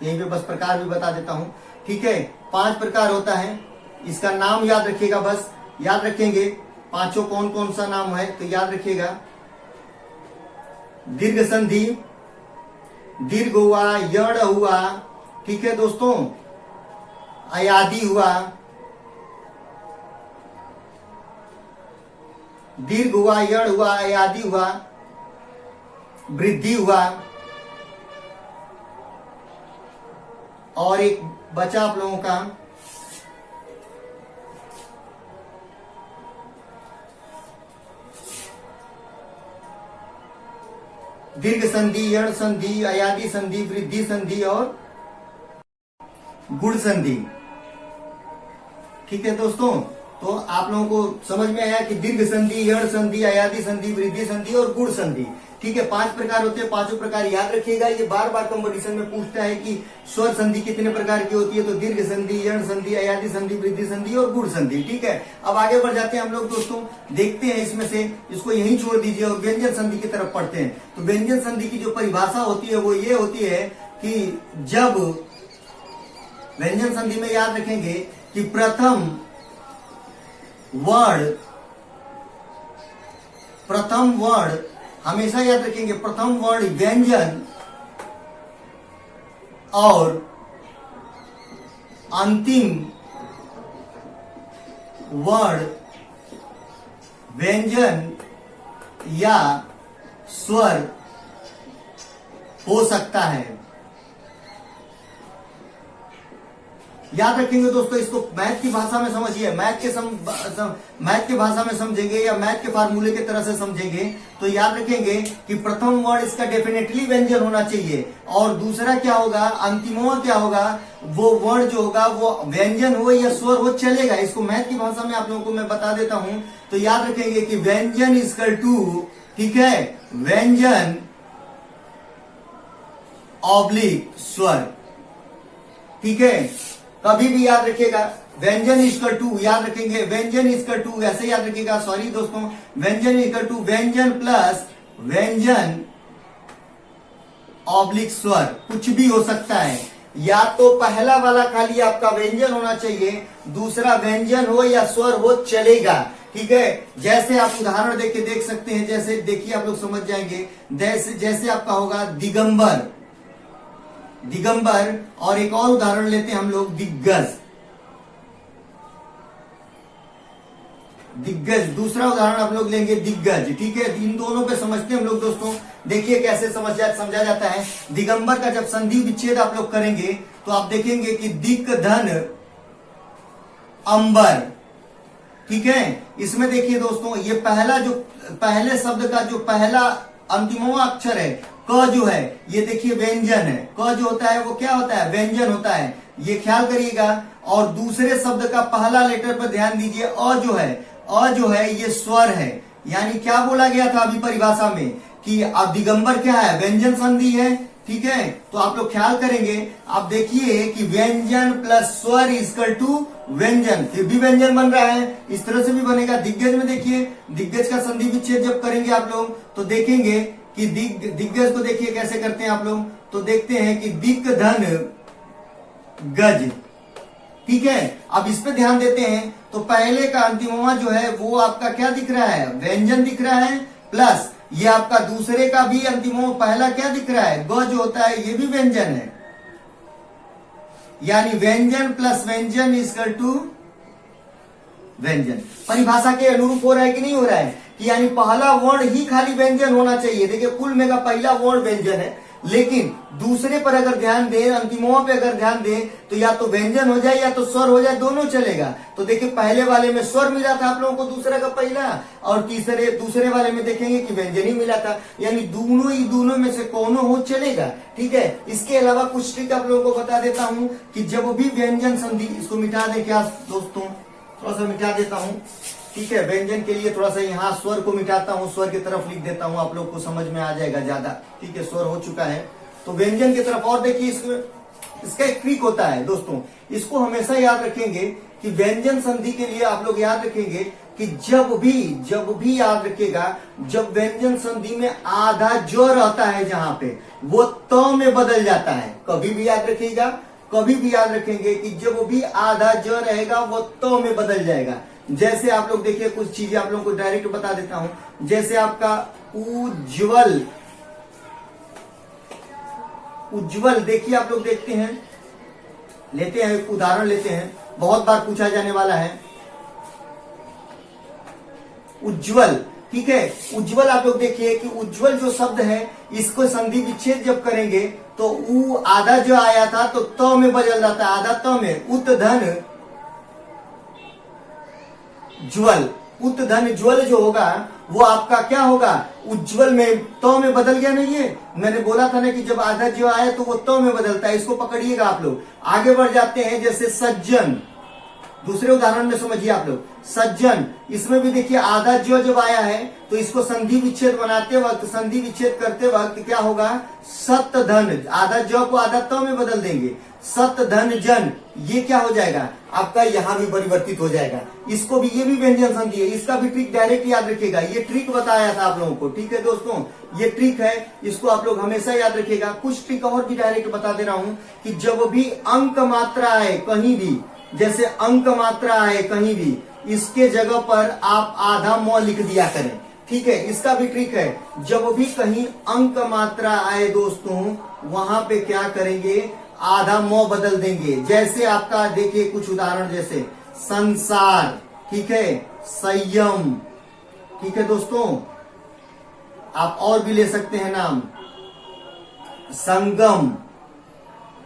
यहीं पे बस प्रकार भी बता देता हूं। ठीक है, 5 प्रकार होता है, इसका नाम याद रखिएगा, बस याद रखेंगे पांचों कौन कौन सा नाम है, तो याद रखिएगा। दीर्घ संधि, दीर्घ हुआ, यण हुआ, ठीक है दोस्तों, अयादि हुआ, दीर्घ हुआ, यण हुआ, अयादि हुआ, वृद्धि हुआ, और एक बचा आप लोगों का दीर्घ संधि, यण संधि, अयादि संधि, वृद्धि संधि और गुण संधि। ठीक है दोस्तों, तो आप लोगों को समझ में आया कि दीर्घ संधि, यण संधि, अयादि संधि, वृद्धि संधि और गुण संधि। ठीक है, 5 प्रकार होते हैं, पांचों प्रकार याद रखिएगा। ये बार बार कंपटीशन में पूछता है कि स्वर संधि कितने प्रकार की होती है, तो दीर्घ संधि, यण संधि, अयादि संधि, वृद्धि संधि और गुण संधि। ठीक है, अब आगे बढ़ जाते हैं हम लोग दोस्तों, देखते हैं इसमें से, इसको यहीं छोड़ दीजिए और व्यंजन संधि की तरफ पढ़ते हैं। तो व्यंजन संधि की जो परिभाषा होती है वो ये होती है कि जब व्यंजन संधि में याद रखेंगे कि प्रथम वर्ण हमेशा याद रखेंगे, प्रथम वर्ण व्यंजन और अंतिम वर्ण व्यंजन या स्वर हो सकता है। याद रखेंगे दोस्तों, इसको मैथ की भाषा में समझिए, मैथ के भाषा में समझेंगे या मैथ के फार्मूले की तरह से समझेंगे तो याद रखेंगे कि प्रथम वर्ण इसका डेफिनेटली व्यंजन होना चाहिए, और दूसरा क्या होगा, अंतिमवा क्या होगा, वो वर्ण जो होगा वो व्यंजन हो या स्वर हो चलेगा। इसको मैथ की भाषा में आप लोगों को मैं बता देता हूं, तो याद रखेंगे कि व्यंजन इक्वल टू, ठीक है, व्यंजन ऑब्लिक स्वर। ठीक है, कभी भी याद रखिएगा व्यंजन इक्वल टू, याद रखेंगे व्यंजन इक्वल टू, ऐसे याद रखिएगा, सॉरी दोस्तों, व्यंजन इक्वल टू व्यंजन प्लस व्यंजन ऑब्लिक स्वर, कुछ भी हो सकता है। या तो पहला वाला खाली आपका व्यंजन होना चाहिए, दूसरा व्यंजन हो या स्वर हो चलेगा। ठीक है, जैसे आप उदाहरण देख के देख सकते हैं, जैसे देखिए आप लोग समझ जाएंगे, जैसे आपका होगा दिगंबर, दिगंबर, और एक और उदाहरण लेते हैं हम लोग, दिग्गज, दिग्गज, दूसरा उदाहरण आप लोग लेंगे दिग्गज। ठीक है, इन दोनों पे समझते हैं हम लोग दोस्तों, देखिए कैसे समझा जाता है। दिगंबर का जब संधि विच्छेद आप लोग करेंगे तो आप देखेंगे कि दिक धन अंबर, ठीक है। इसमें देखिए दोस्तों, ये पहला जो पहले शब्द का जो पहला अंतिमवा अक्षर है क जो है, ये देखिए व्यंजन है। क जो होता है वो क्या होता है, व्यंजन होता है, ये ख्याल करिएगा। और दूसरे शब्द का पहला लेटर पर ध्यान दीजिए, अ जो है ये स्वर है। यानी क्या बोला गया था अभी परिभाषा में कि अब दिगंबर क्या है, व्यंजन संधि है। ठीक है, तो आप लोग ख्याल करेंगे, आप देखिए कि व्यंजन प्लस स्वर इक्वल टू व्यंजन, फिर भी व्यंजन बन रहा है। इस तरह से भी बनेगा। दिग्गज में देखिए, दिग्गज का संधि विच्छेद जब करेंगे आप लोग तो देखेंगे कि दिग्गज को देखिए कैसे करते हैं आप लोग, तो देखते हैं कि दिक धन गज। ठीक है, अब इस पे ध्यान देते हैं तो पहले का अंतिमवा जो है वो आपका क्या दिख रहा है, व्यंजन दिख रहा है, प्लस ये आपका दूसरे का भी अंतिमवा पहला क्या दिख रहा है, ग जो होता है ये भी व्यंजन है। यानी व्यंजन प्लस व्यंजन इक्वल टू व्यंजन। परिभाषा के अनुरूप हो रहा है कि नहीं हो रहा है, कि यानी पहला वर्ण ही खाली व्यंजन होना चाहिए। देखिए कुल में का पहला वर्ण व्यंजन है, लेकिन दूसरे पर अगर ध्यान दें, अंतिमों पे अगर ध्यान दें तो या तो व्यंजन हो जाए या तो स्वर हो जाए, दोनों चलेगा। तो देखिए पहले वाले में स्वर मिला था आप लोगों को, दूसरा का पहला, और दूसरे वाले में देखेंगे कि व्यंजन ही मिला था। यानी दोनों में से कोनो हो चलेगा। ठीक है, इसके अलावा कुछ ट्रिक आप लोगों को बता देता हूं कि जब भी व्यंजन संधि, इसको मिटा दे क्या दोस्तों, थोड़ा सा मिटा देता हूँ। ठीक है, व्यंजन के लिए थोड़ा सा यहाँ स्वर को मिटाता हूँ, स्वर की तरफ लिख देता हूँ, आप लोग को समझ में आ जाएगा ज्यादा। ठीक है, स्वर हो चुका है तो व्यंजन की तरफ। और देखिए इसका एक ट्रिक होता है दोस्तों, इसको हमेशा याद रखेंगे कि व्यंजन संधि के लिए आप लोग याद रखेंगे कि जब भी याद रखिएगा, जब व्यंजन संधि में आधा ज रहता है जहां पे, वो त में बदल जाता है। कभी भी याद रखिएगा, कभी भी याद रखेंगे कि जब भी आधा ज रहेगा वो त में बदल जाएगा। जैसे आप लोग देखिए, कुछ चीजें आप लोगों को डायरेक्ट बता देता हूं। जैसे आपका उज्ज्वल देखिए, आप लोग देखते हैं, लेते हैं एक उदाहरण लेते हैं, बहुत बार पूछा जाने वाला है। उज्ज्वल, ठीक है, उज्ज्वल आप लोग देखिए कि उज्ज्वल जो शब्द है, इसको संधि विच्छेद जब करेंगे तो उ आधा जो आया था तो त में बदल जाता है, आधा त में। उत धन ज्वल, उत धन ज्वल जो होगा वो आपका क्या होगा, उज्ज्वल में तो में बदल गया। नहीं, ये मैंने बोला था ना कि जब आधा जो आया तो वो तो में बदलता है। इसको पकड़िएगा आप लोग, आगे बढ़ जाते हैं। जैसे सज्जन, दूसरे उदाहरण में समझिए आप लोग, सज्जन, इसमें भी देखिए आधा जो जब आया है तो इसको संधि विच्छेद बनाते वक्त, संधि विच्छेद करते वक्त क्या होगा, सत धन, आधा जो को आधा तो में बदल देंगे, सत धन जन, ये क्या हो जाएगा आपका, यहां भी परिवर्तित हो जाएगा। इसको भी, ये भी व्यंजन संधि है, इसका भी ट्रिक डायरेक्ट याद रखिएगा। ये ट्रिक बताया था आप लोगों को। ठीक है दोस्तों, ये ट्रिक है, इसको आप लोग हमेशा याद रखिएगा। कुछ ट्रिक और भी डायरेक्ट बता दे रहा हूं कि जब भी अंक मात्रा आए कहीं भी, जैसे अंक मात्रा आए कहीं भी, इसके जगह पर आप आधा म लिख दिया करें। ठीक है, इसका भी ट्रिक है। जब भी कहीं अंक मात्रा आए दोस्तों, वहां पे क्या करेंगे, आधा म बदल देंगे। जैसे आपका देखिए कुछ उदाहरण, जैसे संसार, ठीक है, संयम, ठीक है दोस्तों, आप और भी ले सकते हैं नाम, संगम।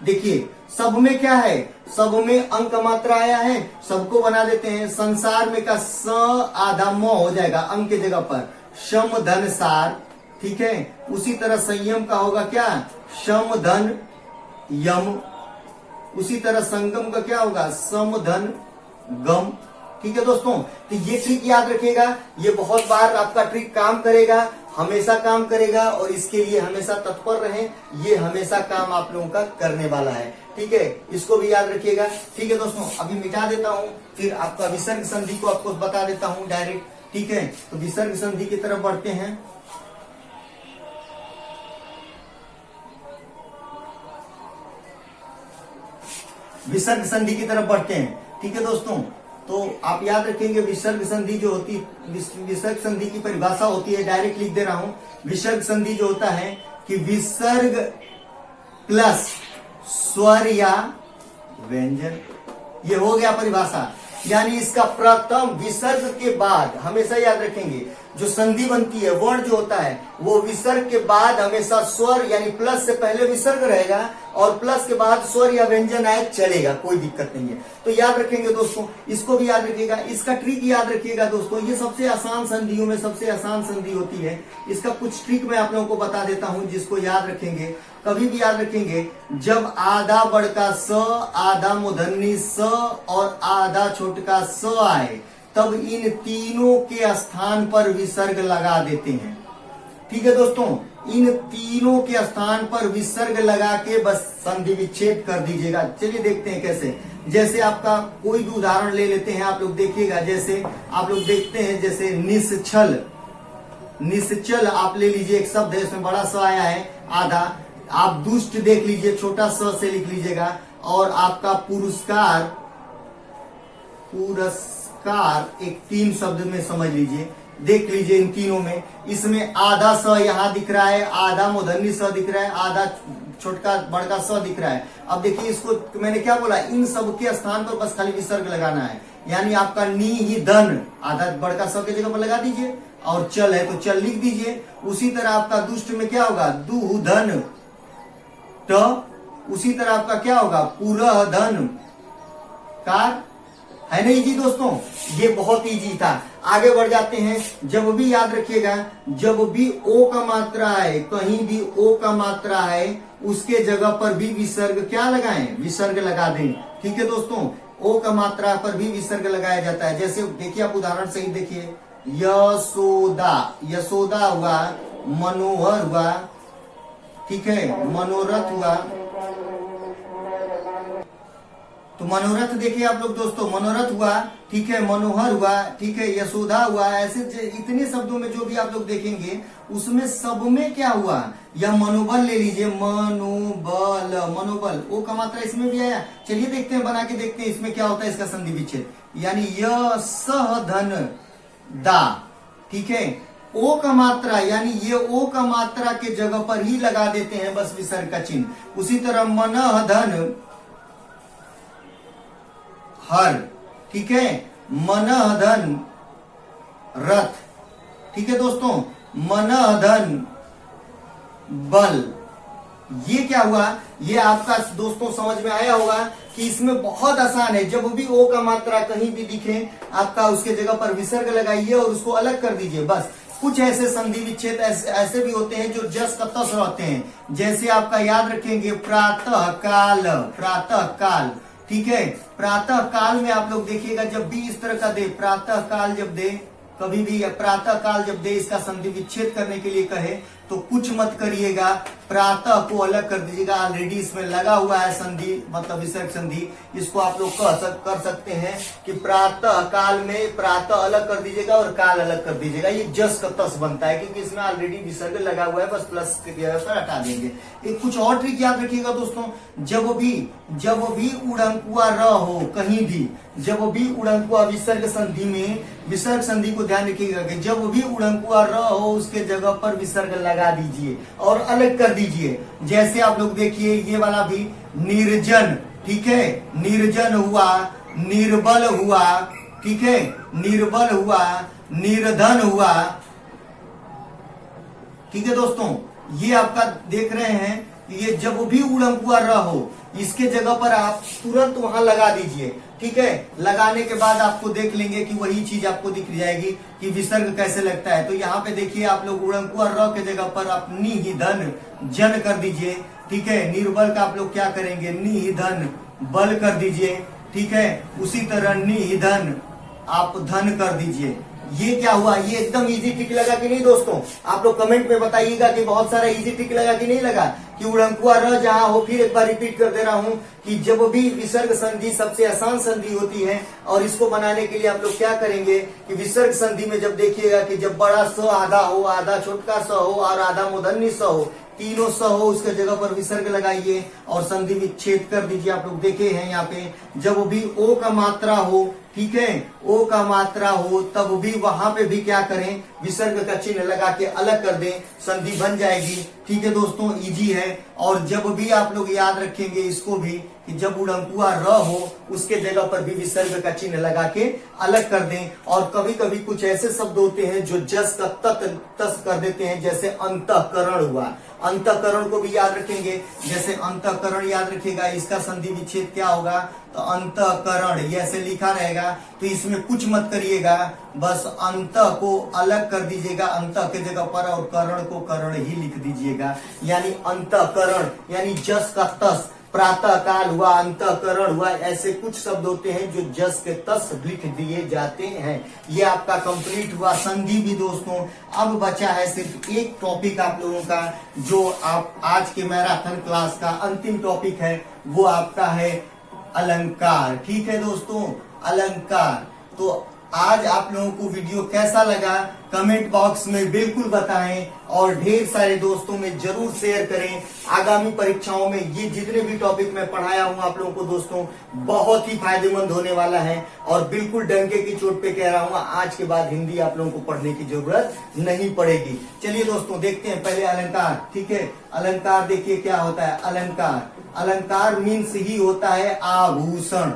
देखिए सब में क्या है, सब में अंक मात्रा आया है, सबको बना देते हैं। संसार में का स आधा म हो जाएगा अंक के जगह पर, शम धन सार। ठीक है, उसी तरह संयम का होगा क्या, शम धन यम। उसी तरह संगम का क्या होगा, सम धन गम। ठीक है दोस्तों, तो ये ट्रिक याद रखिएगा, ये बहुत बार आपका ट्रिक काम करेगा, हमेशा काम करेगा, और इसके लिए हमेशा तत्पर रहें। ये हमेशा काम आप लोगों का करने वाला है। ठीक है, इसको भी याद रखिएगा। ठीक है दोस्तों, अभी मिटा देता हूं, फिर आपका विसर्ग संधि को आपको बता देता हूं डायरेक्ट। ठीक है, तो विसर्ग संधि की तरफ बढ़ते हैं। विसर्ग संधि की तरफ बढ़ते हैं। ठीक है दोस्तों, तो आप याद रखेंगे विसर्ग संधि जो होती, विसर्ग संधि की परिभाषा होती है, डायरेक्ट लिख दे रहा हूं। विसर्ग संधि जो होता है कि विसर्ग प्लस स्वर या व्यंजन, ये हो गया परिभाषा। यानी इसका प्रथम विसर्ग के बाद, हमेशा याद रखेंगे जो संधि बनती है, वर्ण जो होता है वो विसर्ग के बाद हमेशा स्वर यानी प्लस से पहले विसर्ग रहेगा और प्लस के बाद स्वर या व्यंजन आए चलेगा, कोई दिक्कत नहीं है। तो याद रखेंगे दोस्तों, इसको भी याद रखिएगा। इसका ट्रिक याद रखिएगा दोस्तों, ये सबसे आसान संधियों में सबसे आसान संधि होती है। इसका कुछ ट्रिक मैं आप लोगों को बता देता हूं जिसको याद रखेंगे, कभी भी याद रखेंगे। जब आधा बड़का स, आधा मूर्धन्य स और आधा छोटका स आए तब इन तीनों के स्थान पर विसर्ग लगा देते हैं। ठीक है दोस्तों, इन तीनों के स्थान पर विसर्ग लगा के बस संधि विच्छेद कर दीजिएगा। चलिए देखते हैं कैसे। जैसे आपका कोई भी उदाहरण ले लेते हैं, आप लोग देखिएगा। जैसे आप लोग देखते हैं, जैसे निश्चल, निश्चल आप ले लीजिए, एक शब्द है, उसमें बड़ा स आया है आधा। आप दुष्ट देख लीजिए, छोटा स से लिख लीजिएगा। और आपका पुरस्कार, पुरस्कार एक 3 शब्द में समझ लीजिए, देख लीजिए इन तीनों में। इसमें आधा स यहाँ दिख रहा है, आधा मूर्धन्य स दिख रहा है, आधा छोटका बड़का स दिख रहा है। अब देखिए इसको मैंने क्या बोला, इन सब के स्थान पर बस खाली विसर्ग लगाना है। यानी आपका नी ही धन आधा बड़का स के जगह पर लगा दीजिए, और चल है तो चल लिख दीजिए। उसी तरह आपका दुष्ट में क्या होगा, दु धन ट। उसी तरह आपका क्या होगा, पुरह धन कार। है नहीं जी दोस्तों, ये बहुत इजी था। आगे बढ़ जाते हैं। जब भी याद रखिएगा, जब भी ओ का मात्रा है, कहीं भी ओ का मात्रा है, उसके जगह पर भी विसर्ग क्या लगाएं, विसर्ग लगा दें। ठीक है दोस्तों, ओ का मात्रा पर भी विसर्ग लगाया जाता है। जैसे देखिए, आप उदाहरण सही देखिए, यशोदा, यशोदा हुआ, मनोहर हुआ, ठीक है, मनोरथ हुआ। तो मनोरथ देखिए आप लोग दोस्तों, मनोरथ हुआ, ठीक है, मनोहर हुआ, ठीक है, यशोदा हुआ। ऐसे इतने शब्दों में जो भी आप लोग देखेंगे उसमें सब में क्या हुआ, या मनोबल ले लीजिए, मनोबल, मनोबल, ओ का मात्रा इसमें भी आया। चलिए देखते हैं, बना के देखते हैं इसमें क्या होता है इसका संधि विच्छेद। यानी यह धन दा, ठीक है, ओ का मात्रा यानी ये ओ का मात्रा के जगह पर ही लगा देते हैं बस विसर्ग का चिन्ह। उसी तरह मनः धन हर, ठीक है, मनः धन रथ, ठीक है दोस्तों, मनः धन बल। ये क्या हुआ, ये आपका दोस्तों समझ में आया होगा कि इसमें बहुत आसान है। जब भी ओ का मात्रा कहीं भी दिखे आपका, उसके जगह पर विसर्ग लगाइए और उसको अलग कर दीजिए बस। कुछ ऐसे संधि विच्छेद ऐसे भी होते हैं जो जस का तस रहते हैं। जैसे आपका याद रखेंगे, प्रातः काल, प्रातः काल, ठीक है, प्रातः काल में आप लोग देखिएगा, जब भी इस तरह का दे, प्रातः काल जब दे, कभी भी प्रातः काल जब दे इसका संधि विच्छेद करने के लिए कहे तो कुछ मत करिएगा, प्रातः को अलग कर दीजिएगा। ऑलरेडी इसमें लगा हुआ है संधि, मतलब विसर्ग संधि। इसको आप लोग कर सकते हैं कि प्रातः काल में प्रातः अलग कर दीजिएगा और काल अलग कर दीजिएगा। ये जस का तस बनता है क्योंकि इसमें ऑलरेडी विसर्ग लगा हुआ है, बस प्लस के जगह पर हटा देंगे। एक कुछ और ट्रिक याद रखिएगा दोस्तों, जब भी उड़ंकुआ र हो कहीं भी, जब भी उड़ंकुआ विसर्ग संधि में, विसर्ग संधि को ध्यान रखिएगा कि जब भी उड़ंकुआ र हो उसके जगह पर विसर्ग लगा दीजिए और अलग कर दीजिए। जैसे आप लोग देखिए, ये वाला भी निर्जन, ठीक है, निर्जन हुआ, निर्बल हुआ, ठीक है, निर्बल हुआ, निर्धन हुआ, ठीक है दोस्तों। ये आपका देख रहे हैं, ये जब भी उड़ंकुआ र हो इसके जगह पर आप तुरंत वहां लगा दीजिए, ठीक है। लगाने के बाद आपको देख लेंगे कि वही चीज आपको दिख जाएगी कि विसर्ग कैसे लगता है। तो यहाँ पे देखिए आप लोग उड़ंकुआ र के जगह पर आप नी ही धन जन कर दीजिए, ठीक है। निर्बल का आप लोग क्या करेंगे, नी ही धन बल कर दीजिए, ठीक है। उसी तरह नी ही धन आप धन कर दीजिए। ये क्या हुआ, ये एकदम इजी ट्रिक लगा कि नहीं दोस्तों? आप लोग कमेंट में बताइएगा कि बहुत सारा इजी ट्रिक लगा कि नहीं लगा, कि उड़ंकुआ र जहां हो। फिर एक बार रिपीट कर दे रहा हूं कि जब भी विसर्ग संधि सबसे आसान संधि होती है, और इसको बनाने के लिए आप लोग क्या करेंगे कि विसर्ग संधि में जब देखिएगा कि जब बड़ा स आधा हो, आधा छोटका स हो और आधा मूर्धन्य स हो, तीनों स हो, उसके जगह पर विसर्ग लगाइए और संधि विच्छेद कर दीजिए। आप लोग देखे हैं यहाँ पे, जब भी ओ का मात्रा हो ठीक है, ओ का मात्रा हो तब भी वहां पे भी क्या करें, विसर्ग का चिन्ह लगा के अलग कर दें, संधि बन जाएगी। ठीक है दोस्तों, इजी है। और जब भी आप लोग याद रखेंगे इसको भी कि जब उड़ंकुआ र हो उसके जगह पर भी विसर्ग का चिन्ह लगा के अलग कर दें। और कभी कभी कुछ ऐसे शब्द होते हैं जो जस का तस कर देते हैं, जैसे अंतःकरण हुआ, अंतःकरण को भी याद रखेंगे। जैसे अंतःकरण याद रखिएगा, इसका संधि विच्छेद क्या होगा, तो अंतःकरण ये ऐसे लिखा रहेगा, तो इसमें कुछ मत करिएगा, बस अंत को अलग कर दीजिएगा अंत के जगह पर, और करण को करण ही लिख दीजिएगा। यानी अंतःकरण यानी जस का तस, प्रातः काल हुआ, अंतःकरण हुआ, ऐसे कुछ शब्द होते हैं जो जस के तस लिख दिए जाते हैं। ये आपका कंप्लीट हुआ संधि भी दोस्तों। अब बचा है सिर्फ एक टॉपिक आप लोगों का, जो आप आज के मैराथन क्लास का अंतिम टॉपिक है, वो आपका है अलंकार। ठीक है दोस्तों, अलंकार। तो आज आप लोगों को वीडियो कैसा लगा कमेंट बॉक्स में बिल्कुल बताएं, और ढेर सारे दोस्तों में जरूर शेयर करें। आगामी परीक्षाओं में ये जितने भी टॉपिक मैं पढ़ाया हूं आप लोगों को दोस्तों, बहुत ही फायदेमंद होने वाला है। और बिल्कुल डंके की चोट पे कह रहा हूं, आज के बाद हिंदी आप लोगों को पढ़ने की जरूरत नहीं पड़ेगी। चलिए दोस्तों देखते हैं पहले अलंकार। ठीक है, अलंकार देखिए क्या होता है। अलंकार, अलंकार मीन्स ही होता है आभूषण।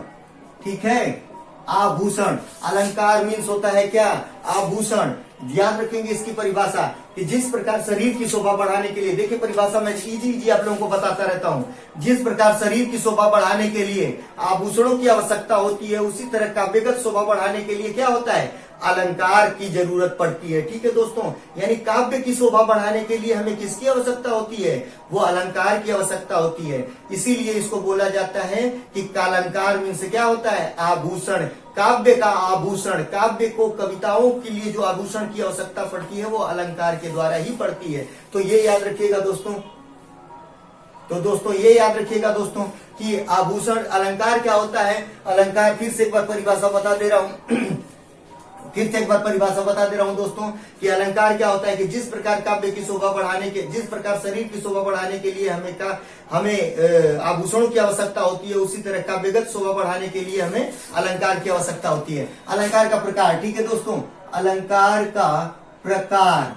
ठीक है, आभूषण, अलंकार मीन्स होता है क्या, आभूषण। ध्यान रखेंगे इसकी परिभाषा कि जिस प्रकार शरीर की शोभा बढ़ाने के लिए, देखिए परिभाषा मैं इजी आप लोगों को बताता रहता हूं, जिस प्रकार शरीर की शोभा बढ़ाने के लिए आभूषणों की आवश्यकता होती है, उसी तरह काव्यगत शोभा बढ़ाने के लिए क्या होता है, अलंकार की जरूरत पड़ती है। ठीक है दोस्तों, यानी काव्य की शोभा बढ़ाने के लिए हमें किसकी आवश्यकता होती है, वो अलंकार की आवश्यकता होती है। इसीलिए इसको बोला जाता है कि कालंकार मीन्स क्या होता है, आभूषण, काव्य का आभूषण। काव्य को, कविताओं के लिए जो आभूषण की आवश्यकता पड़ती है वो अलंकार के द्वारा ही पड़ती है। तो ये याद रखिएगा दोस्तों। तो दोस्तों ये याद रखिएगा दोस्तों कि आभूषण, अलंकार क्या होता है। अलंकार फिर से एक बार परिभाषा बता दे रहा हूं फिर से एक बार परिभाषा बता दे रहा हूं दोस्तों कि अलंकार क्या होता है कि जिस प्रकार काव्य की शोभा बढ़ाने के, जिस प्रकार शरीर की शोभा बढ़ाने के लिए हमें आभूषणों की आवश्यकता होती है, उसी तरह काव्यगत शोभा बढ़ाने के लिए हमें अलंकार की आवश्यकता होती है। अलंकार का प्रकार, ठीक है दोस्तों, अलंकार का प्रकार,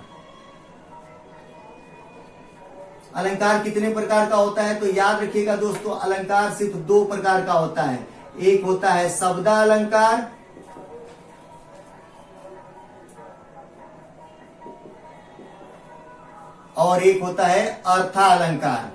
अलंकार कितने प्रकार का होता है, तो याद रखिएगा दोस्तों, अलंकार सिर्फ दो प्रकार का होता है। एक होता है शब्दालंकार, और एक होता है अर्थालंकार।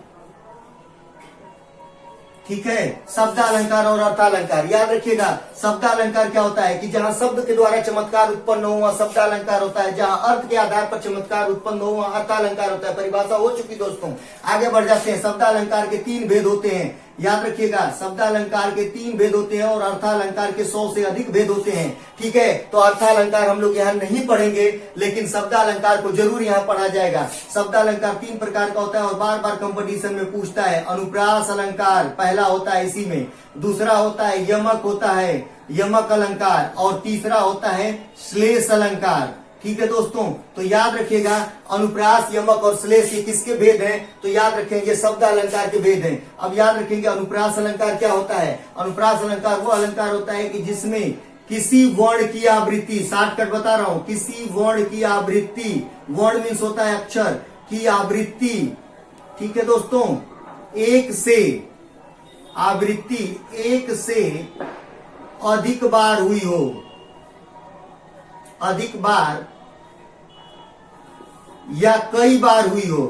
ठीक है, शब्दालंकार और अर्थालंकार याद रखिएगा। शब्दालंकार क्या होता है कि जहां शब्द के द्वारा चमत्कार उत्पन्न हुआ शब्दालंकार होता है, जहां अर्थ के आधार पर चमत्कार उत्पन्न हुआ अर्थालंकार होता है। परिभाषा हो चुकी दोस्तों, आगे बढ़ जाते हैं। शब्दालंकार के 3 भेद होते हैं, याद रखिएगा। शब्दालंकार के 3 भेद होते हैं और अर्थालंकार के 100 से अधिक भेद होते हैं। ठीक है, तो अर्थालंकार हम लोग यहाँ नहीं पढ़ेंगे, लेकिन शब्दालंकार को जरूर यहाँ पढ़ा जाएगा। शब्दालंकार 3 प्रकार का होता है और बार बार कंपटीशन में पूछता है। अनुप्रास अलंकार पहला होता है इसी में, दूसरा होता है यमक होता है, यमक अलंकार, और तीसरा होता है श्लेष अलंकार। ठीक है दोस्तों, तो याद रखिएगा अनुप्रास, यमक और श्लेष ये किसके भेद हैं, तो याद रखेंगे शब्द अलंकार के भेद हैं। अब याद रखेंगे अनुप्रास अलंकार क्या होता है। अनुप्रास अलंकार वो अलंकार होता है कि जिसमें किसी वर्ण की आवृत्ति, शॉर्टकट बता रहा हूं, किसी वर्ण की आवृत्ति, वर्ण मीन्स होता है अक्षर, की आवृत्ति, ठीक है दोस्तों, एक से, आवृत्ति एक से अधिक बार हुई हो, अधिक बार या कई बार हुई हो।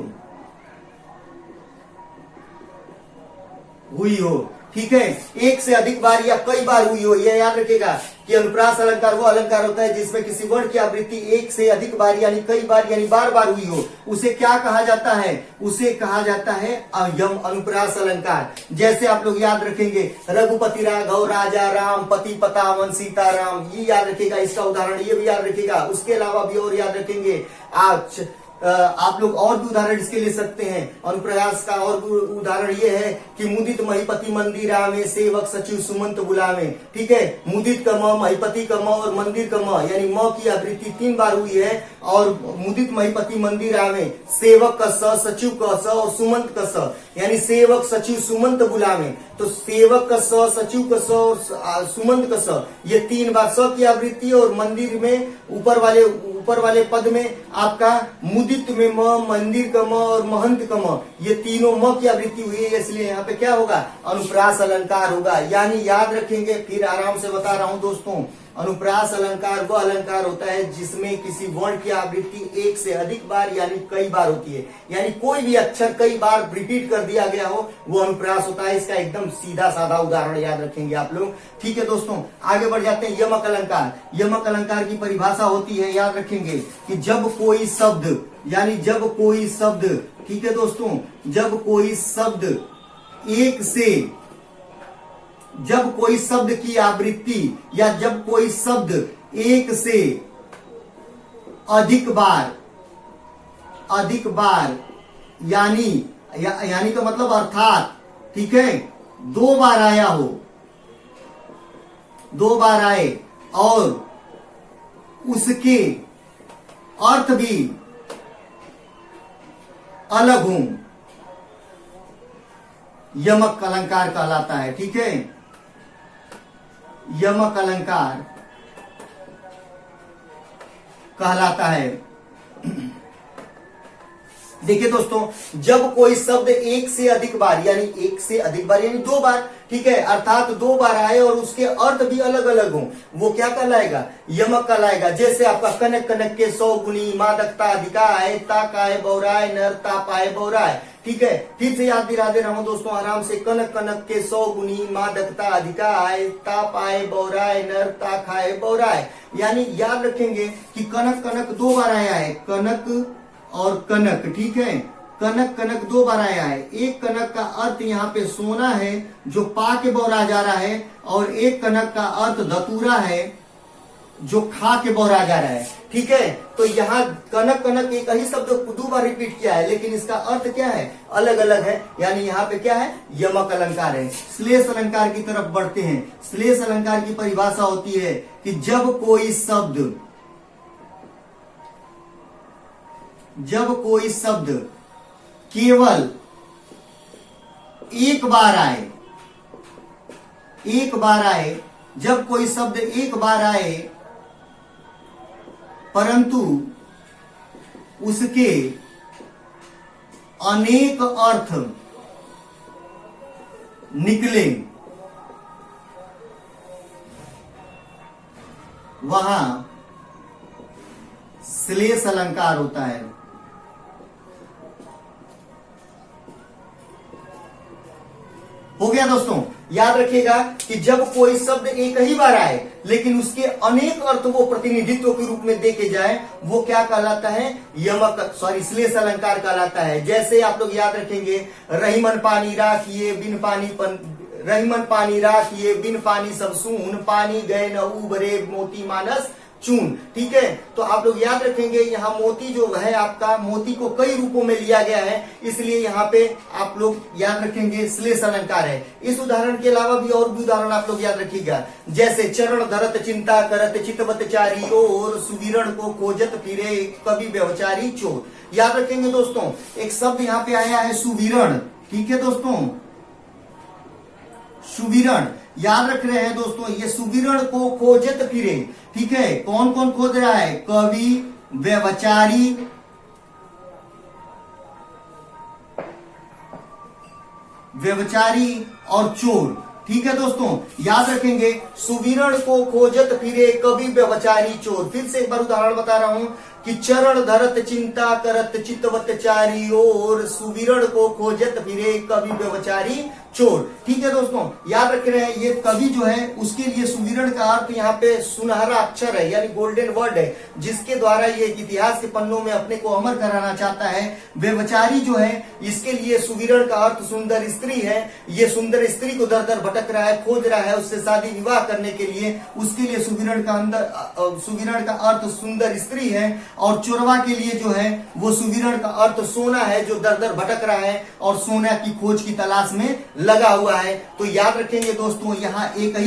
ठीक है, एक से अधिक बार या कई बार हुई हो, यह याद रखिएगा कि अनुप्रास अलंकार वो अलंकार होता है जिसमें किसी वर्ण की आवृत्ति एक से अधिक बार यानी कई बार यानी बार बार हुई हो। उसे क्या कहा जाता है, उसे कहा जाता है अनुप्रास अलंकार। जैसे आप लोग याद रखेंगे रघुपति राघव राजा राम, पति पतावन सीता राम, ये याद रखिएगा। इसका उदाहरण ये भी याद रखिएगा। उसके अलावा भी और याद रखेंगे आज आप लोग और भी उदाहरण इसके ले सकते हैं। अनुप्रयास का और भी उदाहरण ये है कि मुदित महिपति मंदिरा में सेवक सचिव सुमंत बुलावे। ठीक है, मुदित का म, महिपति का म और मंदिर का म, यानी म की आवृत्ति 3 बार हुई है। और मुदित महिपति मंदिरा में सेवक का स, सचिव का स और सुमंत का स, यानी सेवक सचिव सुमंत बुलावे। तो सेवक का स, सचिव का स और सुमंत का स, ये 3 बार स की आवृत्ति। और मंदिर में ऊपर वाले पद में आपका मुदित में म, मंदिर का म और महंत का म, ये तीनों म की आवृत्ति हुई है, इसलिए यहाँ पे क्या होगा, अनुप्रास अलंकार होगा। यानी याद रखेंगे, फिर आराम से बता रहा हूं दोस्तों, अनुप्रास अलंकार वह अलंकार होता है जिसमें किसी वर्ण की आवृत्ति एक से अधिक बार यानी कई बार होती है, यानी कोई भी अक्षर कई बार रिपीट कर दिया गया हो वो अनुप्रास होता है। इसका एकदम सीधा साधा उदाहरण याद रखेंगे आप लोग। ठीक है दोस्तों, आगे बढ़ जाते हैं। यमक अलंकार, यमक अलंकार की परिभाषा होती है, याद रखेंगे कि जब कोई शब्द, यानी जब कोई शब्द, ठीक है दोस्तों, जब कोई शब्द एक से, जब कोई शब्द की आवृत्ति या जब कोई शब्द एक से अधिक बार यानी का मतलब अर्थात, ठीक है, 2 बार आया हो, 2 बार आए और उसके अर्थ भी अलग हों, यमक अलंकार कहलाता है। ठीक है, यमक अलंकार कहलाता है। देखिए दोस्तों, जब कोई शब्द एक से अधिक बार यानी 2 बार, ठीक है, अर्थात 2 बार आए और उसके अर्थ भी अलग अलग हों, वो क्या कहलाएगा, यमक कहलाएगा। जैसे आपका कनक कनक के 100 गुनी, मादकता अधिकाय, ताकाय बौराय नर तापाय बौराय। ठीक है, फिर से याद दिला दे रहा हूं दोस्तों आराम से, कनक कनक के 100 गुनी, मादकता अधिकाय, तापाय बौराय नर ताखाय बौराय। यानी याद रखेंगे कि कनक कनक 2 बार आया है, कनक और कनक, ठीक है, कनक कनक 2 बार आया है। एक कनक का अर्थ यहाँ पे सोना है जो पा के बौरा जा रहा है, और एक कनक का अर्थ धतूरा है जो खा के बौरा जा रहा है। ठीक है, तो यहाँ कनक कनक एक ही शब्द 2 बार रिपीट किया है, लेकिन इसका अर्थ क्या है, अलग अलग है। यानी यहाँ पे क्या है, यमक अलंकार है। श्लेष अलंकार की तरफ बढ़ते हैं। श्लेष अलंकार की परिभाषा होती है कि जब कोई शब्द केवल एक बार आए, जब कोई शब्द एक बार आए परंतु उसके अनेक अर्थ निकले, वहां श्लेष अलंकार होता है। हो गया दोस्तों, याद रखिएगा कि जब कोई शब्द एक ही बार आए लेकिन उसके अनेक अर्थ वो प्रतिनिधित्व के रूप में देखे जाए, वो क्या कहलाता है, श्लेष अलंकार कहलाता है। जैसे आप लोग याद रखेंगे, रहीमन पानी राखिए बिन पानी सब सून, पानी गए न उबरे मोती मानस चून। ठीक है, तो आप लोग याद रखेंगे यहाँ मोती जो है आपका, मोती को कई रूपों में लिया गया है, इसलिए यहाँ पे आप लोग याद रखेंगे श्लेष अलंकार है। इस उदाहरण के अलावा भी और भी उदाहरण आप लोग याद रखिएगा। जैसे चरण धरत चिंता करत चितवत चारी ओर, सुवीरण को खोजत फिरे कवि व्यवचारी चोर। याद रखेंगे दोस्तों, एक शब्द यहाँ पे आया है सुवीरण। ठीक है दोस्तों, सुवीरण याद रख रहे हैं दोस्तों, ये सुवीरण को खोजत फिरे। ठीक है, कौन कौन खोज रहा है, कवि, व्यवचारी और चोर। ठीक है दोस्तों, याद रखेंगे, सुवीरण को खोजत फिरे कवि व्यवचारी चोर। फिर से एक बार उदाहरण बता रहा हूं कि चरण धरत चिंता करत चितवत चारी ओर, सुवीरण को खोजत फिरे कवि व्यवचारी चोर। ठीक है दोस्तों, याद रख रहे हैं, ये कवि जो है उसके लिए सुविरण का अर्थ यहाँ पे सुनहरा अक्षर है, यानी गोल्डन वर्ड है, जिसके द्वारा ये इतिहास के पन्नों में अपने को अमर कराना चाहता है। व्यभिचारी जो है इसके लिए सुविरण का अर्थ सुंदर स्त्री है। ये सुंदर स्त्री को दर दर भटक रहा है, खोज रहा है उससे शादी विवाह करने के लिए, उसके लिए सुविरण का अर्थ सुंदर स्त्री है। और चोरवा के लिए जो है वो सुविरण का अर्थ सोना है, जो दर दर भटक रहा है और सोना की खोज की तलाश में लगा हुआ है। तो याद रखेंगे दोस्तों, यहाँ एक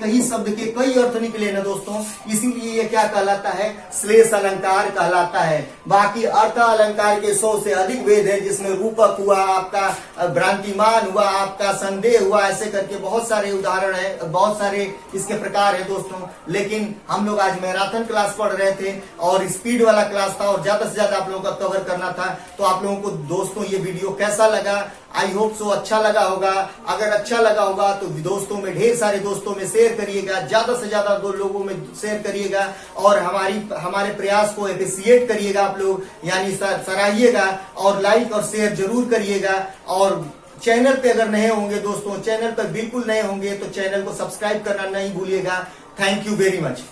ही शब्द के कई अर्थ निकले ना दोस्तों, इसीलिए ये क्या कहलाता है, श्लेष अलंकार कहलाता है। बाकी अर्थ अलंकार के 100 से अधिक वेद है, जिसमें रूपक हुआ, आपका भ्रांतिमान हुआ, आपका संदेह हुआ, ऐसे करके बहुत सारे उदाहरण है, बहुत सारे इसके प्रकार है दोस्तों। लेकिन हम लोग आज मैराथन क्लास पढ़ रहे थे और स्पीड वाला क्लास था और ज्यादा से ज्यादा आप लोगों का कवर करना था। तो आप लोगों को दोस्तों ये वीडियो कैसा लगा, आई होप सो अच्छा लगा होगा। अगर अच्छा लगा होगा तो दोस्तों में, ढेर सारे दोस्तों में शेयर करिएगा, ज्यादा से ज्यादा लोगों में शेयर करिएगा और हमारे प्रयास को अप्रिशिएट करिएगा आप लोग, यानी सराहिएगा और लाइक और शेयर जरूर करिएगा। और चैनल पे अगर नए होंगे दोस्तों, चैनल पर बिल्कुल नए होंगे तो चैनल को सब्सक्राइब करना नहीं भूलिएगा। Thank you very much.